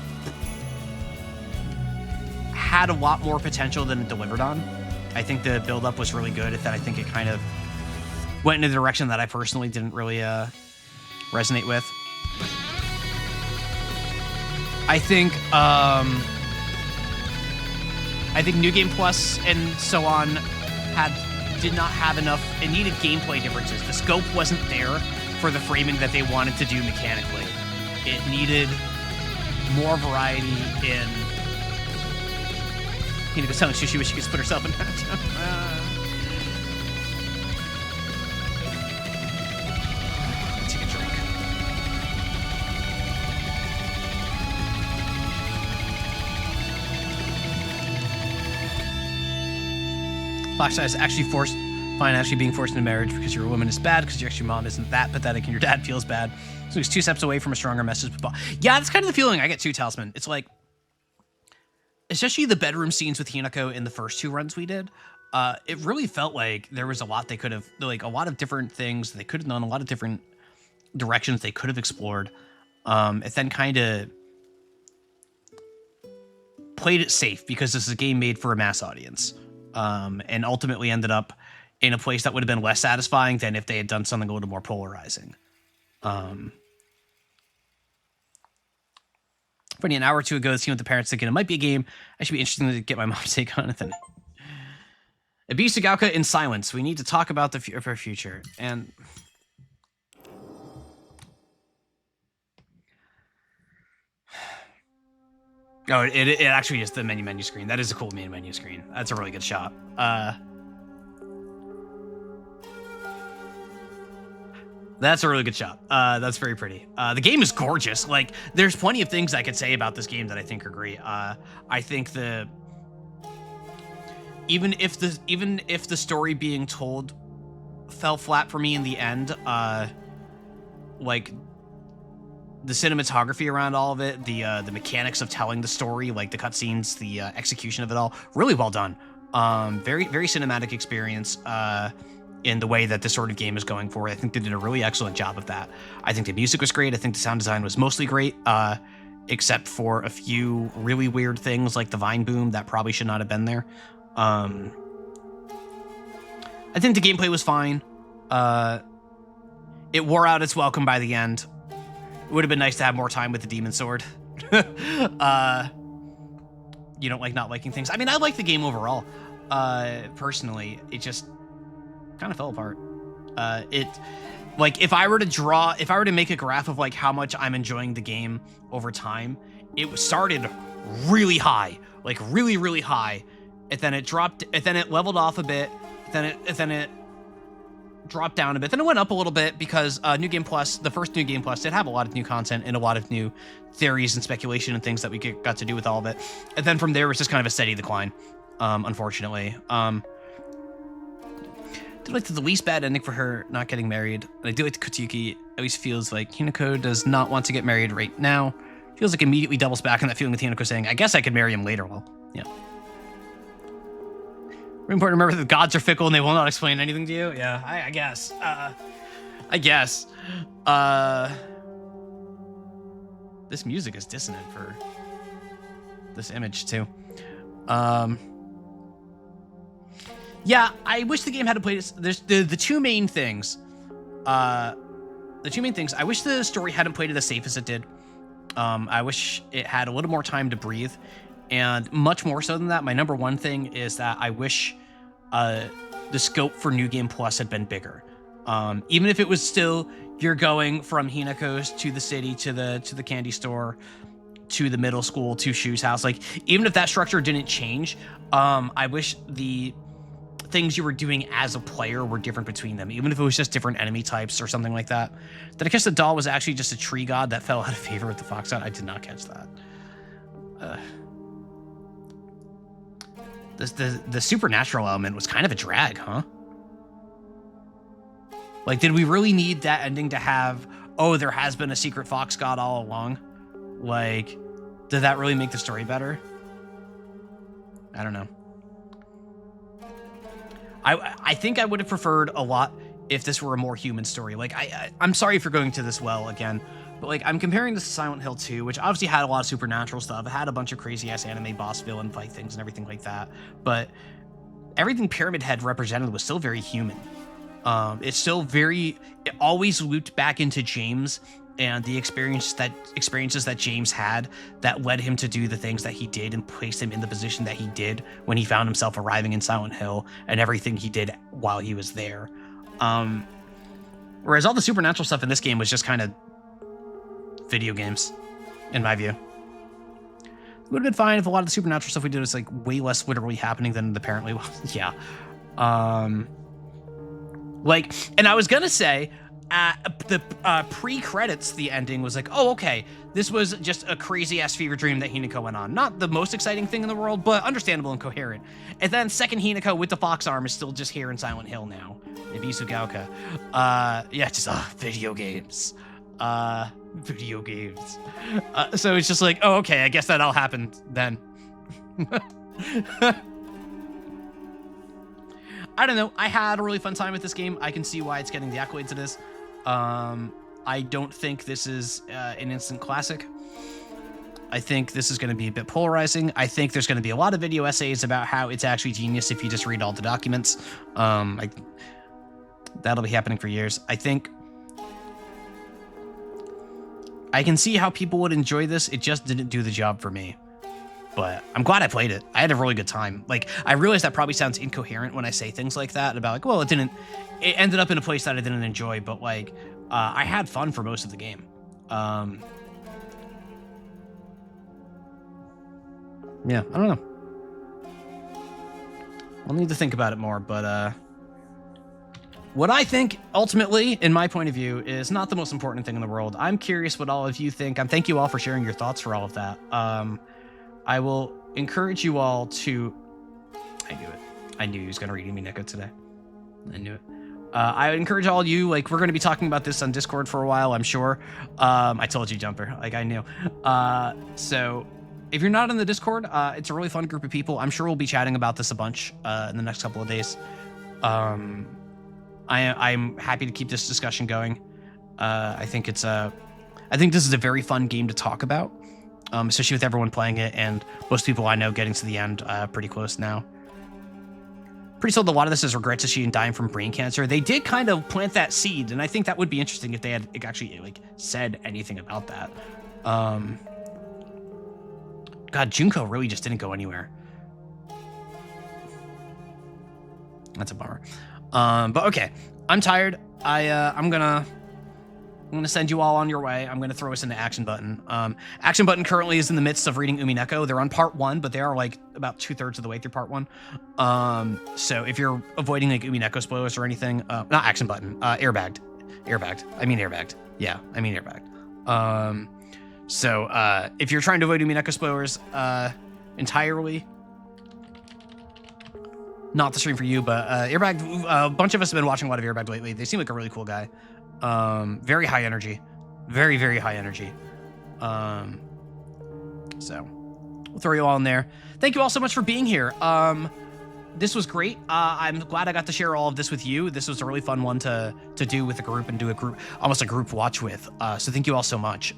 had a lot more potential than it delivered on. I think the build-up was really good. I think it kind of went in a direction that I personally didn't really resonate with. I think New Game Plus and so on did not have enough. It needed gameplay differences. The scope wasn't there for the framing that they wanted to do mechanically. It needed more variety in. Hinako's telling Shushi wish she could split herself in half. Take a drink. Fox says actually being forced into marriage because you're a woman is bad because your actual mom isn't that pathetic and your dad feels bad. So he's 2 steps away from a stronger message. Yeah, that's kind of the feeling I get too, Talisman. It's like, especially the bedroom scenes with Hinako in the first 2 runs we did, it really felt like there was a lot they could have, like a lot of different things they could have done, a lot of different directions they could have explored. It then kind of played it safe because this is a game made for a mass audience. And ultimately ended up in a place that would have been less satisfying than if they had done something a little more polarizing. Funny, an hour or 2 ago, seeing with the parents thinking it might be a game. I should be interested to get my mom's take on it then. Abuse Sugauka in silence. We need to talk about her future. And oh, it actually is the menu screen. That is a cool main menu screen. That's a really good shot. That's a really good shot. That's very pretty. The game is gorgeous. Like, there's plenty of things I could say about this game that I think are great. I think even if the story being told fell flat for me in the end, like the cinematography around all of it, the mechanics of telling the story, like the cutscenes, the execution of it all, really well done. Very, very cinematic experience in the way that this sort of game is going for. I think they did a really excellent job of that. I think the music was great. I think the sound design was mostly great, except for a few really weird things like the vine boom that probably should not have been there. I think the gameplay was fine. It wore out its welcome by the end. It would have been nice to have more time with the demon sword. You don't like not liking things. I mean, I like the game overall. Personally, it just kind of fell apart. Like if I were to make a graph of like how much I'm enjoying the game over time, it started really high, like really, really high. And then it dropped, and then it leveled off a bit. Then it dropped down a bit. Then it went up a little bit because New Game Plus, the first New Game Plus, did have a lot of new content and a lot of new theories and speculation and things that we got to do with all of it. And then from there, it was just kind of a steady decline, unfortunately. I do like the least bad ending for her not getting married. And I do like the Kotsuki. Always feels like Hinako does not want to get married right now. Feels like immediately doubles back on that feeling with Hinako saying, I guess I could marry him later. Well, yeah. Very important to remember that the gods are fickle and they will not explain anything to you. Yeah, I guess. This music is dissonant for this image too. Yeah, I wish the game had to play this. There's the two main things. I wish the story hadn't played it as safe as it did. I wish it had a little more time to breathe. And much more so than that, my number one thing is that I wish the scope for New Game Plus had been bigger. Even if it was still, you're going from Hinako's to the city, to the candy store, to the middle school, to Shu's house. Like, even if that structure didn't change, I wish the things you were doing as a player were different between them, even if it was just different enemy types or something like that. Did I catch the doll was actually just a tree god that fell out of favor with the fox god? I did not catch that. The supernatural element was kind of a drag, huh? Like, did we really need that ending to have, oh, there has been a secret fox god all along? Like, did that really make the story better? I don't know. I think I would have preferred a lot if this were a more human story. Like, I'm sorry for going to this well again, but like, I'm comparing this to Silent Hill 2, which obviously had a lot of supernatural stuff. It had a bunch of crazy-ass anime boss villain fight things and everything like that. But everything Pyramid Head represented was still very human. It's still very... It always looped back into James and the experiences that James had that led him to do the things that he did and placed him in the position that he did when he found himself arriving in Silent Hill, and everything he did while he was there. Whereas all the supernatural stuff in this game was just kind of video games, in my view. It would have been fine if a lot of the supernatural stuff we did was like way less literally happening than it apparently was. Yeah. Like, and I was gonna say, the pre-credits, the ending was like, oh, okay, this was just a crazy-ass fever dream that Hinako went on. Not the most exciting thing in the world, but understandable and coherent. And then second Hinako with the fox arm is still just here in Silent Hill now. Ibisu Gaoka. Yeah, just, video games. Video games. So it's just like, oh, okay, I guess that all happened then. I don't know. I had a really fun time with this game. I can see why it's getting the accolades it is. I don't think this is an instant classic. I think this is going to be a bit polarizing. I think there's going to be a lot of video essays about how it's actually genius if you just read all the documents. That'll be happening for years. I think I can see how people would enjoy this. It just didn't do the job for me. But I'm glad I played it. I had a really good time. Like, I realize that probably sounds incoherent when I say things like that about like, well, it ended up in a place that I didn't enjoy, but like, I had fun for most of the game. Yeah, I don't know. I'll need to think about it more, but what I think, ultimately, in my point of view, is not the most important thing in the world. I'm curious what all of you think. Thank you all for sharing your thoughts for all of that. I will encourage you all to... I knew it. I knew he was going to read Umineko today. I knew it. I would encourage all of you, like, we're going to be talking about this on Discord for a while, I'm sure. I told you, Jumper. Like, I knew. So, if you're not in the Discord, it's a really fun group of people. I'm sure we'll be chatting about this a bunch in the next couple of days. I'm happy to keep this discussion going. I think this is a very fun game to talk about. Especially with everyone playing it and most people I know getting to the end pretty close now. Pretty told a lot of this is regrets that she didn't die from brain cancer. They did kind of plant that seed, and I think that would be interesting if they had actually like said anything about that. God, Junko really just didn't go anywhere. That's a bummer. But okay, I'm tired. I'm gonna send you all on your way. I'm gonna throw us into Action Button. Action Button currently is in the midst of reading Umineko. They're on part 1, but they are like about 2/3 of the way through part 1. So if you're avoiding like Umineko spoilers or anything, not Action Button, airbagged. I mean airbagged. Yeah, I mean airbagged. So if you're trying to avoid Umineko spoilers entirely, not the stream for you, but Airbag, a bunch of us have been watching a lot of Airbag lately. They seem like a really cool guy. Very high energy. Very, very high energy. So, we'll throw you all in there. Thank you all so much for being here. This was great. I'm glad I got to share all of this with you. This was a really fun one to do with a group and do almost a group watch with. So thank you all so much.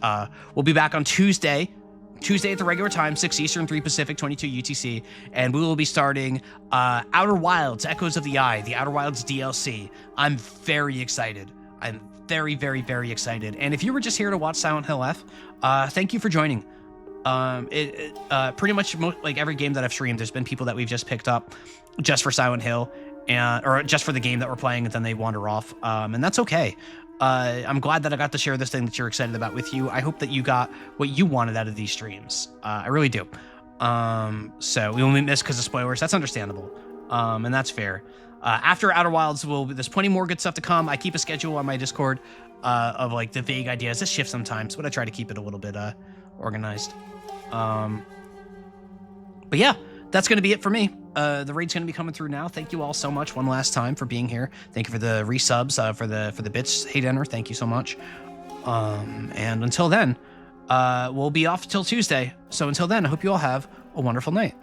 We'll be back on Tuesday at the regular time, 6 Eastern, 3 Pacific, 22 UTC, and we will be starting Outer Wilds, Echoes of the Eye, the Outer Wilds DLC. I'm very excited. I'm very, very, very excited. And if you were just here to watch Silent Hill F, thank you for joining. Pretty much like every game that I've streamed, there's been people that we've just picked up just for Silent Hill, or just for the game that we're playing, and then they wander off, and that's okay. I'm glad that I got to share this thing that you're excited about with you. I hope that you got what you wanted out of these streams. I really do. So we only missed because of spoilers. That's understandable. And that's fair. After Outer Wilds, there's plenty more good stuff to come. I keep a schedule on my Discord of like the vague ideas. This shifts sometimes, but I try to keep it a little bit organized. But yeah, that's going to be it for me. The raid's going to be coming through now. Thank you all so much one last time for being here. Thank you for the resubs, for the bits. Hey, Denner, thank you so much. And until then, we'll be off till Tuesday. So until then, I hope you all have a wonderful night.